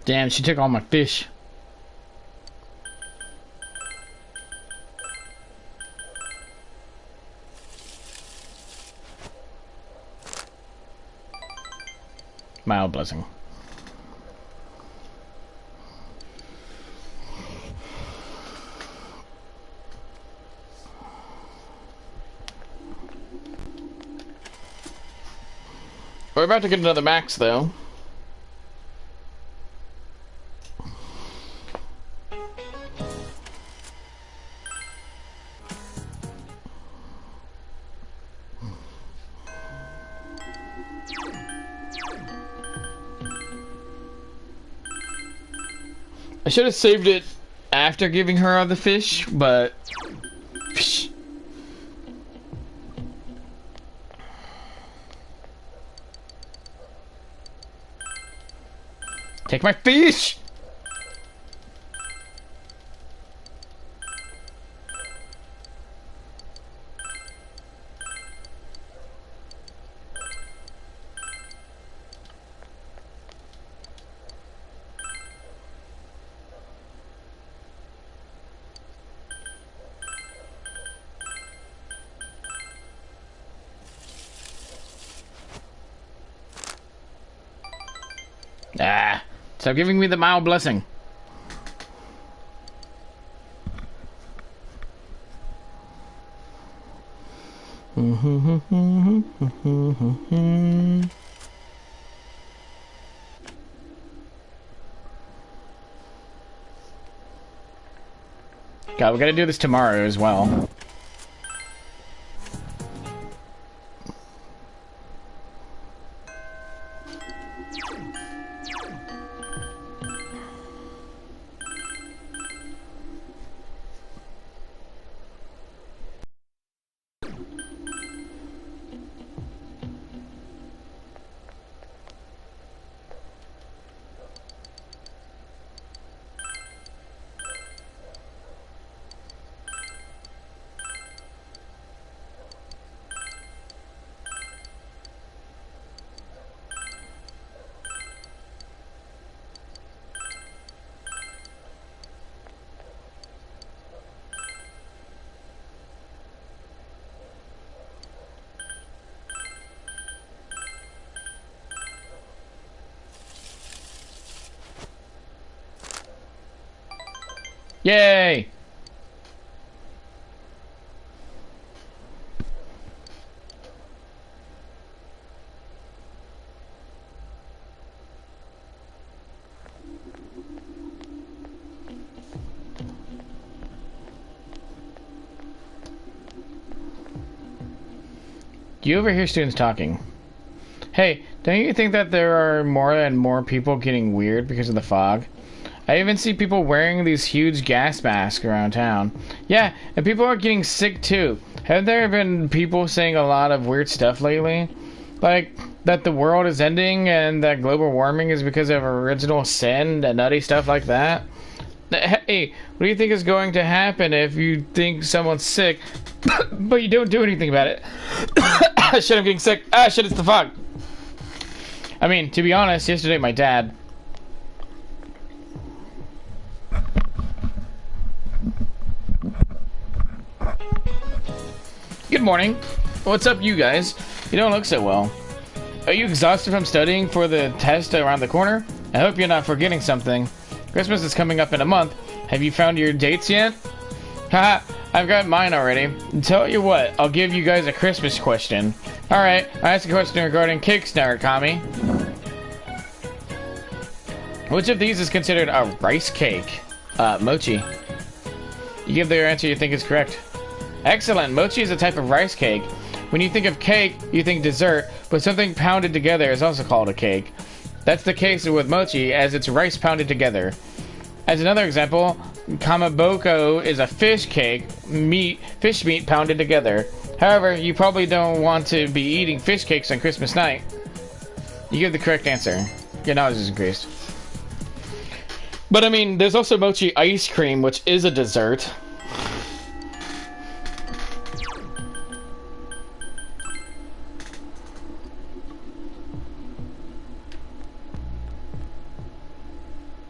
Speaker 1: Damn, she took all my fish. Mild blessing. We're about to get another max, though. I should have saved it after giving her the fish, but... Fish. Take my fish! Ah, stop giving me the mild blessing. God, we gotta do this tomorrow as well. Yay! Do you ever hear students talking? Hey, don't you think that there are more and more people getting weird because of the fog? I even see people wearing these huge gas masks around town. Yeah, and people are getting sick too. Have there been people saying a lot of weird stuff lately? Like, that the world is ending and that global warming is because of original sin and nutty stuff like that? Hey, what do you think is going to happen if you think someone's sick, but you don't do anything about it? Shit, I'm getting sick. Ah, shit, it's the fog. I mean, to be honest, yesterday my dad... Good morning. What's up, you guys? You don't look so well. Are you exhausted from studying for the test around the corner? I hope you're not forgetting something. Christmas is coming up in a month. Have you found your dates yet? Haha, I've got mine already. Tell you what, I'll give you guys a Christmas question. Alright, I asked a question regarding cakes, Narukami. Which of these is considered a rice cake? Mochi. You give the answer you think is correct. Excellent, mochi is a type of rice cake. When you think of cake, you think dessert, but something pounded together is also called a cake. That's the case with mochi, as it's rice pounded together. As another example, kamaboko is a fish cake, fish meat pounded together. However, you probably don't want to be eating fish cakes on Christmas night. You give the correct answer. Your knowledge is increased. But I mean, there's also mochi ice cream, which is a dessert.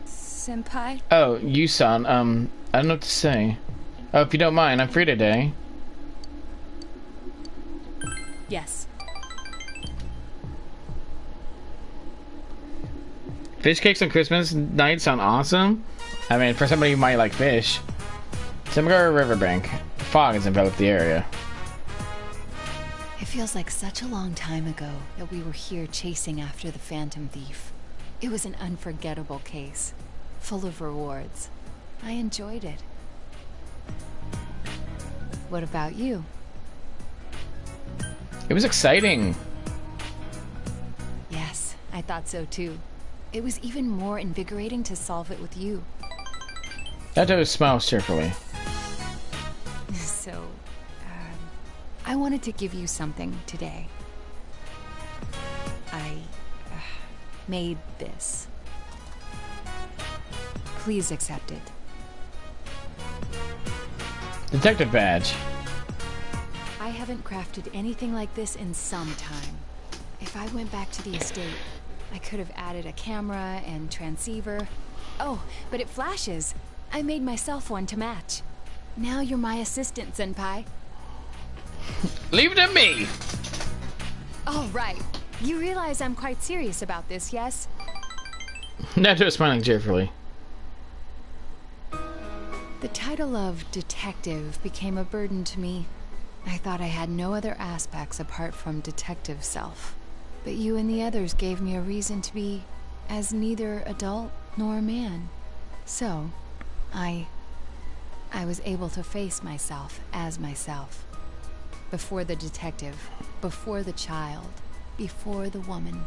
Speaker 13: Senpai?
Speaker 1: Oh, you-san, I don't know what to say. Oh, if you don't mind, I'm free today.
Speaker 13: Yes.
Speaker 1: Fish cakes on Christmas night sound awesome. I mean, for somebody who might like fish. Simagara Riverbank. Fog has enveloped the area.
Speaker 13: It feels like such a long time ago that we were here chasing after the Phantom Thief. It was an unforgettable case, full of rewards. I enjoyed it. What about you?
Speaker 1: It was exciting.
Speaker 13: Yes, I thought so too. It was even more invigorating to solve it with you.
Speaker 1: Nato smiles cheerfully.
Speaker 13: So, I wanted to give you something today. I made this. Please accept it.
Speaker 1: Detective badge.
Speaker 13: I haven't crafted anything like this in some time. If I went back to the estate, I could have added a camera and transceiver. Oh, but it flashes. I made myself one to match. Now you're my assistant, Senpai.
Speaker 1: Leave it to me!
Speaker 13: All right. You realize I'm quite serious about this, yes?
Speaker 1: Nato is smiling cheerfully.
Speaker 13: The title of detective became a burden to me. I thought I had no other aspects apart from detective self. But you and the others gave me a reason to be as neither adult nor man. So, I was able to face myself as myself. Before the detective, before the child, before the woman.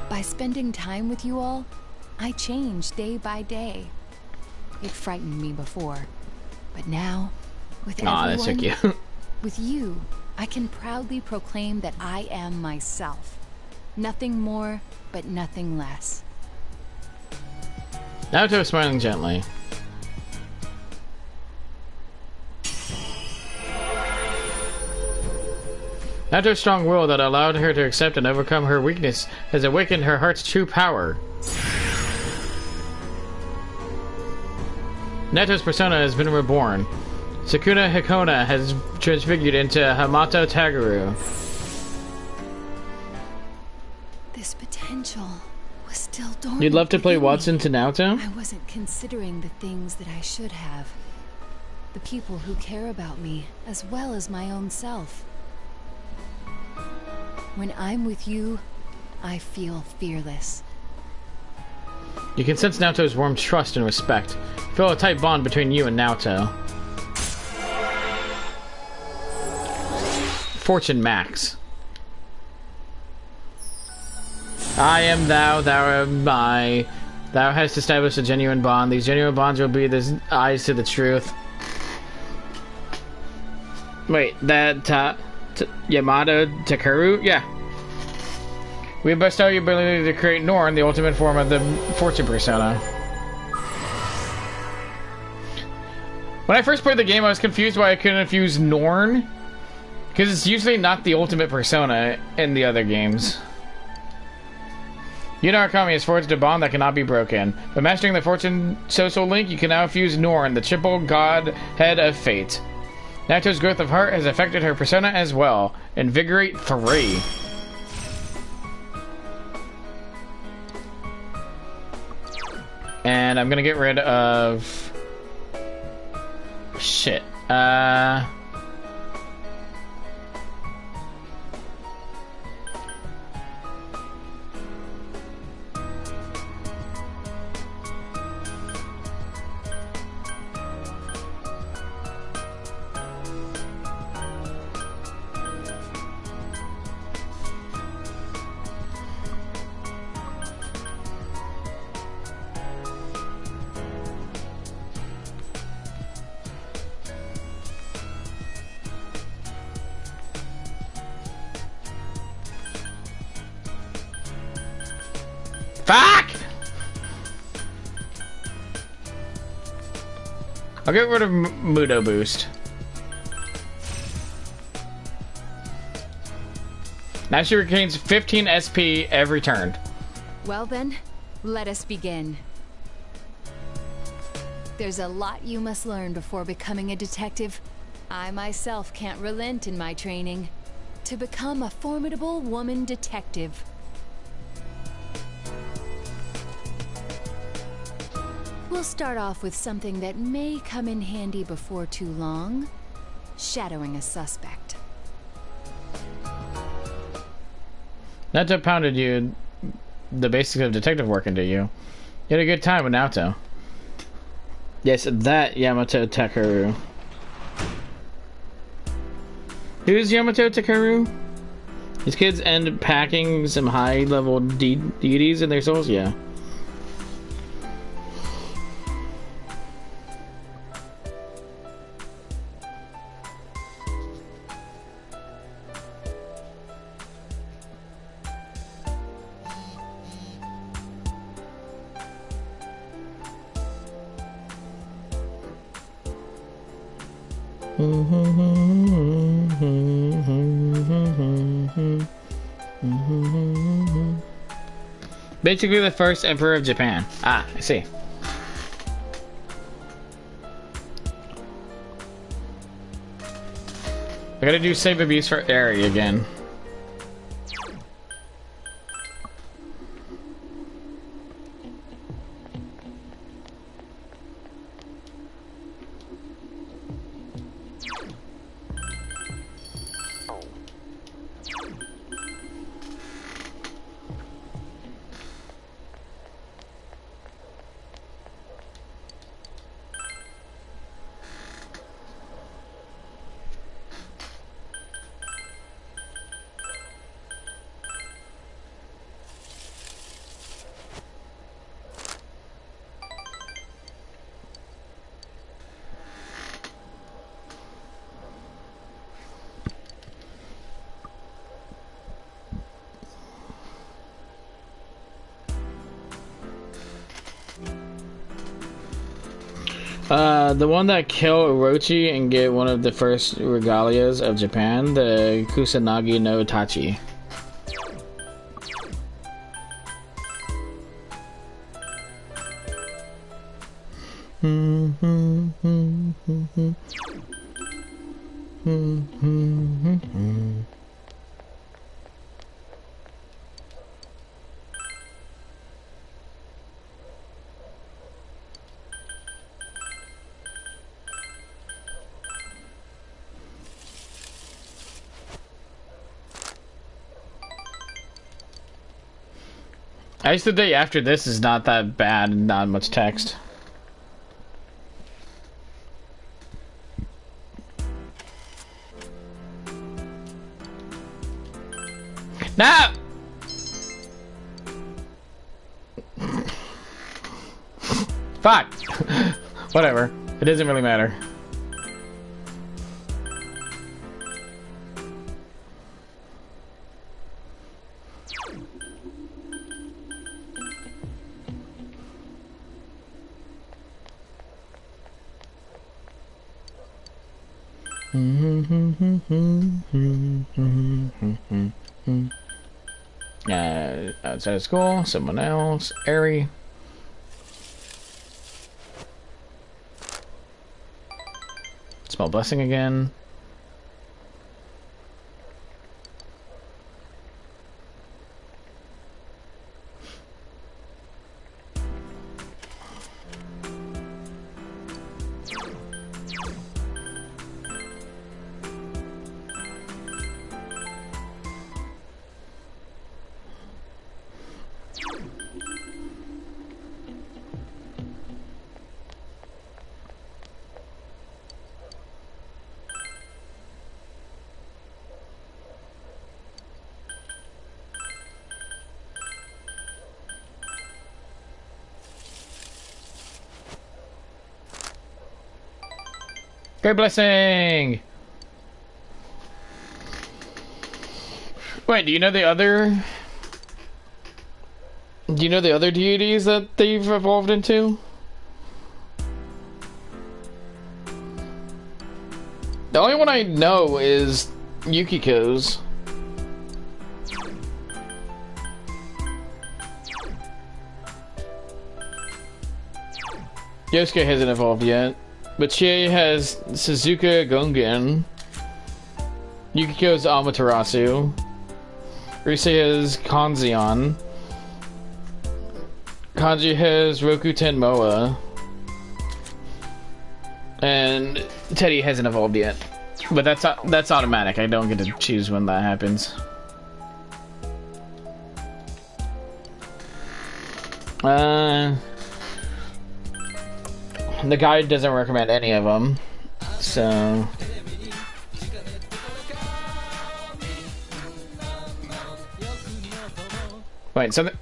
Speaker 13: By spending time with you all, I changed day by day. It frightened me before, but now, with everyone,
Speaker 1: that's so cute.
Speaker 13: with you, I can proudly proclaim that I am myself. Nothing more, but nothing less.
Speaker 1: Nato is smiling gently. Nato's strong will that allowed her to accept and overcome her weakness has awakened her heart's true power. Nato's persona has been reborn. Sukuna Hikona has transfigured into Hamato Tagaru.
Speaker 13: This potential was still dormant.
Speaker 1: You'd love to play
Speaker 13: within me.
Speaker 1: Watson to Naoto?
Speaker 13: I wasn't considering the things that I should have. The people who care about me, as well as my own self. When I'm with you, I feel fearless.
Speaker 1: You can sense Naoto's warm trust and respect. Feel a tight bond between you and Naoto. Fortune Max. I am thou, thou am I. Thou hast established a genuine bond. These genuine bonds will be the eyes to the truth. Wait, that Yamato Takuru? Yeah. We bestow your ability to create Norn, the ultimate form of the Fortune persona. When I first played the game, I was confused why I couldn't use Norn. Because it's usually not the ultimate persona in the other games. Yu Narukami has forged a bond that cannot be broken. By mastering the Fortune social link, you can now fuse Norn, the triple godhead of fate. Nato's growth of heart has affected her persona as well. Invigorate 3. And I'm gonna get rid of shit. Fuck! I'll get rid of Mudo Boost. Now she regains 15 SP every turn.
Speaker 13: Well then, let us begin. There's a lot you must learn before becoming a detective. I myself can't relent in my training. To become a formidable woman detective. We'll start off with something that may come in handy before too long. Shadowing a suspect.
Speaker 1: Naoto pounded you the basics of detective work into you. You had a good time with Naoto. Yes, that Yamato Takeru. Who's Yamato Takeru? These kids end up packing some high-level deities in their souls? Yeah. Basically the first emperor of Japan. Ah, I see. I gotta do save abuse for Eri again. The one that kill Orochi and get one of the first regalias of Japan, the Kusanagi no Tachi. I used to think after this is not that bad and not much text. No! Fuck! Whatever. It doesn't really matter. Outside of school, someone else, Eri. Small blessing again. Great blessing! Wait, do you know the other... Do you know the other deities that they've evolved into? The only one I know is Yukiko's. Yosuke hasn't evolved yet, but Chie has Suzuka Gungan. Yukiko's Amaterasu. Rise has Kanzeon. Kanji has Rokuten Moa. And Teddy hasn't evolved yet. But that's automatic. I don't get to choose when that happens. The guide doesn't recommend any of them, so... Wait, something...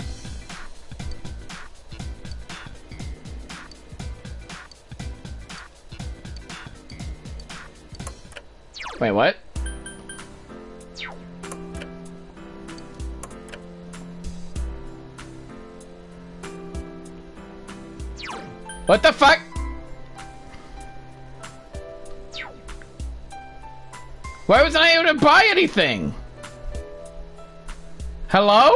Speaker 1: Wait, what? What the fuck? Why wasn't I able to buy anything? Hello?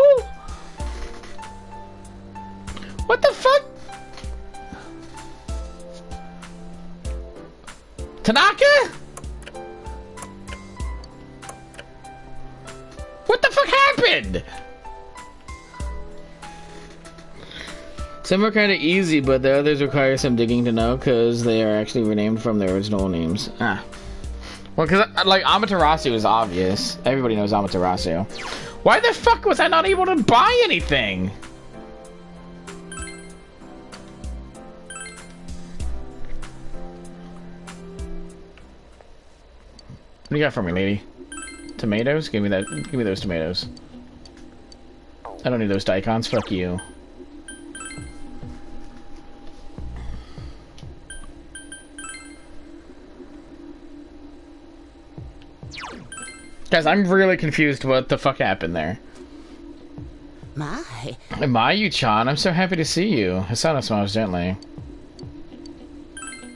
Speaker 1: What the fuck? Tanaka? What the fuck happened? Some are kind of easy, but the others require some digging to know because they are actually renamed from their original names. Ah. Well, because, like, Amaterasu is obvious. Everybody knows Amaterasu. Why the fuck was I not able to buy anything? What do you got for me, lady? Tomatoes? Give me that. Give me those tomatoes. I don't need those daikons. Fuck you. Guys, I'm really confused what the fuck happened there. Mayu-chan, I'm so happy to see you. Hisano smiles gently.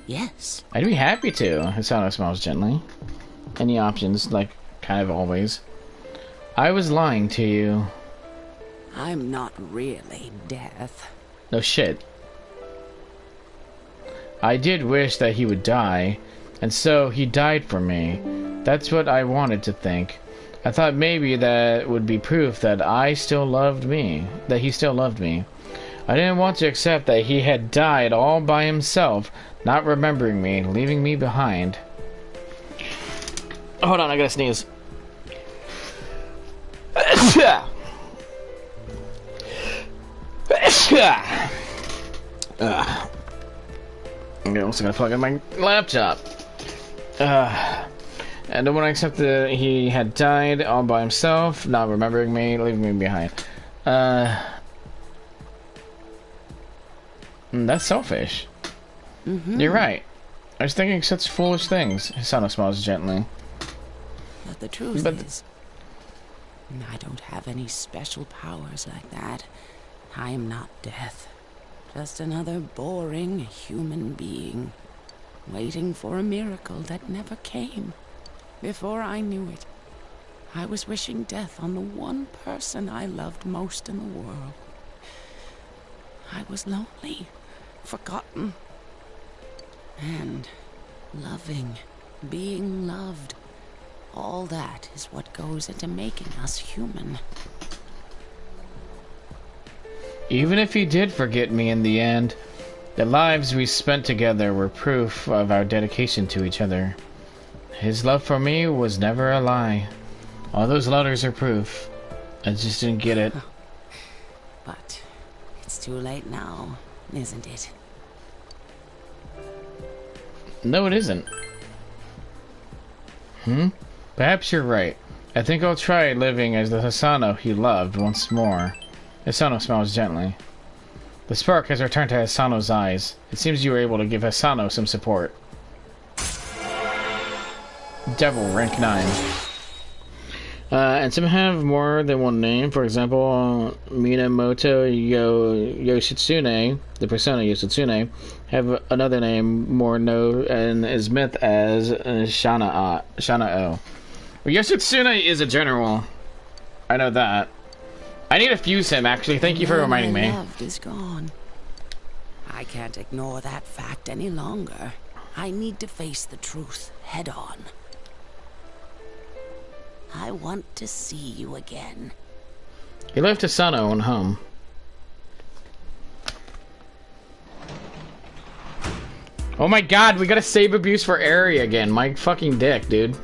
Speaker 2: Yes.
Speaker 1: I'd be happy to. Hisano smiles gently. Any options, like, kind of always. I was lying to you.
Speaker 2: I'm not really Death.
Speaker 1: No shit. I did wish that he would die, and so he died for me. That's what I wanted to think. I thought maybe that would be proof that I still loved me. That he still loved me. I didn't want to accept that he had died all by himself, not remembering me, leaving me behind. Hold on, I gotta sneeze. I'm also gonna plug in my laptop. I don't want to accept that he had died all by himself, not remembering me, leaving me behind. That's selfish. You're right. I was thinking such foolish things. Hisano smiles gently.
Speaker 2: But the truth is, I don't have any special powers like that. I am not Death. Just another boring human being, waiting for a miracle that never came. Before I knew it, I was wishing death on the one person I loved most in the world. I was lonely, forgotten, and loving, being loved. All that is what goes into making us human.
Speaker 1: Even if he did forget me in the end, the lives we spent together were proof of our dedication to each other. His love for me was never a lie. All those letters are proof. I just didn't get it.
Speaker 2: But it's too late now, isn't it?
Speaker 1: No, it isn't. Perhaps you're right. I think I'll try living as the Hisano he loved once more. Hisano smiles gently. The spark has returned to Hisano's eyes. It seems you were able to give Hisano some support. Devil, rank 9. And some have more than one name. For example, Minamoto Yoshitsune, the persona Yoshitsune, have another name more known and is myth as Shanao. Well, Yoshitsune is a general. I know that. I need to fuse him, actually. Thank you for reminding me.
Speaker 2: My love is gone. I can't ignore that fact any longer. I need to face the truth head on. I want to see you again.
Speaker 1: He left Asano and home. Oh my god, we gotta save abuse for Eri again. My fucking dick, dude.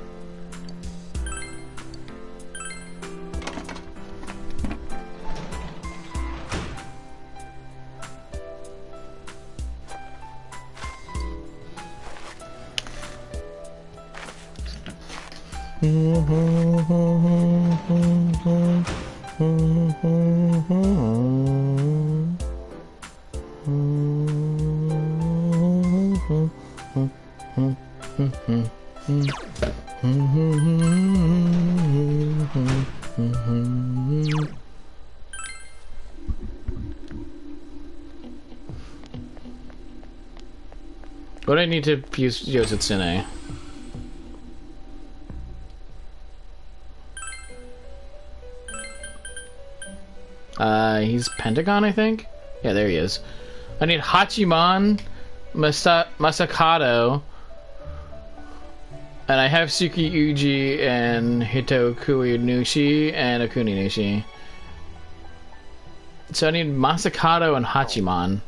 Speaker 1: What do I need to fuse Yoshitsune? He's Pentagon, I think? Yeah, there he is. I need Hachiman, Masakado, and I have Suki Uji and Hitokui Nushi and Akuni Nushi. So I need Masakado and Hachiman.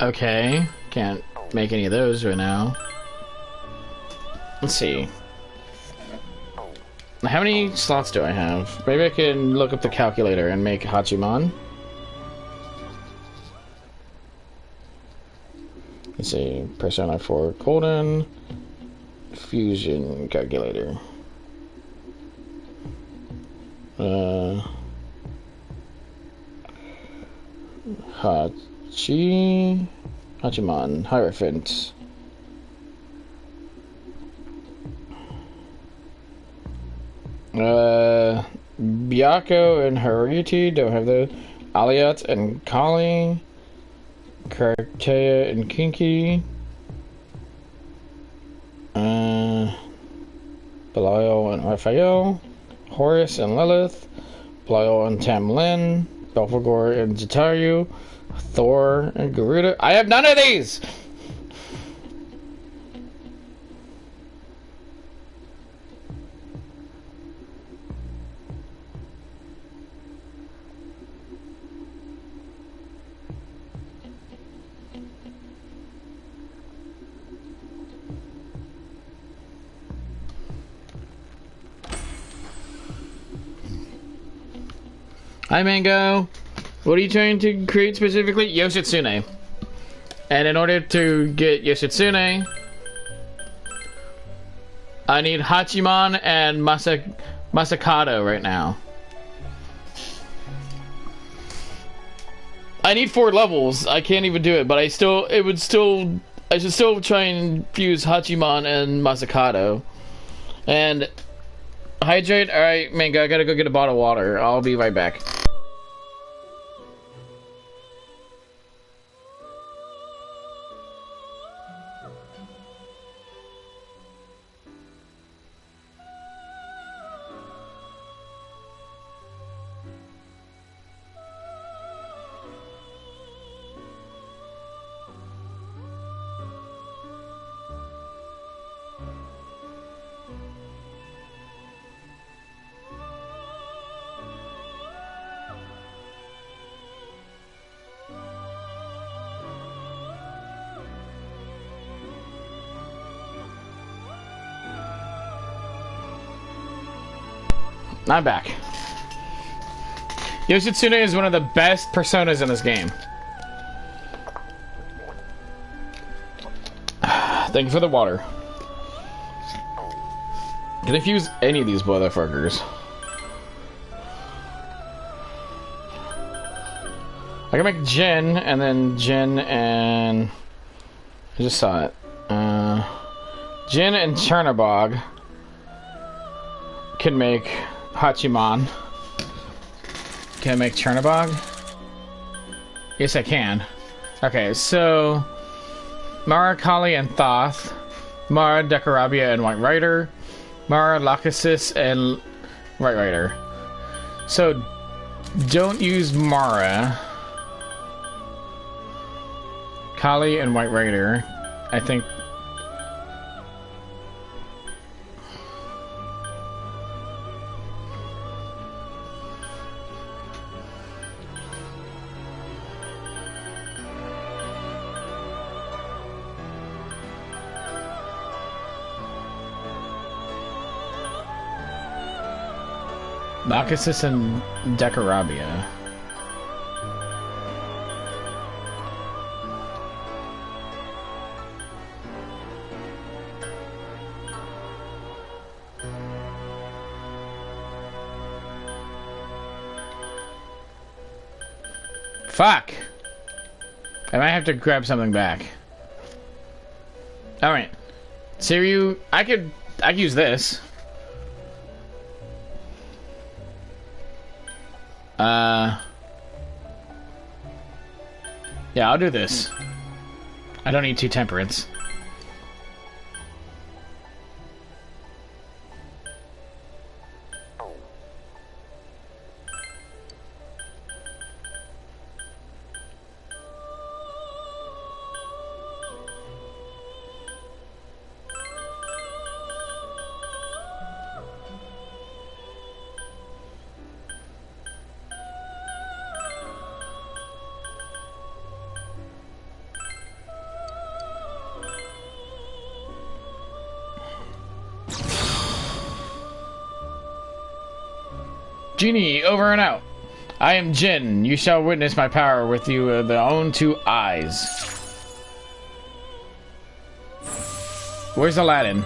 Speaker 1: Okay, can't make any of those right now. Let's see. How many slots do I have? Maybe I can look up the calculator and make Hachiman. Let's see. Persona 4 colon fusion calculator. Hachiman, Hierophant. Byakko and Haruti don't have those. Aliat and Kali. Kartea and Kinky. Belial and Raphael. Horus and Lilith. Belial and Tamlin. Belphegor and Jataru. Thor and Garuda. I have none of these! Hi, Mango. What are you trying to create specifically? Yoshitsune. And in order to get Yoshitsune, I need Hachiman and Masakado right now. I need 4 levels. I can't even do it, but I should still try and fuse Hachiman and Masakado. And hydrate. All right, Mango. I gotta go get a bottle of water. I'll be right back. I'm back. Yoshitsune is one of the best personas in this game. Thank you for the water. Can I fuse any of these motherfuckers? I can make Jin, and then Jin and... I just saw it. Jin and Chernobog can make Hachiman. Can I make Chernobog? Yes, I can. Okay, so... Mara, Kali, and Thoth. Mara, Dekarabia, and White Rider. Mara, Lachesis, and White Rider. So, don't use Mara. Kali and White Rider. I think... Lachesis and Dekarabia. Fuck! I might have to grab something back. Alright. Siryu, I could use this. Yeah, I'll do this. I don't need 2 temperance. Genie, over and out. I am Jin. You shall witness my power with your own 2 eyes. Where's Aladdin?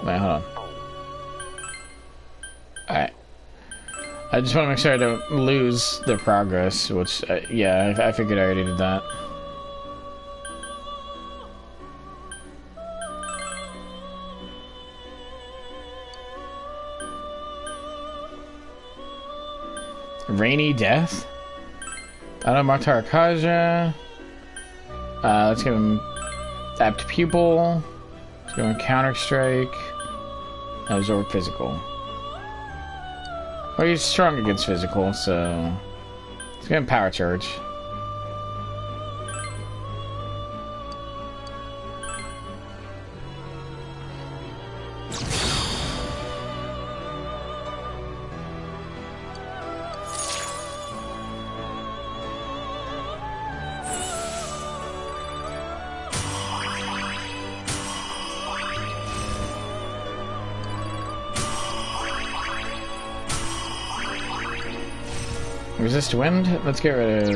Speaker 1: Wait, hold on. Alright. I just want to make sure I don't lose the progress, which, yeah, I figured I already did that. Rainy Death? I don't know, Martar Kaja. Let's give him Apt Pupil. Let's go on Counter Strike. Absorb Physical. Well, he's strong against physical, so let's give him Power Charge. Resist wind? Let's get rid of...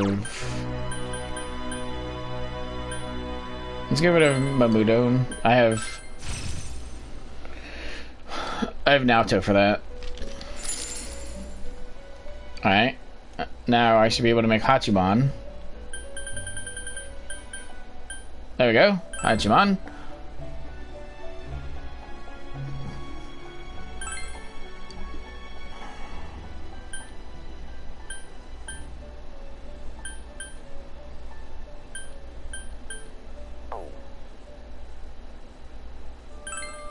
Speaker 1: Let's get rid of Mamudo. I have Naoto for that. Alright. Now I should be able to make Hachiman. There we go. Hachiman.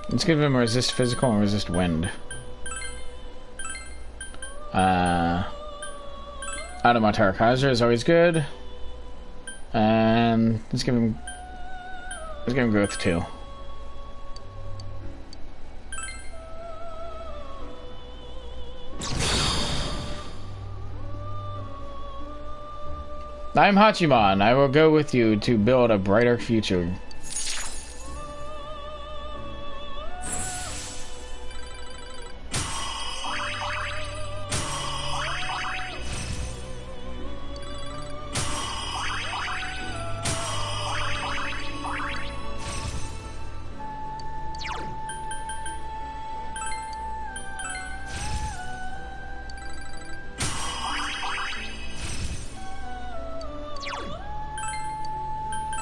Speaker 1: Let's give him resist physical and resist wind. Automatar Kaiser is always good. And let's give him growth too. I'm Hachiman. I will go with you to build a brighter future.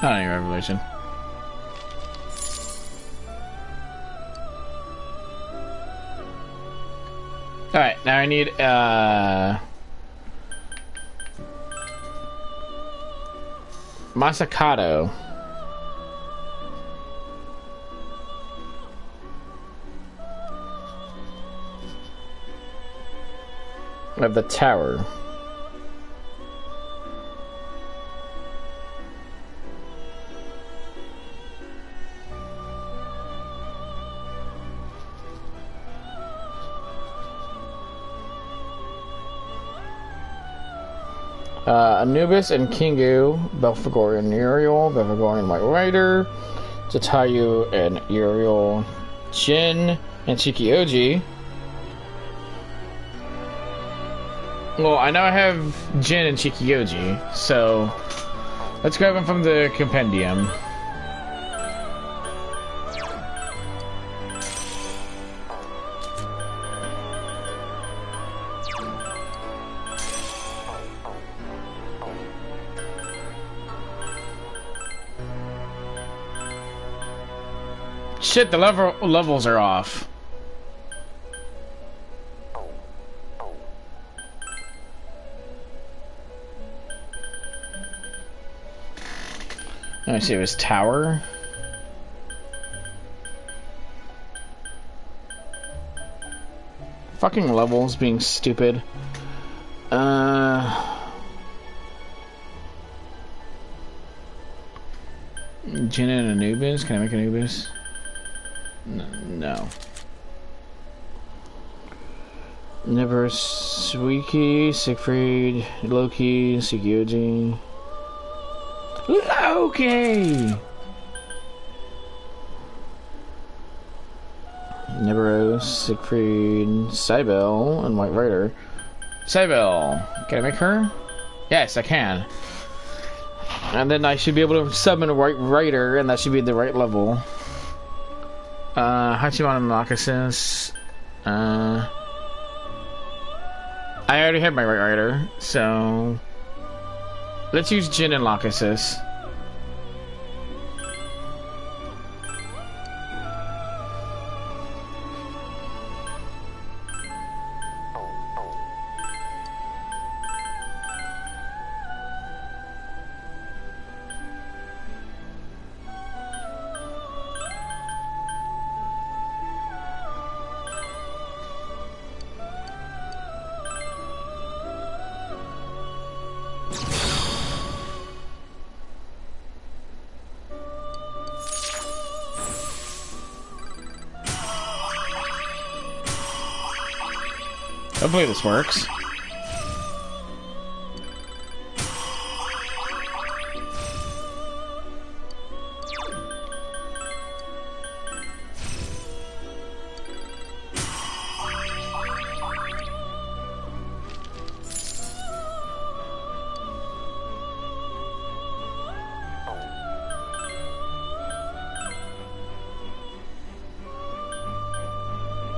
Speaker 1: Not any revelation. Alright, now I need Masakado. Of the tower. Anubis and Kingu, Belphegor and Uriel, Belphegor and White Rider, Tatayu and Uriel, Jin and Shikioji. Well, I know I have Jin and Shikioji, so let's grab them from the compendium. Shit, the levels are off. Let me see, it was tower. Fucking levels being stupid. Jin and Anubis? Can I make Anubis? No. Never Suiki, Siegfried, Loki, Shikioji. Loki! Never Siegfried, Cybele, and White Rider. Cybele! Can I make her? Yes, I can. And then I should be able to summon a White Rider, and that should be the right level. Hachiman and Lachesis. I already have my White Rider, so let's use Jin and Lachesis. Hopefully this works.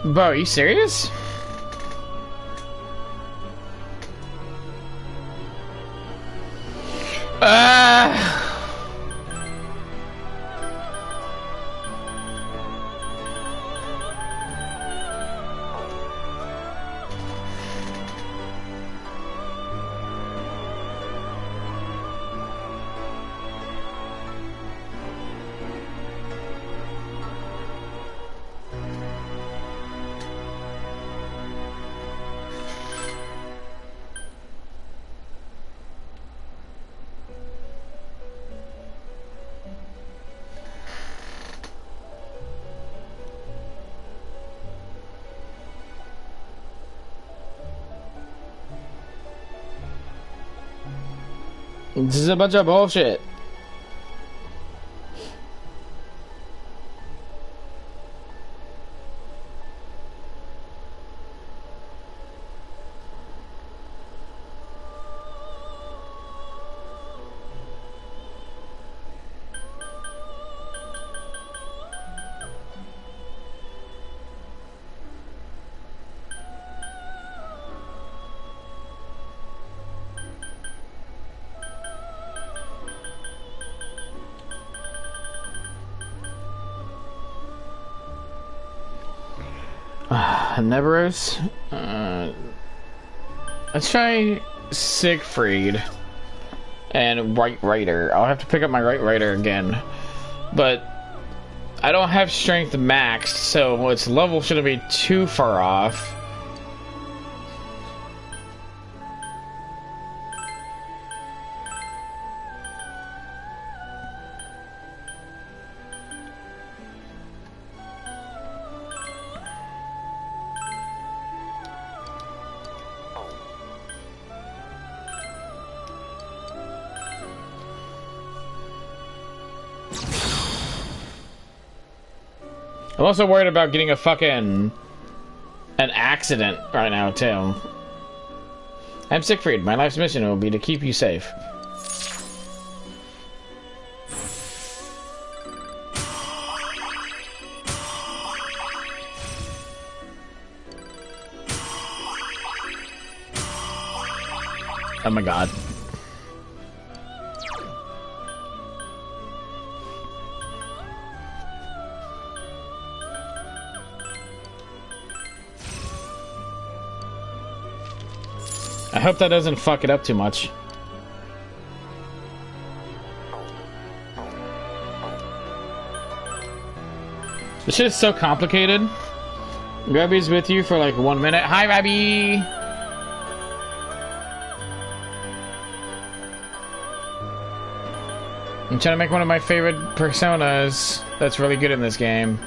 Speaker 1: Bo, are you serious? This is a bunch of bullshit. Neveros. Let's try Siegfried and Right Rider. I'll have to pick up my Right Rider again, but I don't have strength maxed, so its level shouldn't be too far off. I'm also worried about getting a fucking an accident right now too. I'm Siegfried. My life's mission will be to keep you safe. Oh my god. I hope that doesn't fuck it up too much. This shit is so complicated. Rabbi's with you for like 1 minute. Hi, Rabbi! I'm trying to make one of my favorite personas that's really good in this game.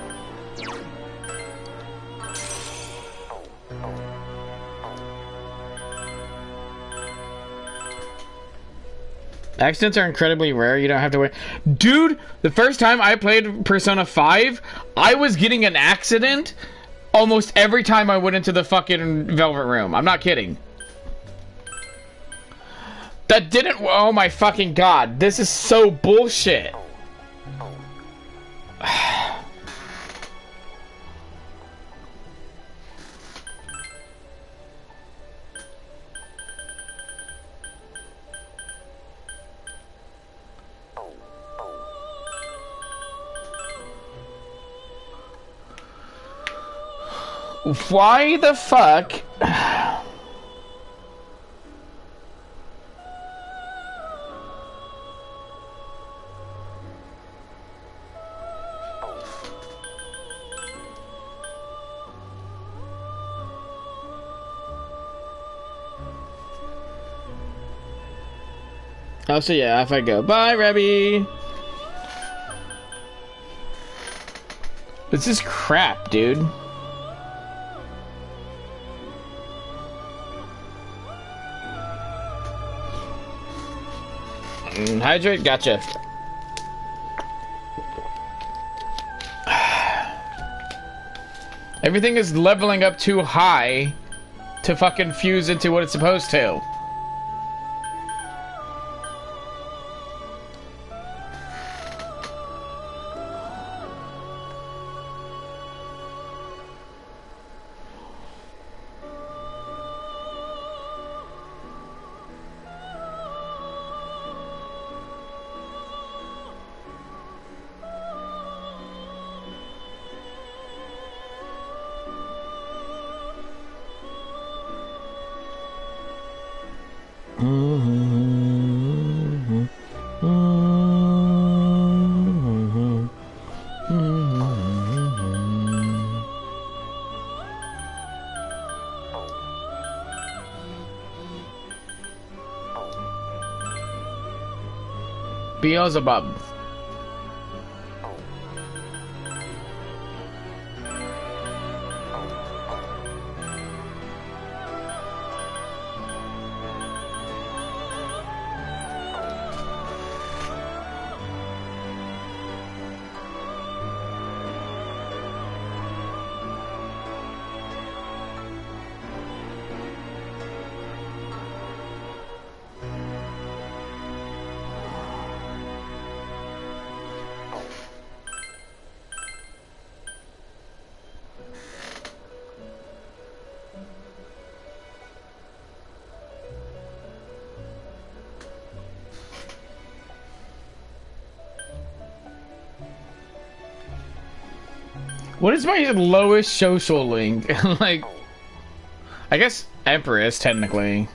Speaker 1: Accidents are incredibly rare. You don't have to wait. Dude, the first time I played Persona 5, I was getting an accident almost every time I went into the fucking Velvet Room. I'm not kidding. That didn't... Oh my fucking god. This is so bullshit. Why the fuck? Oh, so yeah, if I go, bye, Rebby. This is crap, dude. Hydrate, gotcha. Everything is leveling up too high to fucking fuse into what it's supposed to. Beelzebub. What is my lowest social link? Like, I guess Empress, technically.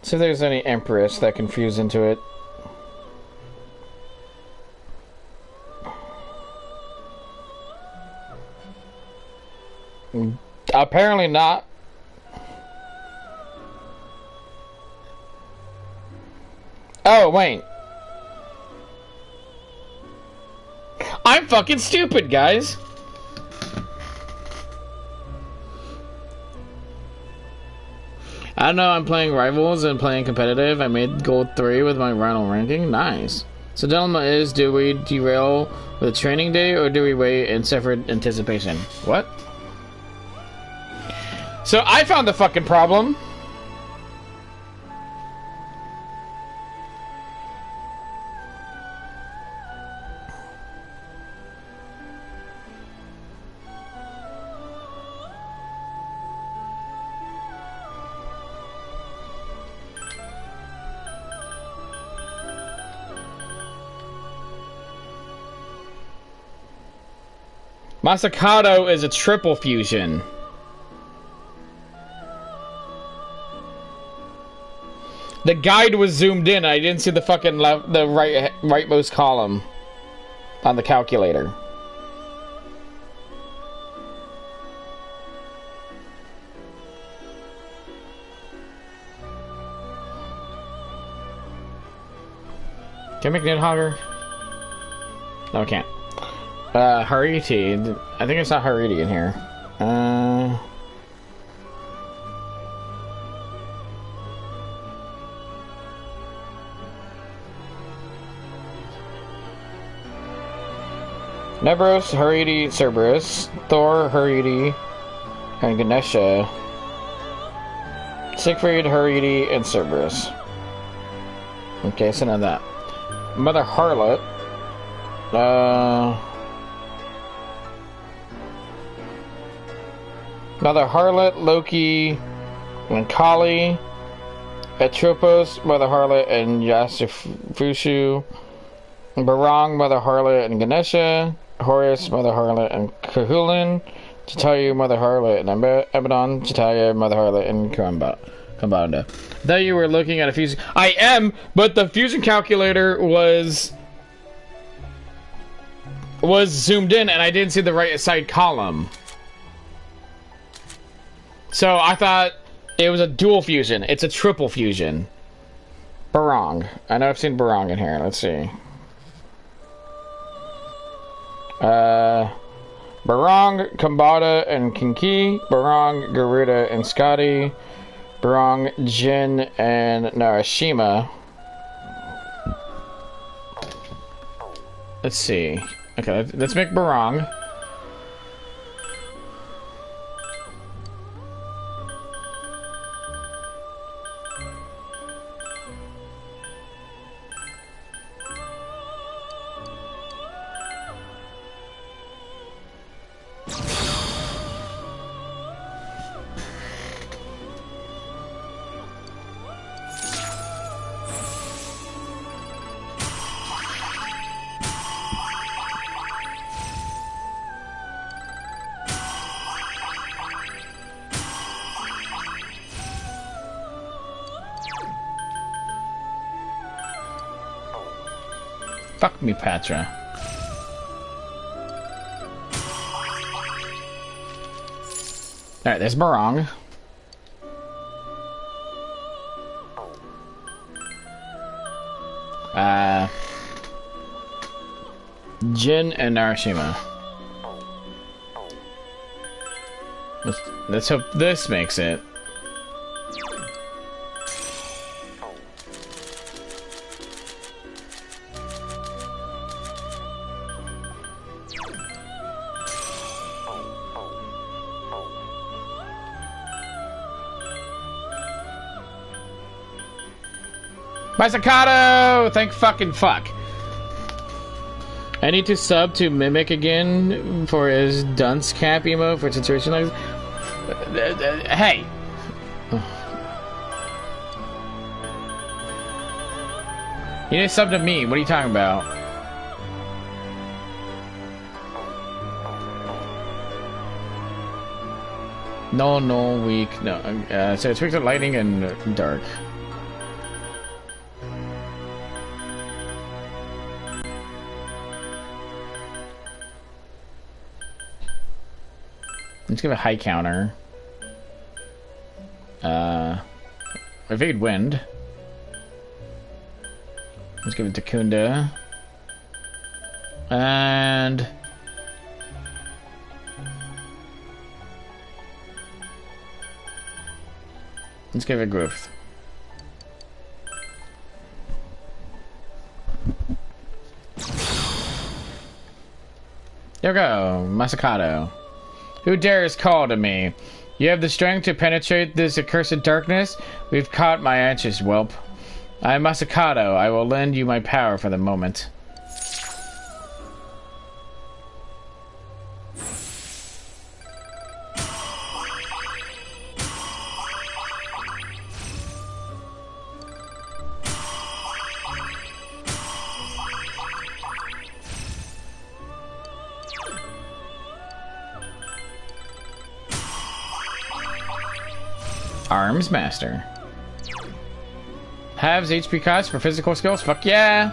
Speaker 1: See if there's any Empress that can fuse into it. Apparently not. Oh, wait. I'm fucking stupid, guys. I don't know, I'm playing Rivals and playing competitive. I made Gold 3 with my Rhino ranking. Nice. So dilemma is, do we derail with a training day or do we wait and suffer anticipation? What? So I found the fucking problem. Masakado is a triple fusion. The guide was zoomed in. I didn't see the fucking rightmost column on the calculator. Can I make Nidhogger? No, I can't. Hariti. I think I saw Hariti in here. Nebros, Hariti, Cerberus, Thor, Hariti, and Ganesha. Siegfried, Hariti, and Cerberus. Okay, so none of that. Mother Harlot. Mother Harlot, Loki, and Kali, Atropos, Mother Harlot, and Yasufushu, Barang, Mother Harlot, and Ganesha, Horus, Mother Harlot, and Kahulin, Chitayu, Mother Harlot, and Abaddon, Chitaya, Mother Harlot, and Kambanda. I thought you were looking at a fusion. I am, but the fusion calculator was zoomed in, and I didn't see the right side column. So I thought it was a dual fusion. It's a triple fusion. Barang. I know I've seen Barang in here. Let's see. Barang, Kambada, and Kinki. Barang, Garuda, and Scotty. Barang, Jin, and Narashima. Let's see. Okay, let's make Barang. Fuck me, Patra. Alright, there's Barang. Jin and Narashima. Let's hope this makes it. Masakado! Thank fucking fuck. I need to sub to Mimic again for his dunce cap emo for situation like hey. You did sub to me. What are you talking about? No, weak. No. So it's weak to lightning and dark. Let's give a high counter. Evade wind. Let's give it to Kunda. And let's give it growth. There we go, Masakado. Who dares call to me? You have the strength to penetrate this accursed darkness? We've caught my anxious whelp. I am Masakado. I will lend you my power for the moment. Arms Master. Halves HP cost for physical skills? Fuck yeah!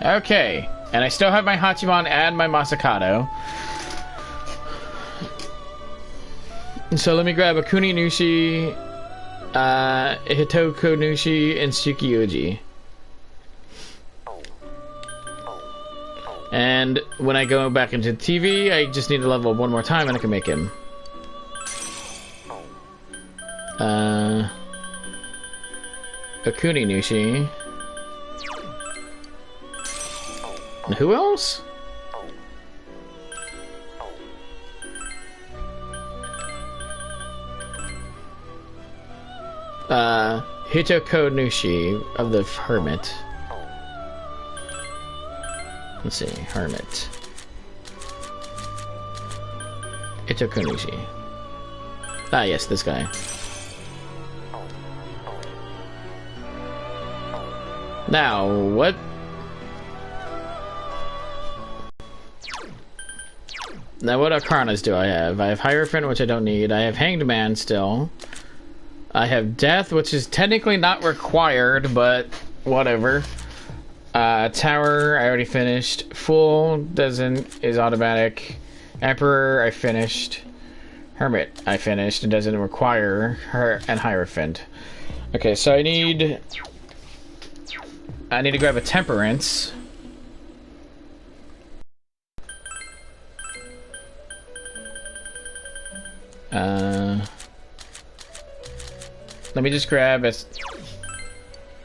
Speaker 1: Okay, and I still have my Hachiman and my Masakado. So let me grab a Kuni Nushi, Hitoko Nushi, and Tsukiyoji. And when I go back into the TV, I just need to level up one more time and I can make him. Akuni Nushi. And who else? Hitoko Nushi of the Hermit. Let's see, Hermit. Hitoko Nushi. Ah, yes, this guy. Now, what? Now, what Akarnas do I have? I have Hierophant, which I don't need. I have Hanged Man still. I have Death, which is technically not required, but whatever. Tower, I already finished. Fool is automatic. Emperor, I finished. Hermit, I finished. It doesn't require her and Hierophant. Okay, so I need to grab a Temperance. Let me just grab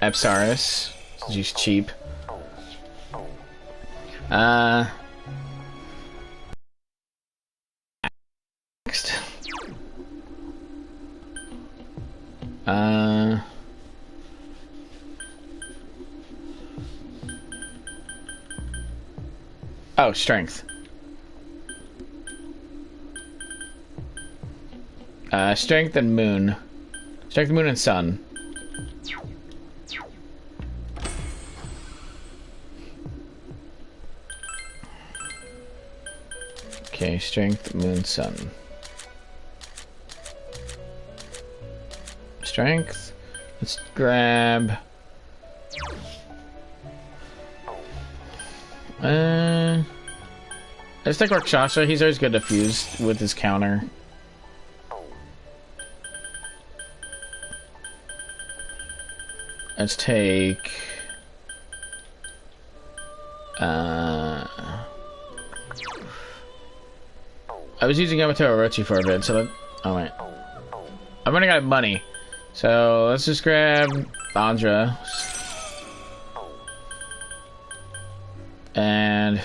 Speaker 1: Apsaris. She's cheap. Next. Oh, strength. Strength and moon. Strength, moon, and sun. Okay, strength, moon, sun. Strength. Let's grab. Let's take Rakshasa. He's always good to fuse with his counter. Let's take. I was using Yamato Orochi for a bit, so oh wait. I'm running out of money. So let's just grab Andra. And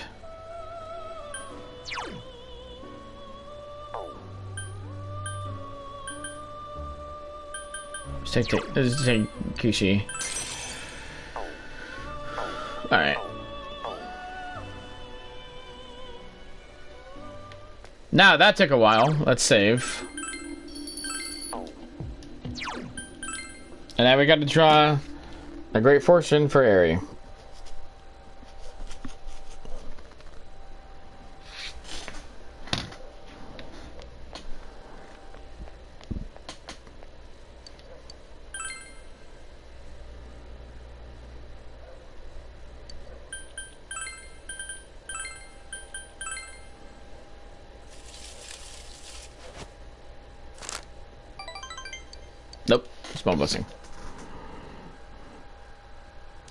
Speaker 1: let's take Kushi. Alright. Now, that took a while. Let's save. And now we got to draw a great fortune for Aerie. Nope, small blessing.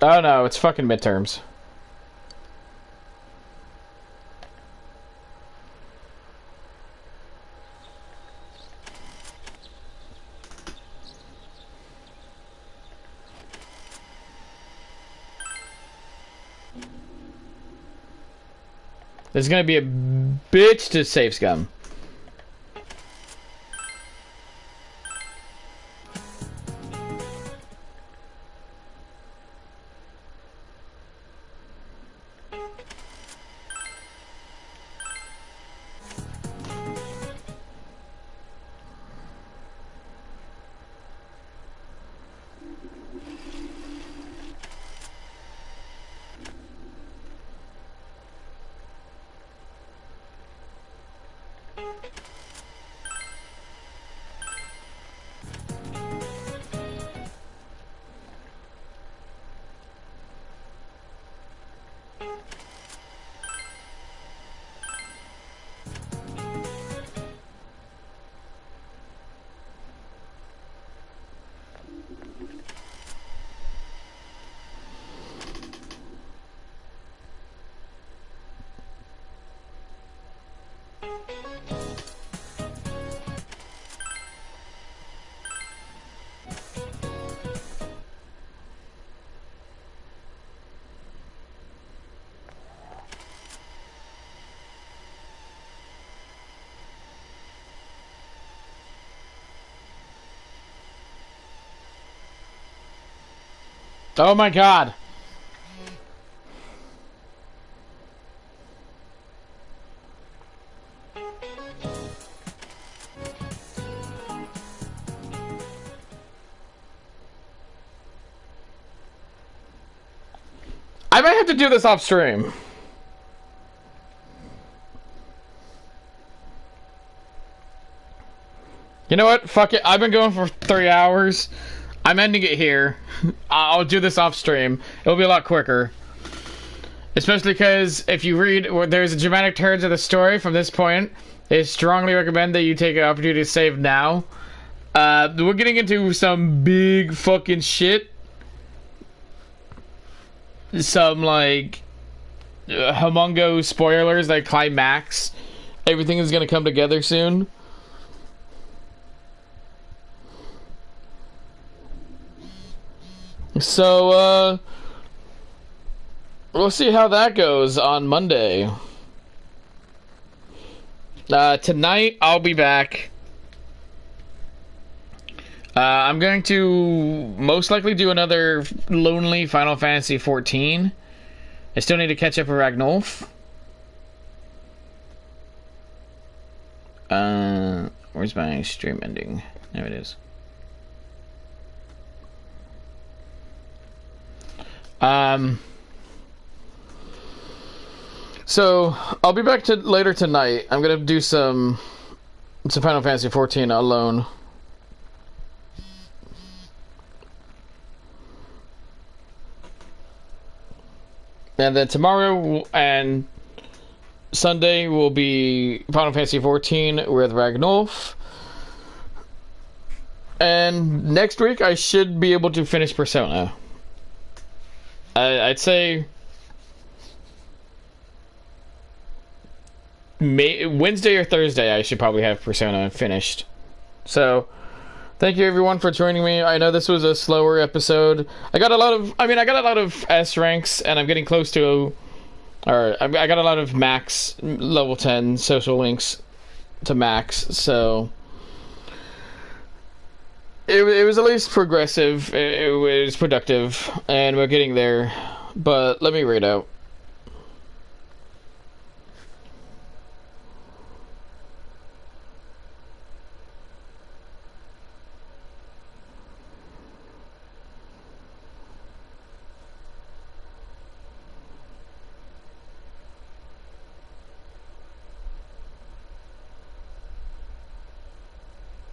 Speaker 1: Oh no, it's fucking midterms. There's gonna be a bitch to save scum. Oh my god. I might have to do this off stream. You know what? Fuck it. I've been going for 3 hours. I'm ending it here. I'll do this off stream. It'll be a lot quicker. Especially because if you read, there's a dramatic turn to the story from this point. I strongly recommend that you take an opportunity to save now. We're getting into some big fucking shit. Some, like, humongo spoilers, like climax. Everything is going to come together soon. So, we'll see how that goes on Monday. Tonight, I'll be back. I'm going to most likely do another lonely Final Fantasy XIV. I still need to catch up with Ragnolf. Where's my stream ending? There it is. So I'll be back later tonight. I'm gonna do some Final Fantasy XIV alone. And then tomorrow and Sunday will be Final Fantasy XIV with Ragnolf. And next week I should be able to finish Persona. I'd say Wednesday or Thursday I should probably have Persona finished. So thank you everyone for joining me. I know this was a slower episode. I got a lot of S ranks, and I'm getting close to, or I got a lot of max level 10 social links to max, so it was at least progressive. It was productive, and we're getting there. But let me read out.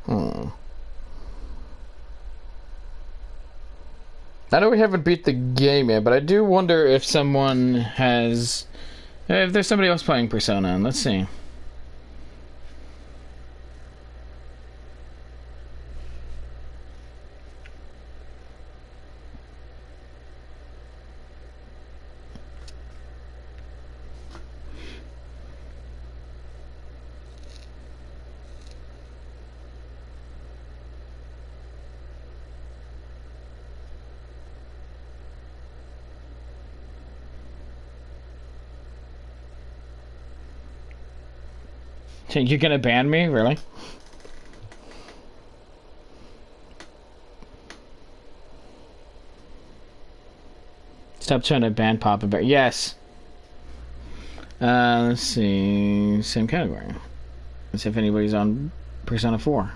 Speaker 1: I know we haven't beat the game yet, but I do wonder if someone has... If there's somebody else playing Persona. Let's see. You're gonna ban me? Really? Stop trying to ban Papa Bear. Yes. Let's see. Same category. Let's see if anybody's on Persona 4.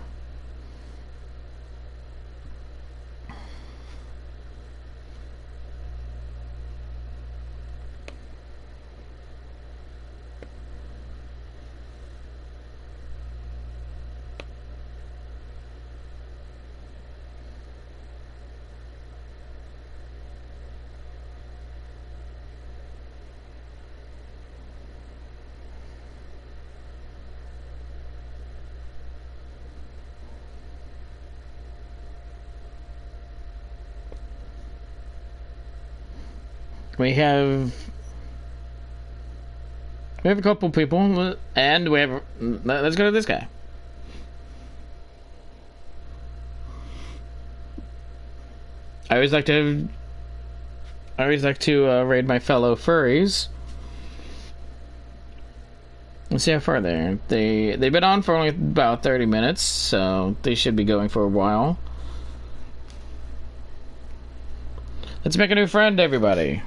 Speaker 1: We have a couple people, and we have. Let's go to this guy. I always like to raid my fellow furries. Let's see how far they've been on for only about 30 minutes, so they should be going for a while. Let's make a new friend, everybody.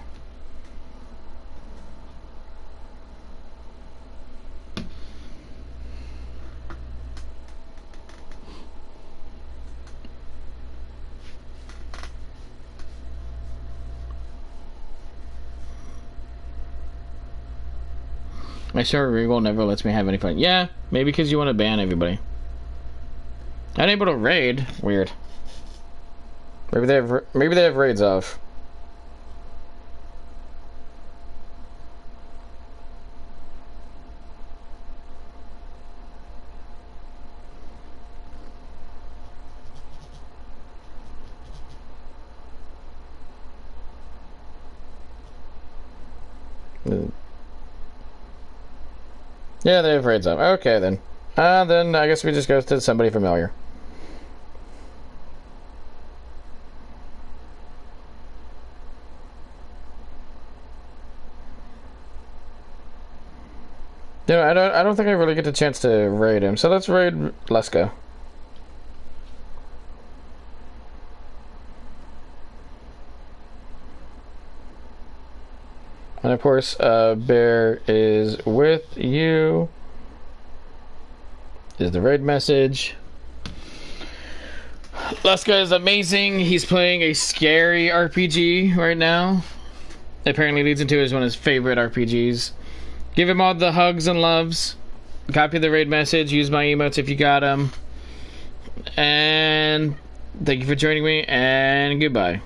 Speaker 1: My server Regal never lets me have any fun. Yeah, maybe because you want to ban everybody. Unable to raid. Weird. Maybe they have raids off. Yeah, they have raids up. Okay, then. Then I guess we just go to somebody familiar. No, I don't think I really get the chance to raid him. So let's raid Lesko. And of course, Bear is with you. Is the raid message. Lesko is amazing. He's playing a scary RPG right now. Apparently leads into one of his favorite RPGs. Give him all the hugs and loves. Copy the raid message. Use my emotes if you got them. And thank you for joining me, and goodbye.